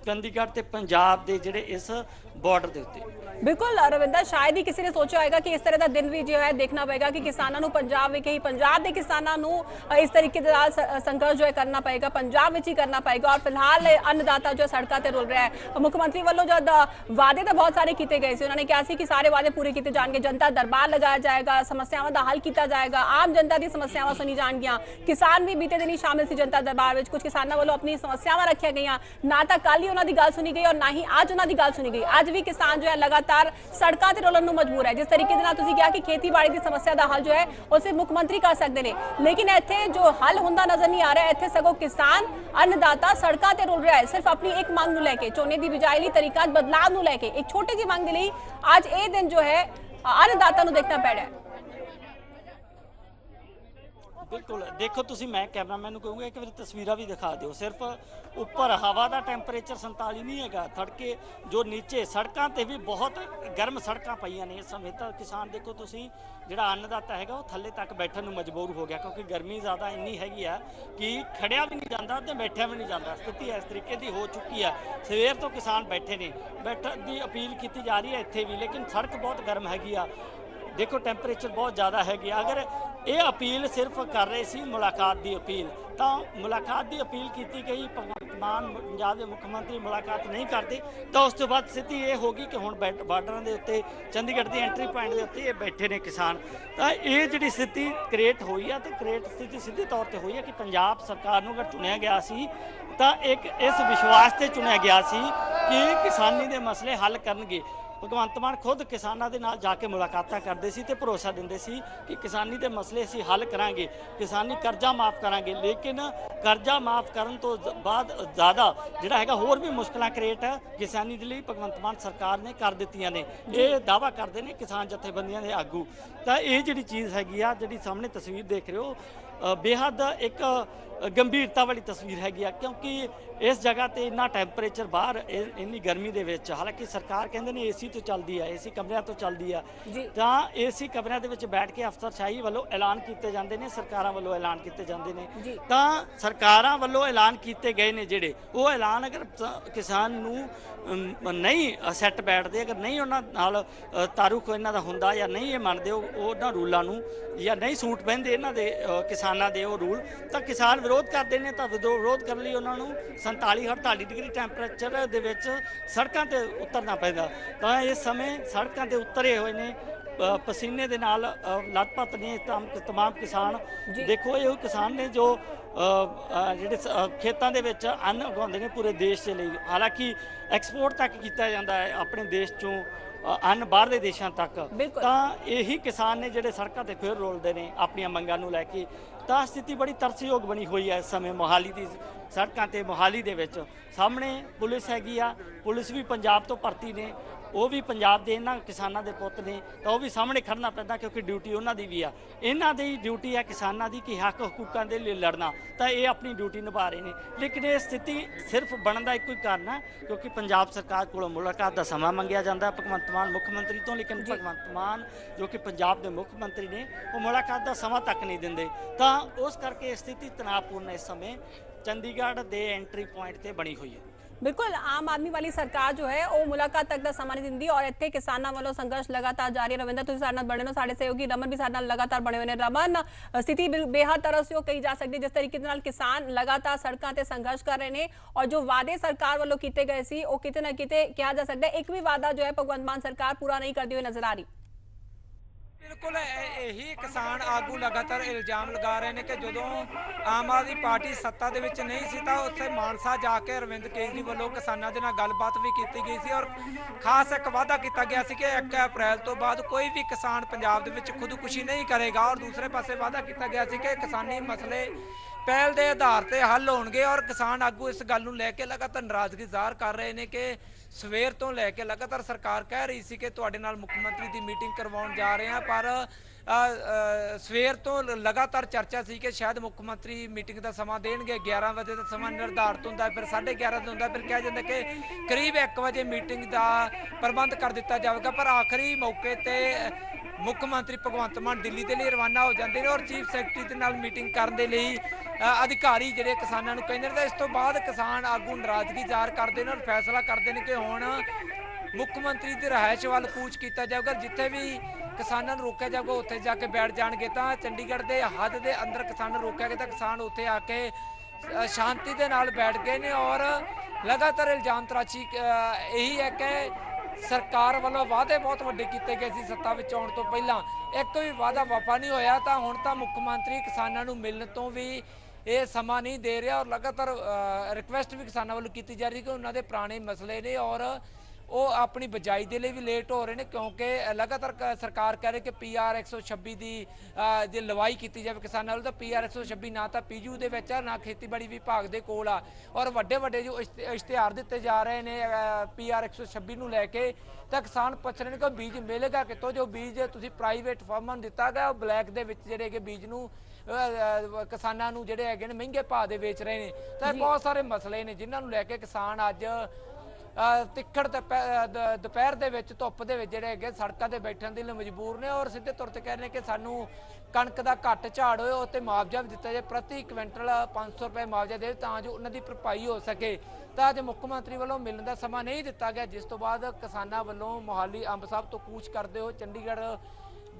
ਚੰਡੀਗੜ੍ਹ ਤੇ ਪੰਜਾਬ ਦੇ ਜਿਹੜੇ ਇਸ ਬਾਰਡਰ ਦੇ ਉੱਤੇ। ਬਿਲਕੁਲ ਰਵਿੰਦਰ, ਸ਼ਾਇਦ ਹੀ ਕਿਸੇ ਨੇ ਸੋਚਿਆ ਹੋਏਗਾ ਕਿ ਇਸ ਤਰ੍ਹਾਂ ਦਾ ਦਿਨ ਵੀ ਜੋ ਹੈ ਦੇਖਣਾ ਪਏਗਾ ਕਿ ਕਿਸਾਨਾਂ ਨੂੰ ਪੰਜਾਬ ਵਿੱਚ ਹੀ, ਪੰਜਾਬ ਦੇ ਕਿਸਾਨਾਂ ਨੂੰ ਇਸ ਤਰੀਕੇ ਦੇ ਨਾਲ ਸੰਘਰਸ਼ ਜੋ ਹੈ ਕਰਨਾ ਪਏਗਾ, ਪੰਜਾਬ ਵਿੱਚ ਹੀ ਕਰਨਾ ਪਏਗਾ। ਔਰ ਫਿਲਹਾਲ ਅੰਨਦਾਤਾ ਜੋ ਸੜਕਾਂ ਤੇ ਰੁਲ ਰਿਹਾ ਹੈ। ਮੁੱਖ ਮੰਤਰੀ ਵੱਲੋਂ ਜਦ ਵਾਅਦੇ ਤਾਂ ਬਹੁਤ ਸਾਰੇ ਕੀਤੇ ਗਏ ਸੀ, ਉਹਨਾਂ ਨੇ ਕਿਹਾ ਸੀ ਕਿ ਸਾਰੇ ਵਾਅਦੇ ਪੂਰੇ ਕੀਤੇ ਜਾਣਗੇ, ਜਨਤਾ ਦਰਬਾਰ ਲਗਾਇਆ ਜਾਏਗਾ, ਸਮੱਸਿਆਵਾਂ ਦਾ ਹੱਲ ਕੀਤਾ ਜਾਏਗਾ, ਆਮ ਜਨਤਾ ਦੀ ਸਮੱਸਿਆਵਾਂ ਸੁਣੀ ਜਾਣਗੀਆਂ। ਕਿਸਾਨ ਵੀ ਬੀਤੇ ਦਿਨ ਹੀ ਸ਼ਾਮਿਲ ਸੀ ਜਨਤਾ ਦਰਬਾਰ ਵਿੱਚ, ਕੁਝ ਕਿਸਾਨਾਂ ਵੱਲੋਂ ਆਪਣੀ ਸਮੱਸਿਆਵਾਂ ਰੱਖੀਆਂ ਗਈਆਂ, ਨਾ ਤਾਂ ਕੱਲ ਹੀ ਉਹਨਾਂ ਦੀ ਗੱਲ ਸੁਣੀ ਗਈ ਔਰ ਨਾ ਹੀ ਅੱਜ ਉਹਨਾਂ ਦੀ ਗੱਲ ਸੁਣੀ ਗਈ। ਅੱਜ ਵੀ ਕਿਸਾਨ ਜੋ ਹੈ ਲਗਾਤਾਰ ਸੜਕਾਂ ਤੇ ਰੋਲਣ ਨੂੰ ਮਜਬੂਰ ਹੈ। ਜਿਸ ਤਰੀਕੇ ਦੇ ਨਾਲ ਤੁਸੀਂ ਕਿਹਾ ਕਿ ਖੇਤੀਬਾੜੀ ਦੀ ਸਮੱਸਿਆ ਦਾ ਹੱਲ ਜੋ ਹੈ ਉਹ ਸਿਰਫ ਮੁੱਖ ਮੰਤਰੀ ਕਰ ਸਕਦੇ ਨੇ, ਲੇਕਿਨ ਇੱਥੇ ਜੋ ਹੱਲ ਹੁੰਦਾ ਨਜ਼ਰ ਨਹੀਂ ਆ ਰਿਹਾ। ਇੱਥੇ ਸਗੋਂ ਕਿਸਾਨ ਅੰਨਦਾਤਾ ਸੜਕਾਂ ਤੇ ਰੁਲ ਰਿਹਾ ਹੈ, ਸਿਰਫ ਆਪਣੀ ਇੱਕ ਮੰਗ ਨੂੰ ਲੈ ਕੇ, ਝੋਨੇ ਦੀ ਬਿਜਾਈ ਲਈ ਤਰੀਕਾ ਬਦਲਾਵ ਨੂੰ ਲੈ ਕੇ, ਇੱਕ ਛੋਟੀ ਜਿਹੀ ਮੰਗ ਦੇ ਲਈ ਅੱਜ ਇਹ ਦਿਨ ਜੋ ਹੈ ਅੰਨਦਾਤਾ ਨੂੰ ਦੇਖਣਾ ਪੈ ਰਿਹਾ ਹੈ। ਬਿਲਕੁਲ ਦੇਖੋ ਤੁਸੀਂ, ਮੈਂ ਕੈਮਰਾਮੈਨ ਨੂੰ ਕਹੂੰਗਾ ਇੱਕ ਵਾਰੀ ਤਸਵੀਰਾਂ ਵੀ ਦਿਖਾ ਦਿਓ। ਸਿਰਫ ਉੱਪਰ ਹਵਾ ਦਾ ਟੈਂਪਰੇਚਰ 47 ਨਹੀਂ ਹੈਗਾ, ਥੜਕੇ ਜੋ ਨੀਚੇ ਸੜਕਾਂ ਤੇ ਵੀ ਬਹੁਤ ਗਰਮ ਸੜਕਾਂ ਪਈਆਂ ਨੇ ਇਸ ਸਮੇਂ। ਤਾਂ ਕਿਸਾਨ ਦੇਖੋ ਤੁਸੀਂ, ਜਿਹੜਾ ਅੰਨਦਾਤਾ ਹੈਗਾ ਉਹ ਥੱਲੇ ਤੱਕ ਬੈਠਣ ਨੂੰ ਮਜਬੂਰ ਹੋ ਗਿਆ, ਕਿਉਂਕਿ ਗਰਮੀ ਜ਼ਿਆਦਾ ਇੰਨੀ ਹੈਗੀ ਆ ਕਿ ਖੜਿਆ ਵੀ ਨਹੀਂ ਜਾਂਦਾ ਤੇ ਬੈਠਿਆ ਵੀ ਨਹੀਂ ਜਾਂਦਾ। ਸਥਿਤੀ ਇਸ ਤਰੀਕੇ ਦੀ ਹੋ ਚੁੱਕੀ ਆ। ਸਵੇਰ ਤੋਂ ਕਿਸਾਨ ਬੈਠੇ ਨੇ, ਬੈਠਣ ਦੀ ਅਪੀਲ ਕੀਤੀ ਜਾ ਰਹੀ ਹੈ ਇੱਥੇ ਵੀ, ਲੇਕਿਨ ਸੜਕ ਬਹੁਤ ਗਰਮ ਹੈਗੀ ਆ। ਦੇਖੋ ਟੈਂਪਰੇਚਰ ਬਹੁਤ ਜ਼ਿਆਦਾ ਹੈਗੀ। ਅਗਰ ਇਹ ਅਪੀਲ ਸਿਰਫ ਕਰ ਰਹੇ ਸੀ ਮੁਲਾਕਾਤ ਦੀ ਅਪੀਲ, ਤਾਂ ਮੁਲਾਕਾਤ ਦੀ ਅਪੀਲ ਕੀਤੀ ਗਈ, ਭਗਵੰਤ ਮਾਨ ਪੰਜਾਬ ਦੇ ਮੁੱਖ ਮੰਤਰੀ ਮੁਲਾਕਾਤ ਨਹੀਂ ਕਰਦੇ, ਤਾਂ ਉਸ ਤੋਂ ਬਾਅਦ ਸਥਿਤੀ ਇਹ ਹੋ ਗਈ ਕਿ ਹੁਣ ਬਾਰਡਰਾਂ ਦੇ ਉੱਤੇ ਚੰਡੀਗੜ੍ਹ ਦੀ ਐਂਟਰੀ ਪੁਆਇੰਟ ਦੇ ਉੱਤੇ ਇਹ ਬੈਠੇ ਨੇ ਕਿਸਾਨ। ਤਾਂ ਇਹ ਜਿਹੜੀ ਸਥਿਤੀ ਕ੍ਰੀਏਟ ਹੋਈ ਆ, ਤੇ ਕ੍ਰੀਏਟ ਸਥਿਤੀ ਸਿੱਧੇ ਤੌਰ ਤੇ ਹੋਈ ਹੈ ਕਿ ਪੰਜਾਬ ਸਰਕਾਰ ਨੂੰ ਅਗਰ ਚੁਣਿਆ ਗਿਆ ਸੀ ਤਾਂ ਇੱਕ ਇਸ ਵਿਸ਼ਵਾਸ ਤੇ ਚੁਣਿਆ ਗਿਆ ਸੀ ਕਿ ਕਿਸਾਨੀ ਦੇ ਮਸਲੇ ਹੱਲ ਕਰਨਗੇ। ਭਗਵੰਤ ਮਾਨ ਖੁਦ ਕਿਸਾਨਾਂ ਦੇ ਨਾਲ ਜਾ ਕੇ ਮੁਲਾਕਾਤਾਂ ਕਰਦੇ ਸੀ ਤੇ ਭਰੋਸਾ ਦਿੰਦੇ ਸੀ ਕਿ ਕਿਸਾਨੀ ਦੇ ਮਸਲੇ ਅਸੀਂ ਹੱਲ ਕਰਾਂਗੇ, ਕਿਸਾਨੀ ਕਰਜ਼ਾ ਮਾਫ ਕਰਾਂਗੇ। ਲੇਕਿਨ ਕਰਜ਼ਾ ਮਾਫ ਕਰਨ ਤੋਂ ਬਾਅਦ ਜ਼ਿਆਦਾ ਜਿਹੜਾ ਹੈਗਾ ਹੋਰ ਵੀ ਮੁਸ਼ਕਲਾਂ ਕ੍ਰੀਏਟ ਕਿਸਾਨੀ ਦੇ ਲਈ ਭਗਵੰਤ ਮਾਨ ਸਰਕਾਰ ਨੇ ਕਰ ਦਿੱਤੀਆਂ ਨੇ। ਇਹ ਦਾਅਵਾ ਕਰਦੇ ਨੇ ਕਿਸਾਨ ਜਥੇਬੰਦੀਆਂ ਦੇ ਆਗੂ। ਤਾਂ ਇਹ ਜਿਹੜੀ ਚੀਜ਼ ਹੈਗੀ ਆ, ਜਿਹੜੀ ਸਾਹਮਣੇ ਤਸਵੀਰ ਦੇਖ ਰਹੇ ਹੋ, ਬੇਹੱਦ ਇੱਕ ਗੰਭੀਰਤਾ ਵਾਲੀ ਤਸਵੀਰ ਹੈਗੀ ਆ, ਕਿਉਂਕਿ ਇਸ ਜਗ੍ਹਾ ਤੇ ਇੰਨਾ ਟੈਂਪਰੇਚਰ ਬਾਹਰ ਇੰਨੀ ਗਰਮੀ ਦੇ ਵਿੱਚ, ਹਾਲਾਂਕਿ ਸਰਕਾਰ ਕਹਿੰਦੇ ਨੇ ਏਸੀ ਤੋਂ ਚੱਲਦੀ ਆ, ਏਸੀ ਕਮਰਿਆਂ ਤੋਂ ਚੱਲਦੀ ਆ, ਤਾਂ ਏਸੀ ਕਮਰਿਆਂ ਦੇ ਵਿੱਚ ਬੈਠ ਕੇ ਅਫਸਰਸ਼ਾਹੀ ਵੱਲੋਂ ਐਲਾਨ ਕੀਤੇ ਜਾਂਦੇ ਨੇ, ਸਰਕਾਰਾਂ ਵੱਲੋਂ ਐਲਾਨ ਕੀਤੇ ਜਾਂਦੇ ਨੇ। ਤਾਂ ਸਰਕਾਰਾਂ ਵੱਲੋਂ ਐਲਾਨ ਕੀਤੇ ਗਏ ਨੇ ਜਿਹੜੇ, ਉਹ ਐਲਾਨ ਅਗਰ ਕਿਸਾਨ ਨੂੰ ਨਹੀਂ ਸੈੱਟ ਬੈਠਦੇ, ਅਗਰ ਨਹੀਂ ਉਹਨਾਂ ਨਾਲ ਤਾਰੁਕ ਇਹਨਾਂ ਦਾ ਹੁੰਦਾ ਜਾਂ ਨਹੀਂ ਇਹ ਮੰਨਦੇ ਉਹਨਾਂ ਰੂਲਾਂ ਨੂੰ, ਜਾਂ ਨਹੀਂ ਸੂਟ ਪਹਿਨਦੇ ਇਹਨਾਂ ਦੇ ਕਿਸਾਨਾਂ ਦੇ ਉਹ ਰੂਲ, ਤਾਂ ਕਿਸਾਨ ਵਿਰੋਧ ਕਰਦੇ ਨੇ। ਤਾਂ ਵਿਰੋਧ ਕਰਨ ਲਈ ਉਹਨਾਂ ਨੂੰ 47-48 ਡਿਗਰੀ ਟੈਂਪਰੇਚਰ ਦੇ ਵਿੱਚ ਸੜਕਾਂ ਤੇ ਉਤਰਨਾ ਪੈਂਦਾ। ਤਾਂ ਇਸ ਸਮੇਂ ਸੜਕਾਂ ਤੇ ਉਤਰੇ ਹੋਏ ਨੇ, ਪਸੀਨੇ ਦੇ ਨਾਲ ਲੱਥਪੱਥ ਨੇ ਤਮਾਮ ਕਿਸਾਨ। ਦੇਖੋ ਇਹ ਕਿਸਾਨ ਨੇ ਜੋ ਜਿਹੜੇ ਖੇਤਾਂ ਦੇ ਵਿੱਚ ਅੰਨ ਉਗਾਉਂਦੇ ਨੇ ਪੂਰੇ ਦੇਸ਼ ਦੇ ਲਈ, ਹਾਲਾਂਕਿ ਐਕਸਪੋਰਟ ਤੱਕ ਕੀਤਾ ਜਾਂਦਾ ਹੈ ਆਪਣੇ ਦੇਸ਼ ਚੋਂ ਅੰਨ ਬਾਹਰਲੇ ਦੇਸ਼ਾਂ ਤੱਕ, ਤਾਂ ਇਹੀ ਕਿਸਾਨ ਨੇ ਜਿਹੜੇ ਸੜਕਾਂ ਤੇ ਫਿਰ ਰੋਲਦੇ ਨੇ ਆਪਣੀਆਂ ਮੰਗਾਂ ਨੂੰ ਲੈ ਕੇ। ਤਾਂ ਸਥਿਤੀ ਬੜੀ ਤਰਸਯੋਗ ਬਣੀ ਹੋਈ ਹੈ ਇਸ ਸਮੇਂ ਮੋਹਾਲੀ ਦੀ ਸੜਕਾਂ ਤੇ। ਮੋਹਾਲੀ ਦੇ ਵਿੱਚ ਸਾਹਮਣੇ ਪੁਲਿਸ ਹੈਗੀ ਆ, ਪੁਲਿਸ ਵੀ ਪੰਜਾਬ ਤੋਂ ਭਰਤੀ ਨੇ, ਉਹ ਵੀ ਪੰਜਾਬ ਦੇ ਇਹਨਾਂ ਕਿਸਾਨਾਂ ਦੇ ਪੁੱਤ ਨੇ, ਤਾਂ ਉਹ ਵੀ ਸਾਹਮਣੇ ਖੜਨਾ ਪੈਂਦਾ ਕਿਉਂਕਿ ਡਿਊਟੀ ਉਹਨਾਂ ਦੀ ਵੀ ਆ। ਇਹਨਾਂ ਦੀ ਡਿਊਟੀ ਹੈ ਕਿਸਾਨਾਂ ਦੀ ਕਿ ਹੱਕ ਹਕੂਕਾਂ ਦੇ ਲਈ ਲੜਨਾ, ਤਾਂ ਇਹ ਆਪਣੀ ਡਿਊਟੀ ਨਿਭਾ ਰਹੇ ਨੇ। ਲੇਕਿਨ ਇਹ ਸਥਿਤੀ ਸਿਰਫ ਬਣਨ ਦਾ ਇੱਕੋ ਹੀ ਕਾਰਨ ਹੈ ਕਿਉਂਕਿ ਪੰਜਾਬ ਸਰਕਾਰ ਕੋਲੋਂ ਮੁਲਾਕਾਤ ਦਾ ਸਮਾਂ ਮੰਗਿਆ ਜਾਂਦਾ ਭਗਵੰਤ ਮਾਨ ਮੁੱਖ ਮੰਤਰੀ ਤੋਂ, ਲੇਕਿਨ ਭਗਵੰਤ ਮਾਨ ਜੋ ਕਿ ਪੰਜਾਬ ਦੇ ਮੁੱਖ ਮੰਤਰੀ ਨੇ ਉਹ ਮੁਲਾਕਾਤ ਦਾ ਸਮਾਂ ਤੱਕ ਨਹੀਂ ਦਿੰਦੇ। ਤਾਂ ਉਸ ਕਰਕੇ ਸਥਿਤੀ ਤਣਾਅਪੂਰਨ ਇਸ ਸਮੇਂ ਚੰਡੀਗੜ੍ਹ ਦੇ ਐਂਟਰੀ ਪੁਆਇੰਟ ਤੇ ਬਣੀ ਹੋਈ ਹੈ। बिल्कुल आम आदमी वाली सरकार जो है वो मुलाकात तक का समा नहीं दिंदी और इत्थे किसानां वालों संघर्ष लगातार जारी है। रविंदर तुसीं साडे नाल बने हो, साडे सहयोगी रमन भी साडे नाल लगातार बने हुए ने। रमन, स्थिति बेहद तरसयोग कही जा सकती जिस तरीके नाल किसान लगातार सड़कों ते संघर्ष कर रहे हैं और जो वादे सरकार वालों कीते गए सी वो किते ना किते कहा जा सकता है एक भी वादा जो है भगवंत मान सरकार पूरा नहीं करती हुई नजर आ रही। बिल्कुल यही किसान आगू लगातार इल्जाम लगा रहे हैं कि जो आम आदमी पार्टी सत्ता दे विच नहीं सी तां उत्थे मानसा जाके अरविंद केजरीवाल वालों किसानों के नाल गलबात भी की गई सी और खास एक वादा किया गया सी कि 1 अप्रैल तो बाद कोई भी किसान पंजाब दे विच खुदकुशी नहीं करेगा और दूसरे पासे वादा किया गया सी कि किसानी मसले पहल के आधार पर हल होणगे और किसान आगू इस गल नूं लैके लगातार नाराजगी ਜ਼ਾਹਰ कर रहे हैं कि सवेर तो लैके लगातार सरकार कह रही सी कि तुहाडे नाल मुख मंत्री की मीटिंग करवाउण जा रहे हैं, पर सवेर तो लगातार चर्चा सी कि शायद मुख मंत्री मीटिंग का समा देणगे। 11 बजे का समा निर्धारित होंदा, फिर 11:30 होंदा, फिर कहा जाता कि करीब 1 बजे मीटिंग का प्रबंध कर दिता जाएगा। पर आखिरी मौके पर मुख मंत्री भगवंत मान दिल्ली के लिए रवाना हो जाते हैं और चीफ सैकटरी के नाल मीटिंग करने के लिए अधिकारी ਜਿਹੜੇ ਕਿਸਾਨਾਂ ਨੂੰ ਕਹਿੰਦੇ ਨੇ। ਇਸ ਤੋਂ ਬਾਅਦ ਕਿਸਾਨ ਆਗੂ ਨਾਰਾਜ਼ਗੀ ਜ਼ਾਹਰ ਕਰਦੇ ਨੇ और फैसला करते हैं कि ਹੁਣ ਮੁੱਖ ਮੰਤਰੀ ਦੀ ਰਿਹਾਇਸ਼ ਵੱਲ ਕੂਚ ਕੀਤਾ ਜਾਊਗਾ। ਜਿੱਥੇ ਵੀ ਕਿਸਾਨਾਂ ਨੂੰ ਰੋਕਿਆ ਜਾਊਗਾ ਉੱਥੇ ਜਾ ਕੇ ਬੈਠ ਜਾਣਗੇ। ਤਾਂ ਚੰਡੀਗੜ੍ਹ ਦੇ ਹੱਦ ਦੇ ਅੰਦਰ ਕਿਸਾਨਾਂ ਨੂੰ ਰੋਕਿਆ ਗਿਆ ਤਾਂ ਕਿਸਾਨ ਉੱਥੇ ਆ ਕੇ ਸ਼ਾਂਤੀ ਦੇ ਨਾਲ ਬੈਠ ਗਏ ਨੇ और लगातार ਇਲਜ਼ਾਮ ਤਰਾਸ਼ੀ ਇਹੀ ਹੈ ਕਿ सरकार वालों वादे बहुत वड्डे किए गए सी सत्ता विच आउण तो पहला, एक भी वादा वफा नहीं होया। तो हुण तां मुख मंत्री किसानां नूं मिलण तो भी ये समा नहीं दे रहा और लगातार रिक्वेस्ट भी किसानों वालों की जा रही कि उन्होंने पुराने मसले ने और वो अपनी बजाई के लिए भी लेट हो रहे हैं क्योंकि लगातार सरकार कह रही कि PR 126 की जो लवाई की जाए किसानों वालों, तो PR 126 ना तो पीजू दे विच आ ना खेतीबाड़ी विभाग के कोल आ और वड्डे वड्डे जो इश्तिहार दिते जा रहे हैं PR 126 नूं लैके। तो किसान पुछ रहे हैं कि बीज मिलेगा कितों, जो बीज तुसीं प्राइवेट फर्मां नूं दिता गया ब्लैक दे विच जिहड़े कि बीज नूं किसानां नूं जिहड़े हैगे ने महंगे भाव दे वेच रहे हैं। तो बहुत सारे मसले ने जिन्हां नूं लैके किसान अज तिखड़ दोपहर ਦੇ ਵਿੱਚ ਧੁੱਪ ਦੇ ਵਿੱਚ ਜਿਹੜੇ ਹੈਗੇ ਸੜਕਾਂ ਤੇ ਬੈਠਣ ਦੇ ਲਈ ਮਜਬੂਰ ਨੇ और ਸਿੱਧੇ ਤੌਰ ਤੇ ਕਹਿ ਰਹੇ ਕਿ ਸਾਨੂੰ ਕਣਕ ਦਾ ਘੱਟ ਝਾੜ ਹੋਏ ਉੱਤੇ ਮੁਆਵਜ਼ਾ ਵੀ ਦਿੱਤਾ ਜਾਏ, ਪ੍ਰਤੀ ਕੁਇੰਟਲ 500 ਰੁਪਏ ਮੁਆਵਜ਼ਾ ਦੇ ਤਾਂ ਜੋ ਉਹਨਾਂ ਦੀ ਭਰਪਾਈ ਹੋ ਸਕੇ। ਤਾਂ ਅੱਜ ਮੁੱਖ ਮੰਤਰੀ ਵੱਲੋਂ ਮਿਲਣ ਦਾ ਸਮਾਂ ਨਹੀਂ ਦਿੱਤਾ ਗਿਆ, ਜਿਸ ਤੋਂ ਬਾਅਦ ਕਿਸਾਨਾਂ ਵੱਲੋਂ ਮੋਹਾਲੀ ਅੰਬ ਸਾਹਿਬ ਤੋਂ ਕੂਚ ਕਰਦੇ ਹੋ ਚੰਡੀਗੜ੍ਹ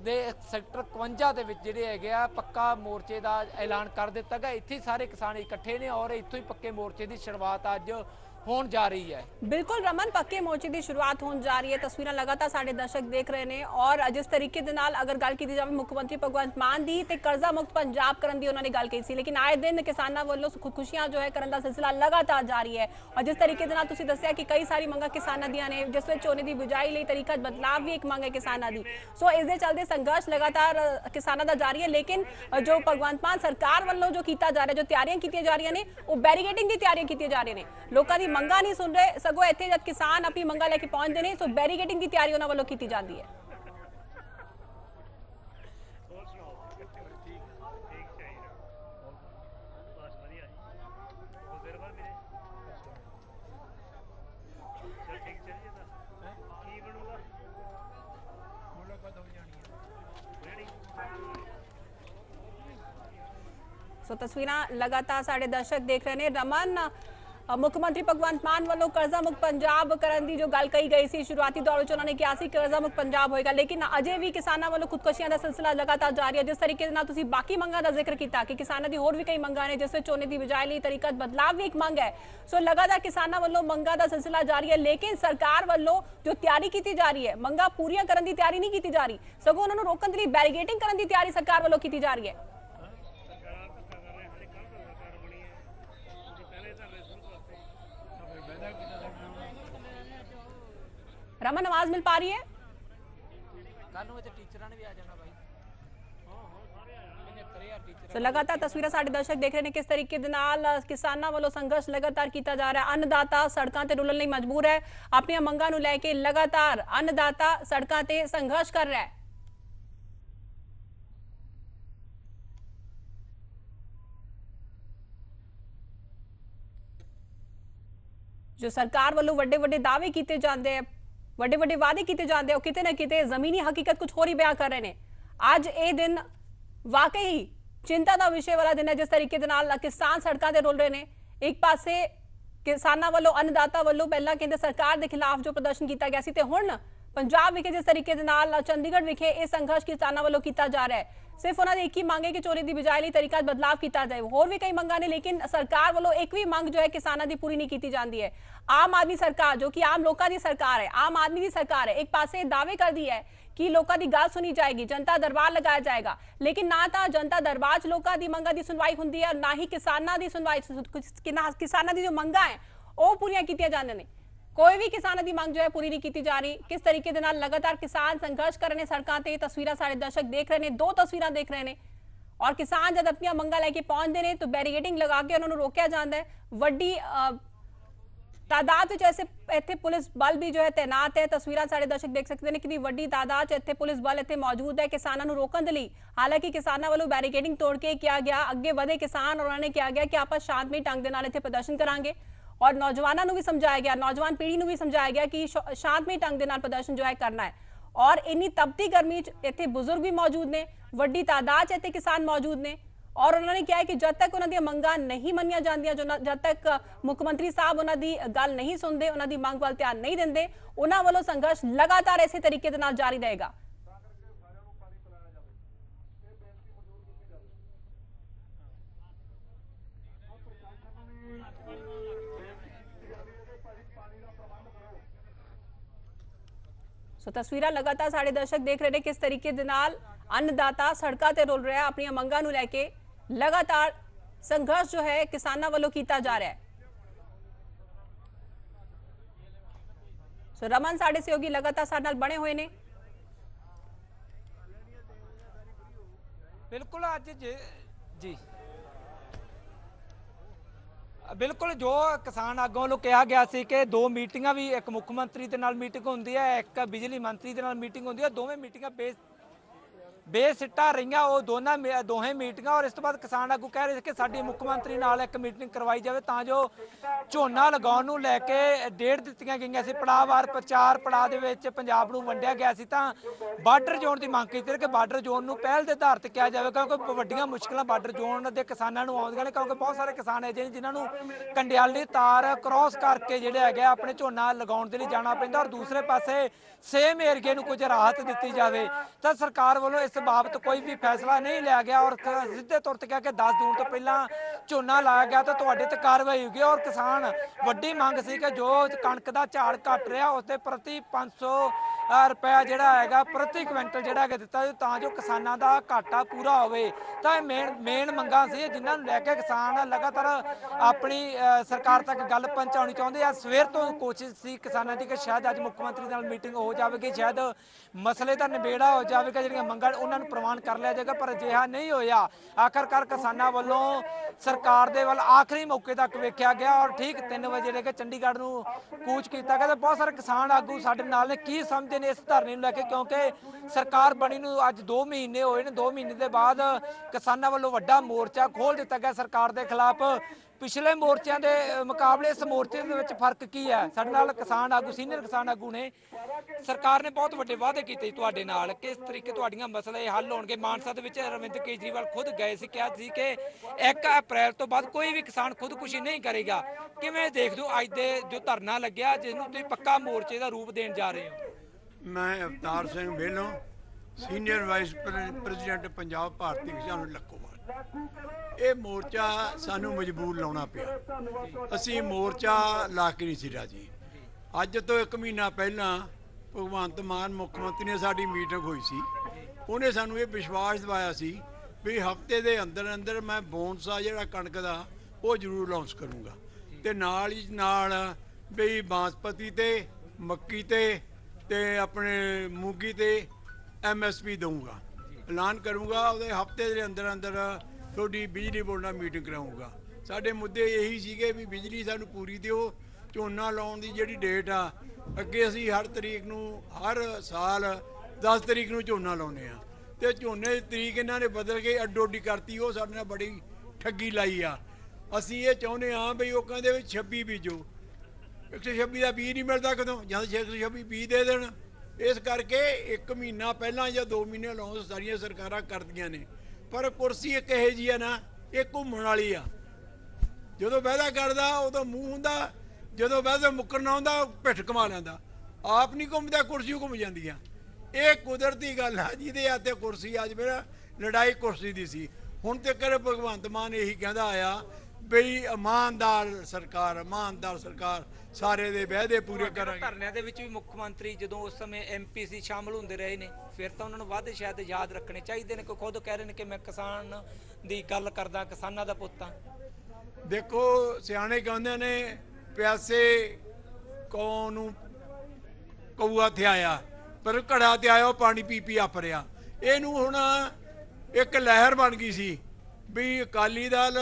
ਦੇ ਸੈਕਟਰ 51 ਦੇ ਵਿੱਚ ਜਿਹੜੇ ਹੈਗੇ ਆ ਪੱਕਾ ਮੋਰਚੇ ਦਾ ਐਲਾਨ ਕਰ ਦਿੱਤਾ ਗਿਆ। ਇੱਥੇ ਸਾਰੇ ਕਿਸਾਨ ਇਕੱਠੇ ਨੇ ਔਰ ਇੱਥੋਂ ਹੀ ਪੱਕੇ ਮੋਰਚੇ ਦੀ ਸ਼ੁਰੂਆਤ ਅੱਜ होने जा रही है। बिल्कुल रमन, पक्के मोर्चे की शुरुआत होने जा रही है। तस्वीरें लगातार साडे दर्शक देख रहे हैं और जिस तरीके दे नाल अगर गल की जाए मुख्यमंत्री भगवंत मान दी ते कर्जा मुक्त पंजाब करन दी उन्होंने गल कही सी, लेकिन आए दिन किसानों वालों खुदकुशियां जो है करन दा सिलसिला लगातार जारी है। और जिस तरीके दे नाल तुसीं दस्सिया कि कई सारी मंगां किसानां दियां ने, जिस विच झोने दी बिजाई लई तरीका बदलाव भी एक मंग है किसानां दी। सो इस दे चलदे संघर्ष लगातार किसानां दा जारी है, लेकिन जो भगवंत मान सरकार वालों जो कीता जा रहा है, जो तैयारियां कीतियां जा रही ने, वो बैरीगेटिंग दी तैयारियां कीतियां जा रही ने। लोकां दी मंगां नहीं सुन रहे, सगों इत्थे जब किसान अपनी मंगा लेके पहुंचते हैं तो बैरीगेटिंग की तैयारी उन्होंने वालों की जाती है। सो तस्वीरें लगातार साडे दर्शक देख रहे हैं। रमन, मुख्यमंत्री भगवंत मान वालों कर्जा मुक्त पंजाब करन दी जो गल कही गई सी शुरुआती दौर में, उन्होंने कहा सी कर्जा मुक्त पंजाब होएगा, लेकिन अजे भी किसानों वालों खुदकुशियां का सिलसिला लगातार जारी है। जिस तरीके नाल तुसीं बाकी मंगां दा जिक्र किया कि किसानों की होर भी कई मंगां ने, जिस विच झोने दी बिजाई लई तरीका बदलाव भी एक मंग है। सो लगातार किसानों वालों मंगां दा सिलसिला जारी है, लेकिन सरकार वालों जो तैयारी की जा रही है, मंगां पूरियां करन दी तैयारी नहीं की जा रही, सगों उन्हां नूं रोकण दे लई बैरीगेटिंग करन दी तैयारी सरकार वालों की जा रही है। रमन, आवाज मिल पा रही है? तो लगातार तस्वीरें साडे दर्शक देख रहे हैं किस तरीके दे नाल किसानां वालों संघर्ष लगातार किया जा रहा है। अन्नदाता सड़कों ते रुलण लई मजबूर है, अपनी मंगां नूं लैके लगातार अन्नदाता सड़कों ते संघर्ष कर रहा है। जो सरकार वालों वड्डे वड्डे दावे किए जाते हैं, वड्डे वड्डे वादे किए जाते हैं, किते ना किते जमीनी हकीकत कुछ होर ही बयान कर रहे हैं। अज ये दिन वाकई चिंता का विषय वाला दिन है। जिस तरीके दे नाल किसान सड़कों ते रुल रहे हैं, एक पासे किसानों वालों अन्नदाता वालों पहला कहते सरकार के खिलाफ जो प्रदर्शन किया गया सी, ते हुण पंजाब विखे जिस तरीके दे नाल चंडीगढ़ विखे यह संघर्ष किसानों वालों किया जा रहा है। सिर्फ उन्होंने एक ही मांग है कि चोरी की बिजाई लई तरीका बदलाव किया जाए। होर भी कई मंगां ने, लेकिन सरकार वालों एक भी मंग जो है किसानों की पूरी नहीं की जाती है। आम आदमी सरकार जो कि आम लोगों की सरकार है, आम आदमी की सरकार है, एक पासे दावे कर दी है कि लोगों की गल सुनी जाएगी, जनता दरबार लगाया जाएगा, लेकिन ना तो जनता दरबार च लोगों की मंगां की सुनवाई होंदी है, ना ही किसानों की सुनवाई, किसानों की जो मंगां है वो पूरियां कीतियां जांदियां ने। कोई भी किसानों की मांग जो है पूरी नहीं की जा रही। किस तरीके दे नाल लगातार किसान संघर्ष कर रहे हैं सड़कों ते, तस्वीरें सारे दर्शक देख रहे हैं, दो तस्वीरें देख रहे हैं। और किसान जब अपनी मंगां लेके पहुंचते हैं तो बैरीगेटिंग लगा के उन्होंने रोकया जाता है। वड्डी तादाद में ऐसे इत्थे पुलिस बल भी जो है तैनात है। तस्वीरें सारे दर्शक देख सकते हैं कि वड्डी तादाद इत्थे पुलिस बल इत्थे मौजूद है किसानों को रोकने के लिए। हालांकि किसानों वालों बैरीगेटिंग तोड़ के किया गया, अगे वधे किसान और उन्होंने कहा गया कि आप शांतमई ढंग के नाल इत्थे प्रदर्शन करांगे और नौजवानों को भी समझाया गया, नौजवान पीढ़ी को भी समझाया गया कि शांतमई ढंग के नाल प्रदर्शन जो है करना है। और इन्नी तपती गर्मी इत्थे बुजुर्ग भी मौजूद ने, वड्डी तादाद इत्थे किसान मौजूद ने और उन्होंने कहा है कि जब तक उन्होंने मंगां नहीं मनिया जांदियां, जब तक मुख्यमंत्री साहब उन्होंने गल नहीं सुनते, उन्होंने मंग वाल ध्यान नहीं देंदे, उन्होंने वालों संघर्ष लगातार इसी तरीके दे नाल जारी रहेगा। सो तस्वीरें लगातार सारे दर्शक देख रहे हैं किस तरीके दे नाल अन्नदाता सड़कों ते रुल रहा है, अपनी मंगां नूं लैके लगातार संघर्ष जो है किसानों वालों किया जा रहा है। सो रमन साडे सहयोगी लगातार साडे नाल बने हुए ने। बिल्कुल अज जी बिल्कुल जो किसान आगों वालों कहा गया सी कि दो मीटिंगां भी, एक मुख्यमंत्री दे नाल मीटिंग होंदी है, एक बिजली मंत्री दे नाल मीटिंग होंदी है, दोवें मीटिंगां ਬੇਸਿੱਟਾ ਰਹੀਆਂ ਉਹ ਦੋਹੇ ਮੀਟਿੰਗਾਂ। ਔਰ ਇਸ ਤੋਂ ਬਾਅਦ ਕਿਸਾਨ ਆਗੂ ਕਹਿ ਰਹੇ ਸੀ ਕਿ ਸਾਡੀ ਮੁੱਖ ਮੰਤਰੀ ਨਾਲ ਇੱਕ ਮੀਟਿੰਗ ਕਰਵਾਈ ਜਾਵੇ ਤਾਂ ਜੋ ਝੋਨਾ ਲਗਾਉਣ ਨੂੰ ਲੈ ਕੇ ਡੇਟ ਦਿੱਤੀਆਂ ਗਈਆਂ ਸੀ। ਪੜਾਅਵਾਰ 4 ਪੜਾਅ ਦੇ ਵਿੱਚ ਪੰਜਾਬ ਨੂੰ ਵੰਡਿਆ ਗਿਆ ਸੀ ਤਾਂ ਬਾਰਡਰ ਜ਼ੋਨ ਦੀ ਮੰਗ ਕੀਤੀ ਕਿ ਬਾਰਡਰ ਜ਼ੋਨ ਨੂੰ ਪਹਿਲ ਦੇ ਆਧਾਰ ਤੇ ਕਿਹਾ ਜਾਵੇ, ਕਿਉਂਕਿ ਵੱਡੀਆਂ ਮੁਸ਼ਕਲਾਂ ਬਾਰਡਰ ਜ਼ੋਨ ਦੇ ਕਿਸਾਨਾਂ ਨੂੰ ਆਉਂਦੀਆਂ ਨੇ, ਕਿਉਂਕਿ ਬਹੁਤ ਸਾਰੇ ਕਿਸਾਨ ਹੈ ਜਿਨ੍ਹਾਂ ਨੂੰ ਕੰਡਿਆਲੀ ਤਾਰ ਕ੍ਰਾਸ ਕਰਕੇ ਜਿਹੜੇ ਹੈਗੇ ਆਪਣੇ ਝੋਨਾ ਲਗਾਉਣ ਦੇ ਲਈ ਜਾਣਾ ਪੈਂਦਾ। ਔਰ ਦੂਸਰੇ ਪਾਸੇ ਸੇਮ ਏਰੀਏ ਨੂੰ ਕੁਝ ਰਾਹਤ ਦਿੱਤੀ ਜਾਵੇ ਤਾਂ ਸਰਕਾਰ ਵੱਲੋਂ ਇਸ ਬਾਬਤ ਕੋਈ ਵੀ ਫੈਸਲਾ ਨਹੀਂ ਲਿਆ ਗਿਆ। ਔਰ ਸਿੱਧੇ ਤੌਰ ਤੇ ਕਿਹਾ ਕਿ 10 ਜੂਨ ਤੋਂ ਪਹਿਲਾਂ ਝੋਨਾ ਲਾਇਆ ਗਿਆ ਤਾਂ ਤੁਹਾਡੇ ਤੇ ਕਾਰਵਾਈ ਹੋਊਗੀ। ਔਰ ਕਿਸਾਨ ਵੱਡੀ ਮੰਗ ਸੀ ਕਿ ਜੋ ਕਣਕ ਦਾ ਝਾੜ ਘਟ ਰਿਹਾ ਉਸ ਤੇ ਪ੍ਰਤੀ 500 ਰੁਪਇਆ ਜਿਹੜਾ ਹੈਗਾ ਪ੍ਰਤੀ ਕੁਇੰਟਲ ਜਿਹੜਾ ਹੈਗਾ ਦਿੱਤਾ ਜਾਵੇ ਤਾਂ ਜੋ ਕਿਸਾਨਾਂ ਦਾ ਘਾਟਾ ਪੂਰਾ ਹੋਵੇ। ਤਾਂ ਇਹ ਮੇਨ ਮੰਗਾਂ ਸੀ ਜਿਨ੍ਹਾਂ ਨੂੰ ਲੈ ਕੇ ਕਿਸਾਨ ਲਗਾਤਾਰ ਆਪਣੀ ਸਰਕਾਰ ਤੱਕ ਗੱਲ ਪਹੁੰਚਾਉਣੀ ਚਾਹੁੰਦੇ ਆ। ਸਵੇਰ ਤੋਂ ਕੋਸ਼ਿਸ਼ ਸੀ ਕਿਸਾਨਾਂ ਦੀ ਕਿ ਸ਼ਾਇਦ ਅੱਜ ਮੁੱਖ ਮੰਤਰੀ ਨਾਲ ਮੀਟਿੰਗ ਹੋ ਜਾਵੇਗੀ, ਸ਼ਾਇਦ ਮਸਲੇ ਦਾ ਨਿਬੇੜਾ ਹੋ ਜਾਵੇਗਾ, ਜਿਹੜੀਆਂ ਮੰਗਾਂ ਉਹਨਾਂ ਨੂੰ ਪ੍ਰਵਾਨ ਕਰ ਲਿਆ ਜਾਏਗਾ, ਪਰ ਅਜਿਹਾ ਨਹੀਂ ਹੋਇਆ। ਆਖਰਕਾਰ ਕਿਸਾਨਾਂ ਵੱਲੋਂ ਸਰਕਾਰ ਦੇ ਵੱਲ ਆਖਰੀ ਮੌਕੇ ਤੱਕ ਵੇਖਿਆ ਗਿਆ ਔਰ ਠੀਕ 3 ਵਜੇ ਜਿਹੜੇ ਕਿ ਚੰਡੀਗੜ੍ਹ ਨੂੰ ਕੂਚ ਕੀਤਾ ਗਿਆ। ਬਹੁਤ ਸਾਰੇ ਕਿਸਾਨ ਆਗੂ ਸਾਡੇ ਨਾਲ ਨੇ, ਕੀ ਸਮਝਦੇ ਨੇ ਇਸ ਧਰਨੇ ਨੂੰ ਲੈ ਕੇ, ਕਿਉਂਕਿ ਸਰਕਾਰ ਬਣੀ ਨੂੰ ਅੱਜ 2 ਮਹੀਨੇ ਹੋਏ ਨੇ। 2 ਮਹੀਨੇ ਦੇ ਬਾਅਦ ਕਿਸਾਨਾਂ ਵੱਲੋਂ ਵੱਡਾ ਮੋਰਚਾ ਖੋਲ ਦਿੱਤਾ ਗਿਆ ਸਰਕਾਰ ਦੇ ਖਿਲਾਫ। ਪਿਛਲੇ ਮੋਰਚਿਆਂ ਦੇ ਮੁਕਾਬਲੇ ਇਸ ਮੋਰਚੇ ਦੇ ਵਿੱਚ ਫਰਕ ਕੀ ਹੈ? ਸਾਡੇ ਨਾਲ ਕਿਸਾਨ ਆਗੂ, ਸੀਨੀਅਰ ਕਿਸਾਨ ਆਗੂ ਨੇ। ਸਰਕਾਰ ਨੇ ਬਹੁਤ ਵੱਡੇ ਵਾਅਦੇ ਕੀਤੇ ਤੁਹਾਡੇ ਨਾਲ, ਕਿਸ ਤਰੀਕੇ ਤੁਹਾਡੀਆਂ ਮਸਲੇ ਹੱਲ ਹੋਣਗੇ? ਮਾਨਸਾ ਦੇ ਵਿੱਚ ਅਰਵਿੰਦ ਕੇਜਰੀਵਾਲ ਖੁਦ ਗਏ ਸੀ, ਕਿਹਾ ਸੀ ਕਿ 1 ਅਪ੍ਰੈਲ ਤੋਂ ਬਾਅਦ ਕੋਈ ਵੀ ਕਿਸਾਨ ਖੁਦਕੁਸ਼ੀ ਨਹੀਂ ਕਰੇਗਾ। ਕਿਵੇਂ ਦੇਖਦੇ ਹੋ ਅੱਜ ਦੇ ਜੋ ਧਰਨਾ ਲੱਗਿਆ ਜਿਸ ਨੂੰ ਤੁਸੀਂ ਪੱਕਾ ਮੋਰਚੇ ਦਾ ਰੂਪ ਦੇਣ ਜਾ ਰਹੇ ਹੋ? ਮੈਂ ਅਵਤਾਰ ਸਿੰਘ ਵੇਲੋਂ, senior vice president Punjab Bharti Kisan Lakhowal. ਇਹ ਮੋਰਚਾ ਸਾਨੂੰ ਮਜਬੂਰ ਲਾਉਣਾ ਪਿਆ, ਅਸੀਂ ਮੋਰਚਾ ਲਾ ਕੇ ਨਹੀਂ ਸੀ ਰਾਜੀ। ਅੱਜ ਤੋਂ 1 ਮਹੀਨਾ ਪਹਿਲਾਂ ਭਗਵੰਤ ਮਾਨ ਮੁੱਖ ਮੰਤਰੀ ਨੇ ਸਾਡੀ ਮੀਟਿੰਗ ਹੋਈ ਸੀ, ਉਹਨੇ ਸਾਨੂੰ ਇਹ ਵਿਸ਼ਵਾਸ ਦਿਵਾਇਆ ਸੀ ਵੀ ਹਫ਼ਤੇ ਦੇ ਅੰਦਰ ਅੰਦਰ ਮੈਂ ਬੋਨਸ ਆ ਜਿਹੜਾ ਕਣਕ ਦਾ ਉਹ ਜ਼ਰੂਰ ਲਾਂਚ ਕਰੂੰਗਾ ਤੇ ਨਾਲ ਹੀ ਨਾਲ ਵੀ ਬਾਸਪਤੀ ਤੇ ਮੱਕੀ ਤੇ ਆਪਣੇ ਮੂੰਗੀ ਤੇ MSP ਦਊਂਗਾ, ਐਲਾਨ ਕਰੂੰਗਾ। ਉਹਦੇ ਹਫ਼ਤੇ ਦੇ ਅੰਦਰ ਅੰਦਰ ਤੁਹਾਡੀ ਬਿਜਲੀ ਬੋਰਡ ਨਾਲ ਮੀਟਿੰਗ ਕਰਾਊਂਗਾ। ਸਾਡੇ ਮੁੱਦੇ ਇਹੀ ਸੀਗੇ ਵੀ ਬਿਜਲੀ ਸਾਨੂੰ ਪੂਰੀ ਦਿਓ, ਝੋਨਾ ਲਾਉਣ ਦੀ ਜਿਹੜੀ ਡੇਟ ਆ ਅੱਗੇ ਅਸੀਂ ਹਰ ਸਾਲ 10 ਤਰੀਕ ਨੂੰ ਝੋਨਾ ਲਾਉਂਦੇ ਆ ਤੇ ਝੋਨੇ ਦੀ ਤਰੀਕ ਇਹਨਾਂ ਨੇ ਬਦਲ ਕੇ ਅੱਡੋ ਅੱਡੀ ਕਰਤੀ। ਉਹ ਸਾਡੇ ਨਾਲ ਬੜੀ ਠੱਗੀ ਲਾਈ ਆ। ਅਸੀਂ ਇਹ ਚਾਹੁੰਦੇ ਹਾਂ ਵੀ ਉਹ ਕਹਿੰਦੇ ਵੀ 26 ਬੀਜੋ, 126 ਦਾ ਬੀਜ ਨਹੀਂ ਮਿਲਦਾ ਕਦੋਂ, ਜਾਂ 126 ਬੀਜ ਦੇ ਦੇਣ। ਇਸ ਕਰਕੇ 1 ਮਹੀਨਾ ਪਹਿਲਾਂ ਜਾਂ 2 ਮਹੀਨੇ ਲਾਉਣ ਸਾਰੀਆਂ ਸਰਕਾਰਾਂ ਕਰਦੀਆਂ ਨੇ, ਪਰ ਕੁਰਸੀ ਇੱਕ ਇਹੋ ਜਿਹੀ ਆ ਨਾ, ਇਹ ਘੁੰਮਣ ਵਾਲੀ ਆ। ਜਦੋਂ ਵਾਅਦਾ ਕਰਦਾ ਉਦੋਂ ਮੂੰਹ ਹੁੰਦਾ, ਜਦੋਂ ਵਾਅਦਾ ਮੁੱਕਰਨਾ ਹੁੰਦਾ ਪਿੱਠ ਘੁਮਾ ਲੈਂਦਾ। ਆਪ ਨਹੀਂ ਘੁੰਮਦਾ, ਕੁਰਸੀ ਘੁੰਮ ਜਾਂਦੀ ਆ। ਇਹ ਕੁਦਰਤੀ ਗੱਲ ਆ ਜਿਹਦੇ ਹੱਥੇ ਕੁਰਸੀ ਅੱਜ ਮੇਰਾ ਲੜਾਈ ਕੁਰਸੀ ਦੀ ਸੀ। ਹੁਣ ਤੇ ਕਰ ਭਗਵੰਤ ਮਾਨ ਇਹੀ ਕਹਿੰਦਾ ਆਇਆ ਬਈ ਇਮਾਨਦਾਰ ਸਰਕਾਰ ਸਾਰੇ ਦੇ ਵਾਅਦੇ ਪੂਰੇ ਕਰਾਂਗੇ। ਧਰਨਿਆਂ ਦੇ ਵਿੱਚ ਵੀ ਮੁੱਖ ਮੰਤਰੀ ਜਦੋਂ ਉਸ ਸਮੇਂ MPC ਸ਼ਾਮਲ ਹੁੰਦੇ ਰਹੇ ਨੇ, ਫਿਰ ਤਾਂ ਉਹਨਾਂ ਨੂੰ ਵਾਅਦੇ ਸ਼ਾਇਦ ਯਾਦ ਰੱਖਣੇ ਚਾਹੀਦੇ ਨੇ। ਕੋਈ ਖੁਦ ਕਹਿ ਰਹੇ ਨੇ ਕਿ ਮੈਂ ਕਿਸਾਨ ਦੀ ਗੱਲ ਕਰਦਾ, ਕਿਸਾਨਾਂ ਦਾ ਪੁੱਤ ਆ। ਦੇਖੋ ਸਿਆਣੇ ਕਹਿੰਦੇ ਨੇ ਪਿਆਸੇ ਕੌਣ ਨੂੰ ਕਊਆ ਥਿਆਇਆ, ਪਰ ਘੜਾ ਤੇ ਆਇਆ ਪਾਣੀ ਪੀ ਆਪਰਿਆ। ਇਹਨੂੰ ਹੁਣ ਇੱਕ ਲਹਿਰ ਬਣ ਗਈ ਸੀ ਵੀ ਅਕਾਲੀ ਦਲ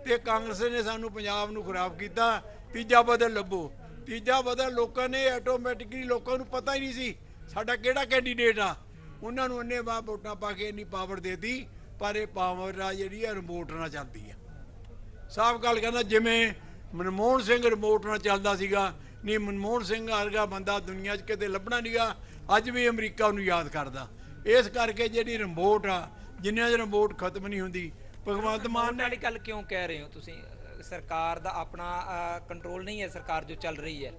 ਤੇ ਕਾਂਗਰਸ ਨੇ ਸਾਨੂੰ ਪੰਜਾਬ ਨੂੰ ਖਰਾਬ ਕੀਤਾ, ਤੀਜਾ ਬਦਲ ਲੱਭੋ। ਤੀਜਾ ਬਦਲ ਲੋਕਾਂ ਨੇ ਆਟੋਮੈਟਿਕਲੀ, ਲੋਕਾਂ ਨੂੰ ਪਤਾ ਹੀ ਨਹੀਂ ਸੀ ਸਾਡਾ ਕਿਹੜਾ ਕੈਂਡੀਡੇਟ ਆ। ਉਹਨਾਂ ਨੂੰ ਇੰਨੇ ਬਾਰ ਵੋਟਾਂ ਪਾ ਕੇ ਇੰਨੀ ਪਾਵਰ ਦੇਤੀ, ਪਰ ਇਹ ਪਾਵਰ ਆ ਜਿਹੜੀ ਆ ਰਿਮੋਟ ਨਾਲ ਚੱਲਦੀ ਆ। ਸਾਫ਼ ਗੱਲ ਕਹਿੰਦਾ, ਜਿਵੇਂ ਮਨਮੋਹਨ ਸਿੰਘ ਰਿਮੋਟ ਨਾਲ ਚੱਲਦਾ ਸੀਗਾ, ਨਹੀਂ ਮਨਮੋਹਨ ਸਿੰਘ ਵਰਗਾ ਬੰਦਾ ਦੁਨੀਆ 'ਚ ਕਿਤੇ ਲੱਭਣਾ ਨੀਗਾ। ਅੱਜ ਵੀ ਅਮਰੀਕਾ ਉਹਨੂੰ ਯਾਦ ਕਰਦਾ। ਇਸ ਕਰਕੇ ਜਿਹੜੀ ਰਿਮੋਟ ਆ, ਜਿੰਨਾ ਚਿਰ ਰਿਮੋਟ ਖਤਮ ਨਹੀਂ ਹੁੰਦੀ। ਭਗਵੰਤ ਮਾਨ ਵਾਲੀ ਗੱਲ ਕਿਉਂ ਕਹਿ ਰਹੇ ਹੋ ਤੁਸੀਂ? ਸਰਕਾਰ ਦਾ ਆਪਣਾ ਕੰਟਰੋਲ ਨਹੀਂ ਹੈ, ਸਰਕਾਰ ਜੋ ਚੱਲ ਰਹੀ ਹੈ,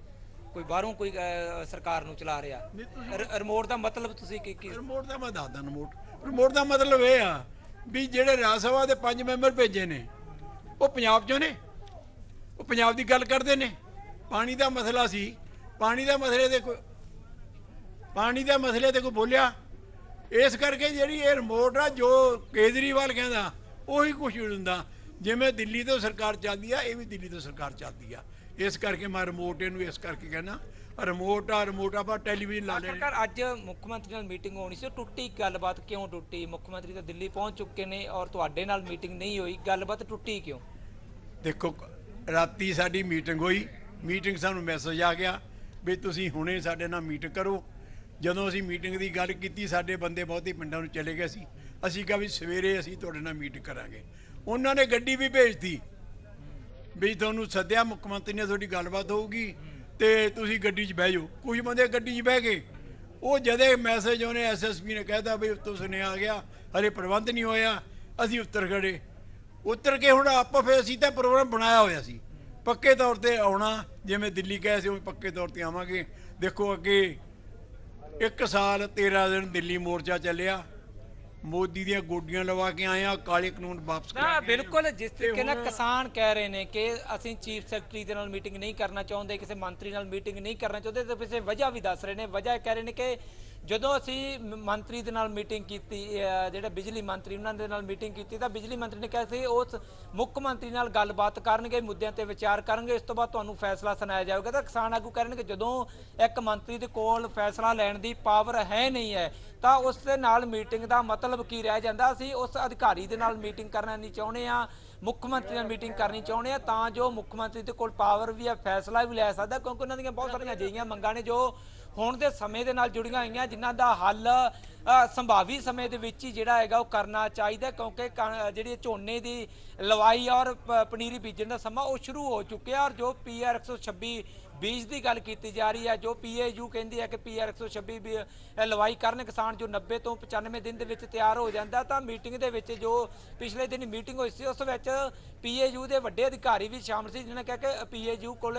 ਕੋਈ ਬਾਹਰੋਂ ਕੋਈ ਸਰਕਾਰ ਨੂੰ ਚਲਾ ਰਿਹਾ। ਰਿਮੋਟ ਦਾ ਮਤਲਬ ਤੁਸੀਂ ਕੀ? ਰਿਮੋਟ ਦਾ ਮੈਂ ਦੱਸਦਾ। ਰਿਮੋਟ ਦਾ ਮਤਲਬ ਇਹ ਆ ਵੀ ਜਿਹੜੇ ਰਾਜ ਸਭਾ ਦੇ 5 ਮੈਂਬਰ ਭੇਜੇ ਨੇ ਉਹ ਪੰਜਾਬ 'ਚੋਂ ਨੇ, ਉਹ ਪੰਜਾਬ ਦੀ ਗੱਲ ਕਰਦੇ ਨੇ। ਪਾਣੀ ਦਾ ਮਸਲਾ ਸੀ, ਪਾਣੀ ਦਾ ਮਸਲੇ ਤੇ ਕੋਈ ਬੋਲਿਆ। ਇਸ ਕਰਕੇ ਜਿਹੜੀ ਇਹ ਰਿਮੋਟ ਆ, ਜੋ ਕੇਜਰੀਵਾਲ ਕਹਿੰਦਾ ਉਹੀ ਕੁਛ ਹੁੰਦਾ। ਜਿਵੇਂ ਦਿੱਲੀ ਤੋਂ ਸਰਕਾਰ ਚੱਲਦੀ ਆ, ਇਹ ਵੀ ਦਿੱਲੀ ਤੋਂ ਸਰਕਾਰ ਚੱਲਦੀ ਆ। ਇਸ ਕਰਕੇ ਮੈਂ ਰਿਮੋਟ ਇਹਨੂੰ ਇਸ ਕਰਕੇ ਕਹਿਣਾ, ਰਿਮੋਟ ਆਪਾਂ ਟੈਲੀਵਿਜ਼ਨ ਲਾ ਲੈਣੇ। ਸਰਕਾਰ ਅੱਜ ਮੁੱਖ ਮੰਤਰੀ ਨਾਲ ਮੀਟਿੰਗ ਹੋਣੀ ਸੀ, ਟੁੱਟੀ ਗੱਲਬਾਤ ਕਿਉਂ ਟੁੱਟੀ? ਮੁੱਖ ਮੰਤਰੀ ਤਾਂ ਦਿੱਲੀ ਪਹੁੰਚ ਚੁੱਕੇ ਨੇ ਔਰ ਤੁਹਾਡੇ ਨਾਲ ਮੀਟਿੰਗ ਨਹੀਂ ਹੋਈ, ਗੱਲਬਾਤ ਟੁੱਟੀ ਕਿਉਂ? ਦੇਖੋ ਰਾਤੀ ਸਾਡੀ ਮੀਟਿੰਗ ਹੋਈ, ਮੀਟਿੰਗ ਸਾਨੂੰ ਮੈਸੇਜ ਆ ਗਿਆ ਵੀ ਤੁਸੀਂ ਹੁਣੇ ਸਾਡੇ ਨਾਲ ਮੀਟਿੰਗ ਕਰੋ। ਜਦੋਂ ਅਸੀਂ ਮੀਟਿੰਗ ਦੀ ਗੱਲ ਕੀਤੀ ਸਾਡੇ ਬੰਦੇ ਬਹੁਤੇ ਪਿੰਡਾਂ ਨੂੰ ਚਲੇ ਗਏ ਸੀ। ਅਸੀਂ ਕਿਹਾ ਵੀ ਸਵੇਰੇ ਅਸੀਂ ਤੁਹਾਡੇ ਨਾਲ ਮੀਟਿੰਗ ਕਰਾਂਗੇ। ਉਹਨਾਂ ਨੇ ਗੱਡੀ ਵੀ ਭੇਜਤੀ ਵੀ ਤੁਹਾਨੂੰ ਸੱਦਿਆ, ਮੁੱਖ ਮੰਤਰੀ ਨੇ ਤੁਹਾਡੀ ਗੱਲਬਾਤ ਹੋਊਗੀ ਤੇ ਤੁਸੀਂ ਗੱਡੀ 'ਚ ਬਹਿ ਜਾਓ। ਕੁਝ ਬੰਦੇ ਗੱਡੀ 'ਚ ਬਹਿ ਗਏ। ਉਹ ਜਦੇ ਮੈਸੇਜ ਉਹਨੇ SSP ਨੇ ਕਹਿਤਾ ਵੀ ਉੱਤੋਂ ਸੁਨੇਹਾ ਆ ਗਿਆ, ਹਰੇ ਪ੍ਰਬੰਧ ਨਹੀਂ ਹੋਇਆ। ਅਸੀਂ ਉੱਤਰ ਖੜੇ, ਉੱਤਰ ਕੇ ਹੁਣ ਆਪਾਂ ਫਿਰ ਅਸੀਂ ਤਾਂ ਪ੍ਰੋਗਰਾਮ ਬਣਾਇਆ ਹੋਇਆ ਸੀ ਪੱਕੇ ਤੌਰ ਤੇ ਆਉਣਾ, ਜਿਵੇਂ ਦਿੱਲੀ ਕਹੇ ਸੀ ਉਵੇਂ ਪੱਕੇ ਤੌਰ ਤੇ ਆਵਾਂਗੇ। ਦੇਖੋ ਅੱਗੇ 1 ਸਾਲ 13 ਦਿਨ ਦਿੱਲੀ ਮੋਰਚਾ ਚੱਲਿਆ, ਮੋਦੀ ਦੀਆਂ ਗੋਡੀਆਂ ਲਵਾ ਕੇ ਆਏ ਆ, ਕਾਲੇ ਕਾਨੂੰਨ ਵਾਪਸ ਨਾ ਬਿਲਕੁਲ ਜਿਸ ਤਰੀਕੇ ਨਾਲ ਕਿਸਾਨ ਕਹਿ ਰਹੇ ਨੇ ਕਿ ਅਸੀਂ ਚੀਫ ਸੈਕਟਰੀ ਦੇ ਨਾਲ ਮੀਟਿੰਗ ਨਹੀਂ ਕਰਨਾ ਚਾਹੁੰਦੇ, ਕਿਸੇ ਮੰਤਰੀ ਨਾਲ ਮੀਟਿੰਗ ਨਹੀਂ ਕਰਨਾ ਚਾਹੁੰਦੇ, ਤੇ ਕਿਸੇ ਵਜ੍ਹਾ ਵੀ ਦੱਸ ਰਹੇ ਨੇ। ਵਜ੍ਹਾ ਕਹਿ ਰਹੇ ਨੇ ਕਿ ਜਦੋਂ ਅਸੀਂ ਮੰਤਰੀ ਦੇ ਨਾਲ ਮੀਟਿੰਗ ਕੀਤੀ, ਜਿਹੜੇ ਬਿਜਲੀ ਮੰਤਰੀ ਉਹਨਾਂ ਦੇ ਨਾਲ ਮੀਟਿੰਗ ਕੀਤੀ, ਤਾਂ ਬਿਜਲੀ ਮੰਤਰੀ ਨੇ ਕਿਹਾ ਸੀ ਉਸ ਮੁੱਖ ਮੰਤਰੀ ਨਾਲ ਗੱਲਬਾਤ ਕਰਨਗੇ, ਮੁੱਦਿਆਂ ਤੇ ਵਿਚਾਰ ਕਰਨਗੇ, ਇਸ ਤੋਂ ਬਾਅਦ ਤੁਹਾਨੂੰ ਫੈਸਲਾ ਸੁਣਾਇਆ ਜਾਊਗਾ। ਤਾਂ ਕਿਸਾਨ ਆਗੂ ਕਹਿ ਰਹੇ ਨੇ ਕਿ ਜਦੋਂ ਇੱਕ ਮੰਤਰੀ ਦੇ ਕੋਲ ਫੈਸਲਾ ਲੈਣ ਦੀ ਪਾਵਰ ਹੈ ਨਹੀਂ ਹੈ ਤਾਂ ਉਸ ਦੇ ਨਾਲ ਮੀਟਿੰਗ ਦਾ ਮਤਲਬ ਕੀ ਰਹਿ ਜਾਂਦਾ। ਅਸੀਂ ਉਸ ਅਧਿਕਾਰੀ ਦੇ ਨਾਲ ਮੀਟਿੰਗ ਕਰਨਾ ਨਹੀਂ ਚਾਹੁੰਦੇ ਆ, ਮੁੱਖ ਮੰਤਰੀ ਨਾਲ ਮੀਟਿੰਗ ਕਰਨੀ ਚਾਹੁੰਦੇ ਆ, ਤਾਂ ਜੋ ਮੁੱਖ ਮੰਤਰੀ ਦੇ ਕੋਲ ਪਾਵਰ ਵੀ ਹੈ, ਫੈਸਲਾ ਵੀ ਲੈ ਸਕਦਾ, ਕਿਉਂਕਿ ਉਹਨਾਂ ਦੀਆਂ ਬਹੁਤ ਸਾਰੀਆਂ ਅਜਿਹੀਆਂ ਮੰਗਾਂ ਨੇ ਜੋ ਹੁਣ ਦੇ ਸਮੇਂ ਦੇ ਨਾਲ ਜੁੜੀਆਂ ਹੋਈਆਂ, ਜਿਨ੍ਹਾਂ ਦਾ ਹੱਲ ਸੰਭਾਵੀ ਸਮੇਂ ਦੇ ਵਿੱਚ ਹੀ ਜਿਹੜਾ ਹੈਗਾ ਉਹ ਕਰਨਾ ਚਾਹੀਦਾ, ਕਿਉਂਕਿ ਜਿਹੜੀ ਝੋਨੇ ਦੀ ਲਵਾਈ ਔਰ ਪਨੀਰੀ ਬੀਜਣ ਦਾ ਸਮਾਂ ਉਹ ਸ਼ੁਰੂ ਹੋ ਚੁੱਕਿਆ। ਔਰ ਜੋ PR 126 ਬੀਜ ਦੀ ਗੱਲ ਕੀਤੀ ਜਾ ਰਹੀ ਹੈ, ਜੋ PAU ਕਹਿੰਦੀ ਹੈ ਕਿ PR 126 ਲਵਾਈ ਕਰਨ ਕਿਸਾਨ ਜੋ 90 ਤੋਂ 95 ਦਿਨ ਦੇ ਵਿੱਚ ਤਿਆਰ ਹੋ ਜਾਂਦਾ। ਤਾਂ ਮੀਟਿੰਗ ਦੇ ਵਿੱਚ ਜੋ ਪਿਛਲੇ ਦਿਨ ਮੀਟਿੰਗ ਹੋਈ ਸੀ ਉਸ ਵਿੱਚ PAU ਦੇ ਵੱਡੇ ਅਧਿਕਾਰੀ ਵੀ ਸ਼ਾਮਲ ਸੀ, ਜਿਨ੍ਹਾਂ ਨੇ ਕਿਹਾ ਕਿ PAU ਕੋਲ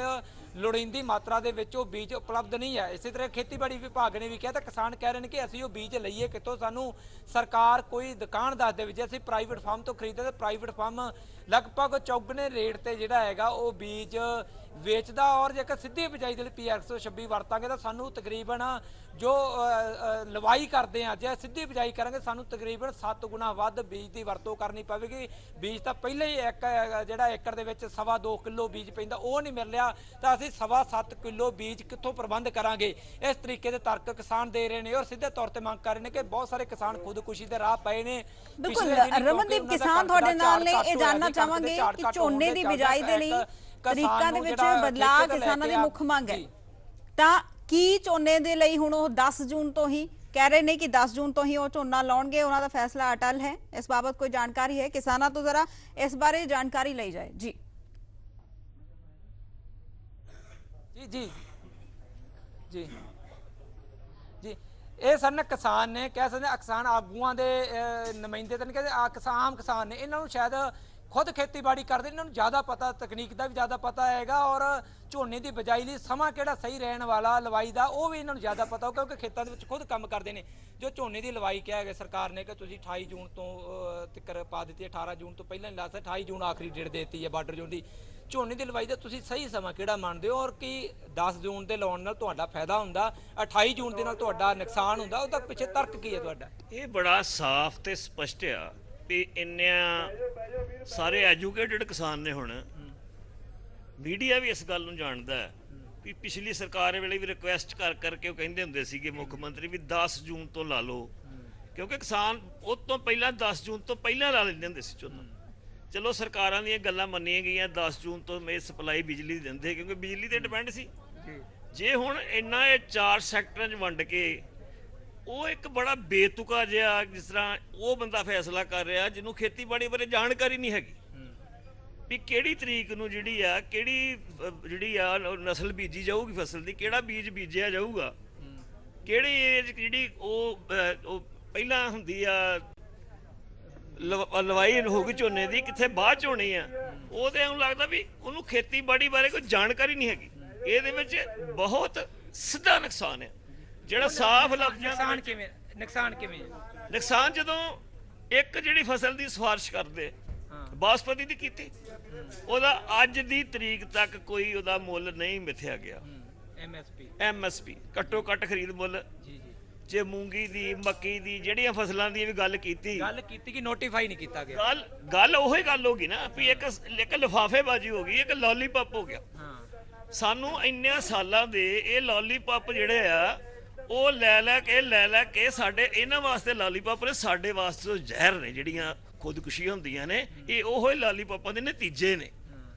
ਲੋੜੀਂਦੀ ਮਾਤਰਾ ਦੇ ਵਿੱਚ ਉਹ ਬੀਜ ਉਪਲਬਧ ਨਹੀਂ ਹੈ। ਇਸੇ ਤਰ੍ਹਾਂ ਖੇਤੀਬਾੜੀ ਵਿਭਾਗ ਨੇ ਵੀ ਕਿਹਾ, ਤਾਂ ਕਿਸਾਨ ਕਹਿ ਰਹੇ ਨੇ ਕਿ ਅਸੀਂ ਉਹ ਬੀਜ ਲਈਏ ਕਿੱਥੋਂ, ਸਾਨੂੰ ਸਰਕਾਰ ਕੋਈ ਦੁਕਾਨ ਦੱਸ ਦੇਵੇ, ਜੇ ਅਸੀਂ ਪ੍ਰਾਈਵੇਟ ਫਾਰਮ ਤੋਂ ਖਰੀਦਦੇ ਤਾਂ ਪ੍ਰਾਈਵੇਟ ਫਾਰਮ ਲਗਭਗ ਚੌਗੁਣੇ ਰੇਟ ਤੇ ਜਿਹੜਾ ਹੈਗਾ ਉਹ ਬੀਜ ਵੇਚਦਾ। ਔਰ ਜੇਕਰ ਸਿੱਧੀ ਬਿਜਾਈ ਦੇ ਲਈ PR 126 ਵਰਤਾਂਗੇ ਤਾਂ ਸਾਨੂੰ ਤਕਰੀਬਨ ਜੋ ਲਵਾਈ ਕਰਦੇ ਆ, ਜੇ ਸਿੱਧੀ ਬਿਜਾਈ ਕਰਾਂਗੇ ਸਾਨੂੰ ਤਕਰੀਬਨ 7 ਗੁਣਾ ਵੱਧ ਬੀਜ ਦੀ ਵਰਤੋਂ ਕਰਨੀ ਪਵੇਗੀ। ਬੀਜ ਤਾਂ ਪਹਿਲਾਂ ਹੀ ਜਿਹੜਾ ਏਕੜ ਦੇ ਵਿੱਚ 2.25 ਕਿਲੋ ਬੀਜ ਪੈਂਦਾ ਉਹ ਨਹੀਂ ਮਿਲ ਰਿਹਾ, ਤਾਂ ਅਸੀਂ 7.25 ਕਿਲੋ ਬੀਜ ਕਿੱਥੋਂ ਪ੍ਰਬੰਧ ਕਰਾਂਗੇ। ਇਸ ਤਰੀਕੇ ਦੇ ਤਰਕ ਕਿਸਾਨ ਦੇ ਰਹੇ ਨੇ ਔਰ ਸਿੱਧੇ ਤੌਰ ਤੇ ਮੰਗ ਕਰ ਰਹੇ ਨੇ ਕਿ ਬਹੁਤ ਸਾਰੇ ਕਿਸਾਨ ਖੁਦਕੁਸ਼ੀ ਦੇ ਰਾਹ ਪਏ ਨੇ। ਬਿਲਕੁਲ ਰਮਨਦੀਪ, ਕਿਸਾਨ ਤੁਹਾਡੇ ਨਾਲ ਨੇ, ਇਹ ਜਾਣਨਾ ਚਾਹਾਂਗੇ ਕਿ ਝੋਨੇ ਦੀ ਬਿਜਾਈ ਦੇ ਲਈ ਤਰੀਕਾਂ ਦੇ ਵਿੱਚ ਬਦਲਾਅ ਕਿਸਾਨਾਂ ਦੀ ਮੁੱਖ ਮੰਗ ਹੈ, ਤਾਂ ਕੀ ਝੋਨੇ ਦੇ ਲਈ ਹੁਣ ਉਹ 10 ਜੂਨ ਤੋਂ ਹੀ ਕਹਿ ਰਹੇ ਨੇ ਕਿ 10 ਜੂਨ ਤੋਂ ਹੀ ਉਹ ਝੋਨਾ ਲਾਉਣਗੇ, ਉਹਨਾਂ ਦਾ ਫੈਸਲਾ ਅਟਲ ਹੈ? ਇਸ ਬਾਬਤ ਕੋਈ ਜਾਣਕਾਰੀ ਹੈ ਕਿਸਾਨਾਂ ਤੋਂ? ਜ਼ਰਾ ਇਸ ਬਾਰੇ ਜਾਣਕਾਰੀ ਲਈ ਜਾਏ। ਜੀ ਜੀ ਜੀ ਜੀ ਜੀ ਇਹ ਸਨ ਕਿਸਾਨ ਨੇ, ਕਹਿ ਸਕਦੇ ਕਿਸਾਨ ਆਗੂਆਂ ਦੇ ਨੁਮਾਇੰਦੇ ਤਾਂ ਨਹੀਂ ਕਹਿੰਦੇ, ਆਮ ਕਿਸਾਨ ਨੇ। ਇਹਨਾਂ ਨੂੰ ਸ਼ਾਇਦ ਖੁਦ ਖੇਤੀਬਾੜੀ ਕਰਦੇ, ਇਹਨਾਂ ਨੂੰ ਜ਼ਿਆਦਾ ਪਤਾ, ਤਕਨੀਕ ਦਾ ਵੀ ਜ਼ਿਆਦਾ ਪਤਾ ਹੈਗਾ, ਔਰ ਝੋਨੇ ਦੀ ਬਿਜਾਈ ਲਈ ਸਮਾਂ ਕਿਹੜਾ ਸਹੀ ਰਹਿਣ ਵਾਲਾ ਲਵਾਈ ਦਾ ਉਹ ਵੀ ਇਹਨਾਂ ਨੂੰ ਜ਼ਿਆਦਾ ਪਤਾ ਹੋ, ਕਿਉਂਕਿ ਖੇਤਾਂ ਦੇ ਵਿੱਚ ਖੁਦ ਕੰਮ ਕਰਦੇ ਨੇ। ਜੋ ਝੋਨੇ ਦੀ ਲਵਾਈ ਕਿਹਾ ਗਿਆ ਸਰਕਾਰ ਨੇ ਕਿ ਤੁਸੀਂ 28 ਜੂਨ ਤੋਂ ਤੱਕ ਪਾ ਦਿੱਤੀ, 18 ਜੂਨ ਤੋਂ ਪਹਿਲਾਂ ਨਹੀਂ ਲਾ ਸਕਦੇ, 28 ਜੂਨ ਆਖਰੀ ਡੇਟ ਦੇ ਦਿੱਤੀ ਹੈ ਬਾਰਡਰ ਜ਼ੋਨ ਦੀ। ਝੋਨੇ ਦੀ ਲਵਾਈ ਦਾ ਤੁਸੀਂ ਸਹੀ ਸਮਾਂ ਕਿਹੜਾ ਮੰਨਦੇ ਹੋ, ਔਰ ਕੀ 10 ਜੂਨ ਦੇ ਲਾਉਣ ਨਾਲ ਤੁਹਾਡਾ ਫਾਇਦਾ ਹੁੰਦਾ, 28 ਜੂਨ ਦੇ ਨਾਲ ਤੁਹਾਡਾ ਨੁਕਸਾਨ ਹੁੰਦਾ, ਉਹਦਾ ਪਿੱਛੇ ਤਰਕ ਕੀ ਹੈ ਤੁਹਾਡਾ? ਇਹ ਬੜਾ ਸਾਫ਼ ਤੇ ਸਪਸ਼ਟ ਆ ਵੀ ਇੰਨਿਆਂ ਸਾਰੇ ਐਜੂਕੇਟਡ ਕਿਸਾਨ ਨੇ। ਹੁਣ ਮੀਡੀਆ ਵੀ ਇਸ ਗੱਲ ਨੂੰ ਜਾਣਦਾ ਹੈ ਵੀ ਪਿਛਲੀ ਸਰਕਾਰ ਵੇਲੇ ਵੀ ਰਿਕੁਐਸਟ ਕਰ ਕਰਕੇ ਉਹ ਕਹਿੰਦੇ ਹੁੰਦੇ ਸੀਗੇ ਮੁੱਖ ਮੰਤਰੀ ਵੀ 10 ਜੂਨ ਤੋਂ ਲਾ ਲਓ, ਕਿਉਂਕਿ ਕਿਸਾਨ ਉਹ ਤੋਂ ਪਹਿਲਾਂ 10 ਜੂਨ ਤੋਂ ਪਹਿਲਾਂ ਲਾ ਲੈਂਦੇ ਹੁੰਦੇ ਸੀ ਝੋਨਾ। ਚਲੋ ਸਰਕਾਰਾਂ ਦੀਆਂ ਗੱਲਾਂ ਮੰਨੀਆਂ ਗਈਆਂ, 10 ਜੂਨ ਤੋਂ ਮੇ ਸਪਲਾਈ ਬਿਜਲੀ ਦੀ ਦਿੰਦੇ, ਕਿਉਂਕਿ ਬਿਜਲੀ ਤੇ ਡਿਪੈਂਡ ਸੀ। ਜੇ ਹੁਣ ਇੰਨਾ ਇਹ 4 ਸੈਕਟਰਾਂ 'ਚ ਵੰਡ ਕੇ ਉਹ ਇੱਕ ਬੜਾ ਬੇਤੁਕਾ ਜਿਹਾ, ਜਿਸ ਤਰ੍ਹਾਂ ਉਹ ਬੰਦਾ ਫੈਸਲਾ ਕਰ ਰਿਹਾ ਜਿਹਨੂੰ ਖੇਤੀਬਾੜੀ ਬਾਰੇ ਜਾਣਕਾਰੀ ਨਹੀਂ ਹੈਗੀ ਵੀ ਕਿਹੜੀ ਤਰੀਕ ਨੂੰ ਜਿਹੜੀ ਆ ਨਸਲ ਬੀਜੀ ਜਾਊਗੀ, ਫਸਲ ਦੀ ਕਿਹੜਾ ਬੀਜ ਬੀਜਿਆ ਜਾਊਗਾ, ਕਿਹੜੀ ਏਜ ਜਿਹੜੀ ਉਹ ਪਹਿਲਾਂ ਹੁੰਦੀ ਆ ਲਵਾਈ ਹੋਊਗੀ ਝੋਨੇ ਦੀ, ਕਿੱਥੇ ਬਾਅਦ ਚ ਹੋਣੀ ਆ। ਉਹ ਤੇ ਐਂ ਲੱਗਦਾ ਵੀ ਉਹਨੂੰ ਖੇਤੀਬਾੜੀ ਬਾਰੇ ਕੋਈ ਜਾਣਕਾਰੀ ਨਹੀਂ ਹੈਗੀ। ਇਹਦੇ ਵਿੱਚ ਬਹੁਤ ਸਿੱਧਾ ਨੁਕਸਾਨ ਹੈ ਜਿਹੜਾ ਸਾਫ਼ ਲਫ਼ਜ਼ਾਂ। ਨੁਕਸਾਨ ਜਦੋਂ ਇੱਕ ਜਿਹੜੀ ਫਸਲ ਦੀ ਸਿਫਾਰਿਸ਼ ਕਰਦੇ, ਬਾਸਪਤੀ ਦੀ ਕੀਤੀ, ਉਹਦਾ ਅੱਜ ਦੀ ਤਰੀਕ ਤੱਕ ਕੋਈ ਉਹਦਾ ਮੁੱਲ ਨਹੀਂ ਮਿਥਿਆ ਗਿਆ। MSP ਘੱਟੋ ਘੱਟ ਖਰੀਦ ਮੁੱਲ। ਜੇ ਮੂੰਗੀ ਦੀ, ਮੱਕੀ ਦੀ, ਜਿਹੜੀਆਂ ਫਸਲਾਂ ਦੀ ਵੀ ਗੱਲ ਕੀਤੀ ਕਿ ਨੋਟੀਫਾਈ ਨਹੀਂ ਕੀਤਾ ਗਿਆ। ਗੱਲ ਉਹੀ ਗੱਲ ਹੋ ਗਈ ਨਾ ਵੀ ਇੱਕ ਲਿਫਾਫੇਬਾਜ਼ੀ ਹੋ ਗਈ, ਇੱਕ ਲੋਲੀਪੌਪ ਹੋ ਗਿਆ। ਸਾਨੂੰ ਇੰਨਿਆਂ ਸਾਲਾਂ ਦੇ ਇਹ ਲੋਲੀਪੌਪ ਜਿਹੜੇ ਆ ਉਹ ਲੈ ਕੇ ਸਾਡੇ ਇਹਨਾਂ ਵਾਸਤੇ ਲਾਲੀਪੌਪ ਨੇ, ਸਾਡੇ ਵਾਸਤੇ ਜ਼ਹਿਰ ਨੇ। ਜਿਹੜੀਆਂ ਖੁਦਕੁਸ਼ੀਆਂ ਹੁੰਦੀਆਂ ਨੇ ਇਹ ਉਹੋ ਹੀ ਲਾਲੀਪੌਪਾਂ ਦੇ ਨਤੀਜੇ ਨੇ।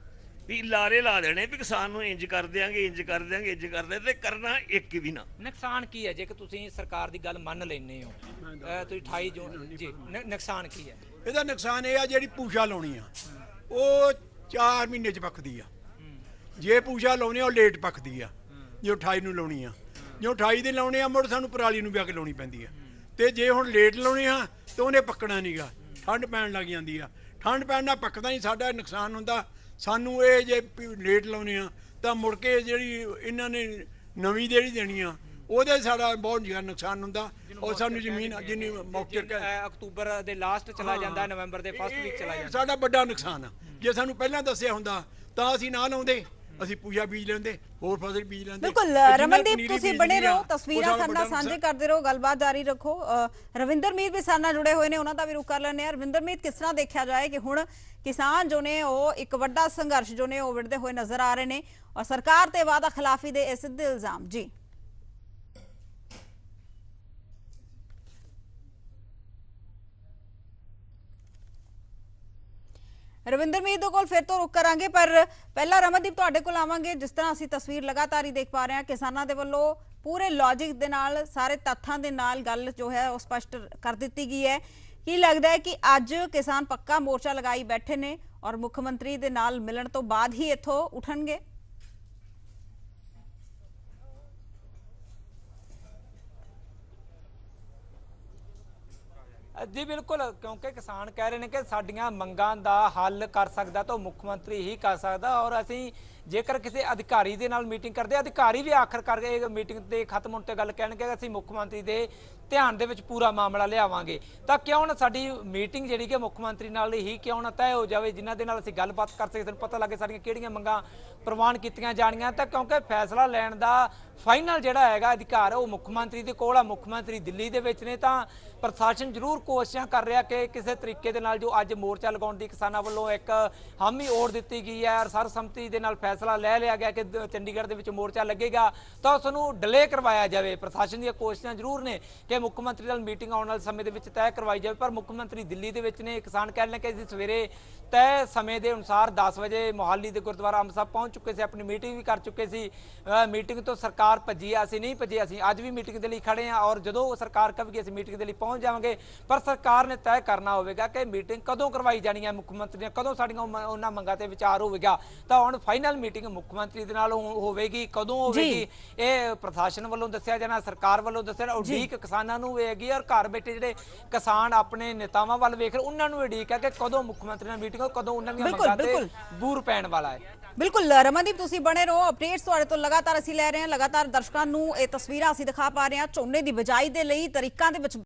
ਵੀ ਲਾਰੇ ਲਾ ਦੇਣੇ ਵੀ ਕਿਸਾਨ ਨੂੰ ਇੰਜ ਕਰ ਦਿਆਂਗੇ, ਇੰਜ ਕਰ ਦਿਆਂਗੇ, ਇੰਜ ਕਰ ਦਿਆਂਗੇ, ਤੇ ਕਰਨਾ ਇੱਕ ਵੀ ਨਾ। ਨੁਕਸਾਨ ਕੀ ਹੈ ਜੇ ਕਿ ਤੁਸੀਂ ਸਰਕਾਰ ਦੀ ਗੱਲ ਮੰਨ ਲੈਂਦੇ ਹੋ? ਤੁਸੀਂ 28 ਜੂਨ ਜੀ, ਨੁਕਸਾਨ ਕੀ ਹੈ? ਇਹਦਾ ਨੁਕਸਾਨ ਇਹ ਆ ਜਿਹੜੀ ਪੂਛਾ ਲਾਉਣੀ ਆ ਉਹ 4 ਮਹੀਨੇ ਚ ਪੱਕਦੀ ਆ। ਜੇ ਪੂਛਾ ਲਾਉਣੀ ਆ ਉਹ ਲੇਟ ਪੱਕਦੀ ਆ। ਜੋ 28 ਨੂੰ ਲਾਉਣੀ ਆ, ਜੋ 28 ਦੇ ਲਾਉਣੇ ਆ ਮੁੜ ਸਾਨੂੰ ਪਰਾਲੀ ਨੂੰ ਵਿਆਹ ਕੇ ਲਾਉਣੀ ਪੈਂਦੀ ਆ। ਤੇ ਜੇ ਹੁਣ ਲੇਟ ਲਾਉਣੀ ਆ ਤਾਂ ਉਹਨੇ ਪੱਕਣਾ ਨਹੀਂਗਾ, ਠੰਡ ਪੈਣ ਲੱਗ ਜਾਂਦੀ ਆ। ਠੰਡ ਪੈਣ ਨਾਲ ਪੱਕਦਾ ਨਹੀਂ, ਸਾਡਾ ਨੁਕਸਾਨ ਹੁੰਦਾ ਸਾਨੂੰ। ਇਹ ਜੇ ਲੇਟ ਲਾਉਣੇ ਆ ਤਾਂ ਮੁੜ ਕੇ ਜਿਹੜੀ ਇਹਨਾਂ ਨੇ ਨਵੀਂ ਜਿਹੜੀ ਦੇਣੀ ਆ ਉਹਦੇ ਸਾਡਾ ਬਹੁਤ ਜ਼ਿਆਦਾ ਨੁਕਸਾਨ ਹੁੰਦਾ। ਔਰ ਸਾਨੂੰ ਜ਼ਮੀਨ ਜਿੰਨੀ ਮੌਕੇ ਅਕਤੂਬਰ ਦੇ ਲਾਸਟ ਚਲਾ ਜਾਂਦਾ, ਨਵੰਬਰ ਦੇ ਫਸਟ ਵੀਕ ਚਲਾ ਜਾਂਦਾ। ਸਾਡਾ ਵੱਡਾ ਨੁਕਸਾਨ ਆ। ਜੇ ਸਾਨੂੰ ਪਹਿਲਾਂ ਦੱਸਿਆ ਹੁੰਦਾ ਤਾਂ ਅਸੀਂ ਨਾ ਲਾਉਂਦੇ, ਅਸੀਂ ਪੂਜਾ ਬੀਜ ਲੈਂਦੇ, ਹੋਰ ਫਸਲ ਬੀਜ ਲੈਂਦੇ। ਬਿਲਕੁਲ ਰਮਨਦੀਪ, ਤੁਸੀਂ ਬਣੇ ਰਹੋ, ਤਸਵੀਰਾਂ ਸਾਡੇ ਨਾਲ ਸਾਂਝੇ ਕਰਦੇ ਰਹੋ, ਗੱਲਬਾਤ ਜਾਰੀ ਰੱਖੋ। ਰਵਿੰਦਰ ਮੀਤ ਵੀ ਸਾਡੇ ਨਾਲ ਜੁੜੇ ਹੋਏ ਨੇ, ਉਹਨਾਂ ਦਾ ਵੀ ਰੁਖ ਕਰ ਲੈਂਦੇ ਆ। ਰਵਿੰਦਰ ਮੀਤ, ਕਿਸ ਤਰ੍ਹਾਂ ਦੇਖਿਆ ਜਾਏ ਕਿ ਹੁਣ ਕਿਸਾਨ ਜੋ ਨੇ ਉਹ ਇੱਕ ਵੱਡਾ ਸੰਘਰਸ਼ ਜੋ ਨੇ ਉਹ ਵਿੜਦੇ ਹੋਏ ਨਜ਼ਰ ਆ ਰਹੇ ਨੇ ਔਰ ਸਰਕਾਰ ਤੇ ਵਾਅਦਾ ਖਿਲਾਫੀ ਦੇ ਇਹ ਸਿੱਧੇ ਇਲਜ਼ਾਮ? ਜੀ ਰਵਿੰਦਰ ਮੀਤ ਦੇ ਕੋਲ ਫਿਰ ਤੋਂ ਰੁਕ ਕਰਾਂਗੇ, ਪਰ ਪਹਿਲਾਂ ਰਮਨਦੀਪ ਤੁਹਾਡੇ ਕੋਲ ਆਵਾਂਗੇ। ਜਿਸ ਤਰ੍ਹਾਂ ਅਸੀਂ ਤਸਵੀਰ ਲਗਾਤਾਰ ਹੀ ਦੇਖ ਪਾ ਰਹੇ ਹਾਂ, ਕਿਸਾਨਾਂ ਦੇ ਵੱਲੋਂ ਪੂਰੇ ਲੌਜਿਕ ਦੇ ਨਾਲ, ਸਾਰੇ ਤੱਥਾਂ ਦੇ ਨਾਲ ਗੱਲ ਜੋ ਹੈ ਉਹ ਸਪਸ਼ਟ ਕਰ ਦਿੱਤੀ ਗਈ ਹੈ। ਕੀ ਲੱਗਦਾ ਹੈ ਕਿ ਅੱਜ ਕਿਸਾਨ ਪੱਕਾ ਮੋਰਚਾ ਲਗਾਈ ਬੈਠੇ ਨੇ ਔਰ ਮੁੱਖ ਮੰਤਰੀ ਦੇ ਨਾਲ ਮਿਲਣ ਤੋਂ ਬਾਅਦ ਹੀ ਇੱਥੋਂ ਉੱਠਣਗੇ? ਜੀ ਬਿਲਕੁਲ, ਕਿਉਂਕਿ ਕਿਸਾਨ ਕਹਿ ਰਹੇ ਨੇ ਕਿ ਸਾਡੀਆਂ ਮੰਗਾਂ ਦਾ ਹੱਲ ਕਰ ਸਕਦਾ ਤਾਂ ਮੁੱਖ ਮੰਤਰੀ ਹੀ ਕਰ ਸਕਦਾ। ਔਰ ਅਸੀਂ ਜੇਕਰ ਕਿਸੇ ਅਧਿਕਾਰੀ ਦੇ ਨਾਲ ਮੀਟਿੰਗ ਕਰਦੇ, ਅਧਿਕਾਰੀ ਵੀ ਆਖਰ ਕਰਕੇ ਮੀਟਿੰਗ ਦੇ ਖਤਮ ਹੋਣ ਤੇ ਗੱਲ ਕਹਿਣਗੇ ਅਸੀਂ ਮੁੱਖ ਮੰਤਰੀ ਦੇ ਧਿਆਨ ਦੇ ਵਿੱਚ ਪੂਰਾ ਮਾਮਲਾ ਲਿਆਵਾਂਗੇ। ਤਾਂ ਕਿਉਂ ਨਾ ਸਾਡੀ ਮੀਟਿੰਗ ਜਿਹੜੀ ਕਿ ਮੁੱਖ ਮੰਤਰੀ ਨਾਲ ਹੀ ਕਿਉਂ ਨਾ ਤੈਅ ਹੋ ਜਾਵੇ, ਜਿਨ੍ਹਾਂ ਦੇ ਨਾਲ ਅਸੀਂ ਗੱਲਬਾਤ ਕਰ ਸਕਦੇ, ਸਾਨੂੰ ਪਤਾ ਲੱਗੇ ਸਾਡੀਆਂ ਕਿਹੜੀਆਂ ਮੰਗਾਂ ਪ੍ਰਵਾਨ ਕੀਤੀਆਂ ਜਾਣੀਆਂ। ਤਾਂ ਕਿਉਂਕਿ ਫੈਸਲਾ ਲੈਣ ਦਾ ਫਾਈਨਲ ਜਿਹੜਾ ਹੈਗਾ ਅਧਿਕਾਰ ਉਹ ਮੁੱਖ ਮੰਤਰੀ ਦੇ ਕੋਲ ਆ। ਮੁੱਖ ਮੰਤਰੀ ਦਿੱਲੀ ਦੇ ਵਿੱਚ ਨੇ, ਤਾਂ ਪ੍ਰਸ਼ਾਸਨ ਜ਼ਰੂਰ ਕੋਸ਼ਿਸ਼ਾਂ ਕਰ ਰਿਹਾ ਕਿ ਕਿਸੇ ਤਰੀਕੇ ਦੇ ਨਾਲ ਜੋ ਅੱਜ ਮੋਰਚਾ ਲਗਾਉਣ ਦੀ ਕਿਸਾਨਾਂ ਵੱਲੋਂ ਇੱਕ ਹਾਮੀ ਓੜ ਦਿੱਤੀ ਗਈ ਹੈ ਔਰ ਸਰਬਸੰਮਤੀ ਦੇ ਨਾਲ ਫੈਸਲਾ ਲੈ ਲਿਆ ਗਿਆ ਕਿ ਚੰਡੀਗੜ੍ਹ ਦੇ ਵਿੱਚ ਮੋਰਚਾ ਲੱਗੇਗਾ, ਤਾਂ ਉਸ ਨੂੰ ਡਿਲੇ ਕਰਵਾਇਆ ਜਾਵੇ। ਪ੍ਰਸ਼ਾਸਨ ਦੀਆਂ ਕੋਸ਼ਿਸ਼ਾਂ ਜ਼ਰੂਰ ਨੇ ਕਿ ਮੁੱਖ ਮੰਤਰੀ ਨਾਲ ਮੀਟਿੰਗ ਆਉਣ ਵਾਲੇ ਸਮੇਂ ਦੇ ਵਿੱਚ ਤੈਅ ਕਰਵਾਈ ਜਾਵੇ, ਪਰ ਮੁੱਖ ਮੰਤਰੀ ਦਿੱਲੀ ਦੇ ਵਿੱਚ ਨੇ। ਕਿਸਾਨ ਕਹਿ ਰਹੇ ਨੇ ਕਿ ਅਸੀਂ ਸਵੇਰੇ ਤੈਅ ਸਮੇਂ ਦੇ ਅਨੁਸਾਰ 10 ਵਜੇ ਮੋਹਾਲੀ ਦੇ ਗੁਰਦੁਆਰਾ ਅੰਬ ਸਾਹਿਬ ਪਹੁੰਚ ਚੁੱਕੇ ਸੀ, ਆਪਣੀ ਮੀਟਿੰਗ ਵੀ ਕਰ ਚੁੱਕੇ ਸੀ। ਮੀਟਿੰਗ ਤੋਂ ਸਰਕਾਰ ਭੱਜੀ ਆ, ਅਸੀਂ ਨਹੀਂ ਭੱਜੇ, ਅਸੀਂ ਅੱਜ ਵੀ ਮੀਟਿੰਗ ਦੇ ਲਈ ਖੜੇ ਹਾਂ ਔਰ ਜਦੋਂ ਸਰਕਾਰ ਕਹੇਗੀ ਅਸੀਂ ਮੀਟਿੰਗ ਦੇ ਲਈ ਪਹੁੰਚ ਜਾਵਾਂਗੇ। ਪਰ ਸਰਕਾਰ ਨੇ ਤੈਅ ਕਰਨਾ ਹੋਵੇਗਾ ਕਿ ਮੀਟਿੰਗ ਕਦੋਂ ਕਰਵਾਈ ਜਾਣੀ ਹੈ, ਮੁੱਖ ਮੰਤਰੀ ਨੇ ਕਦੋਂ ਸਾਡੀਆਂ ਉਹਨਾਂ ਮੰਗਾਂ ਤੇ ਵਿਚਾਰ ਹੋਵੇਗਾ। ਤਾਂ ਹੁਣ ਫਾਈਨਲ ਮੀਟਿੰਗ ਮੁੱਖ ਮੰਤਰੀ ਦੇ ਨਾਲ ਹੋਵੇਗੀ, ਕਦੋਂ ਹੋਵੇਗੀ ਇਹ ਪ੍ਰਸ਼ਾਸਨ ਵੱਲੋਂ ਦੱਸਿਆ ਜਾਣਾ, ਸਰਕਾਰ ਵੱਲੋਂ ਦੱਸਿਆ ਜਾਣਾ। ਉਡੀਕ ਕਿਸਾਨਾਂ ਨੂੰ ਹੋਵੇਗੀ ਔਰ ਘਰ ਬੈਠੇ ਜਿਹੜੇ ਕਿਸਾਨ ਆਪਣੇ ਨੇਤਾਵਾਂ ਵੱਲ ਵੇਖ ਰਹੇ ਉਹਨਾਂ ਨੂੰ ਉਡੀਕ ਹੈ ਕਿ ਕਦੋਂ ਮੁੱਖ ਮੰਤਰੀ ਨਾਲ ਮੀਟਿੰਗ ਹੋ, ਕਦੋਂ ਉਹਨਾਂ ਦੀਆਂ ਮੰਗਾਂ ਤੇ ਬੂਰ ਪੈਣ ਵਾਲਾ ਹੈ। ਬਿਲਕੁਲ ਰਮਨਦੀਪ, ਤੁਸੀਂ ਬਣੇ ਰਹੋ, ਅਪਡੇਟਸ ਤੁਹਾਡੇ ਤੋਂ ਲਗਾਤਾਰ ਅਸੀਂ ਲੈ ਰਹੇ ਹਾਂ। ਲਗਾਤਾਰ ਦਰਸ਼ਕਾਂ ਨੂੰ ਇਹ ਤਸਵੀਰਾਂ ਅਸੀਂ ਦਿਖਾ ਪਾ ਰਹੇ ਹਾਂ। ਝੋਨੇ ਦੀ ਬਿਜਾਈ ਦੇ ਲਈ ਤਰੀਕਾਂ ਦੇ ਵਿੱਚ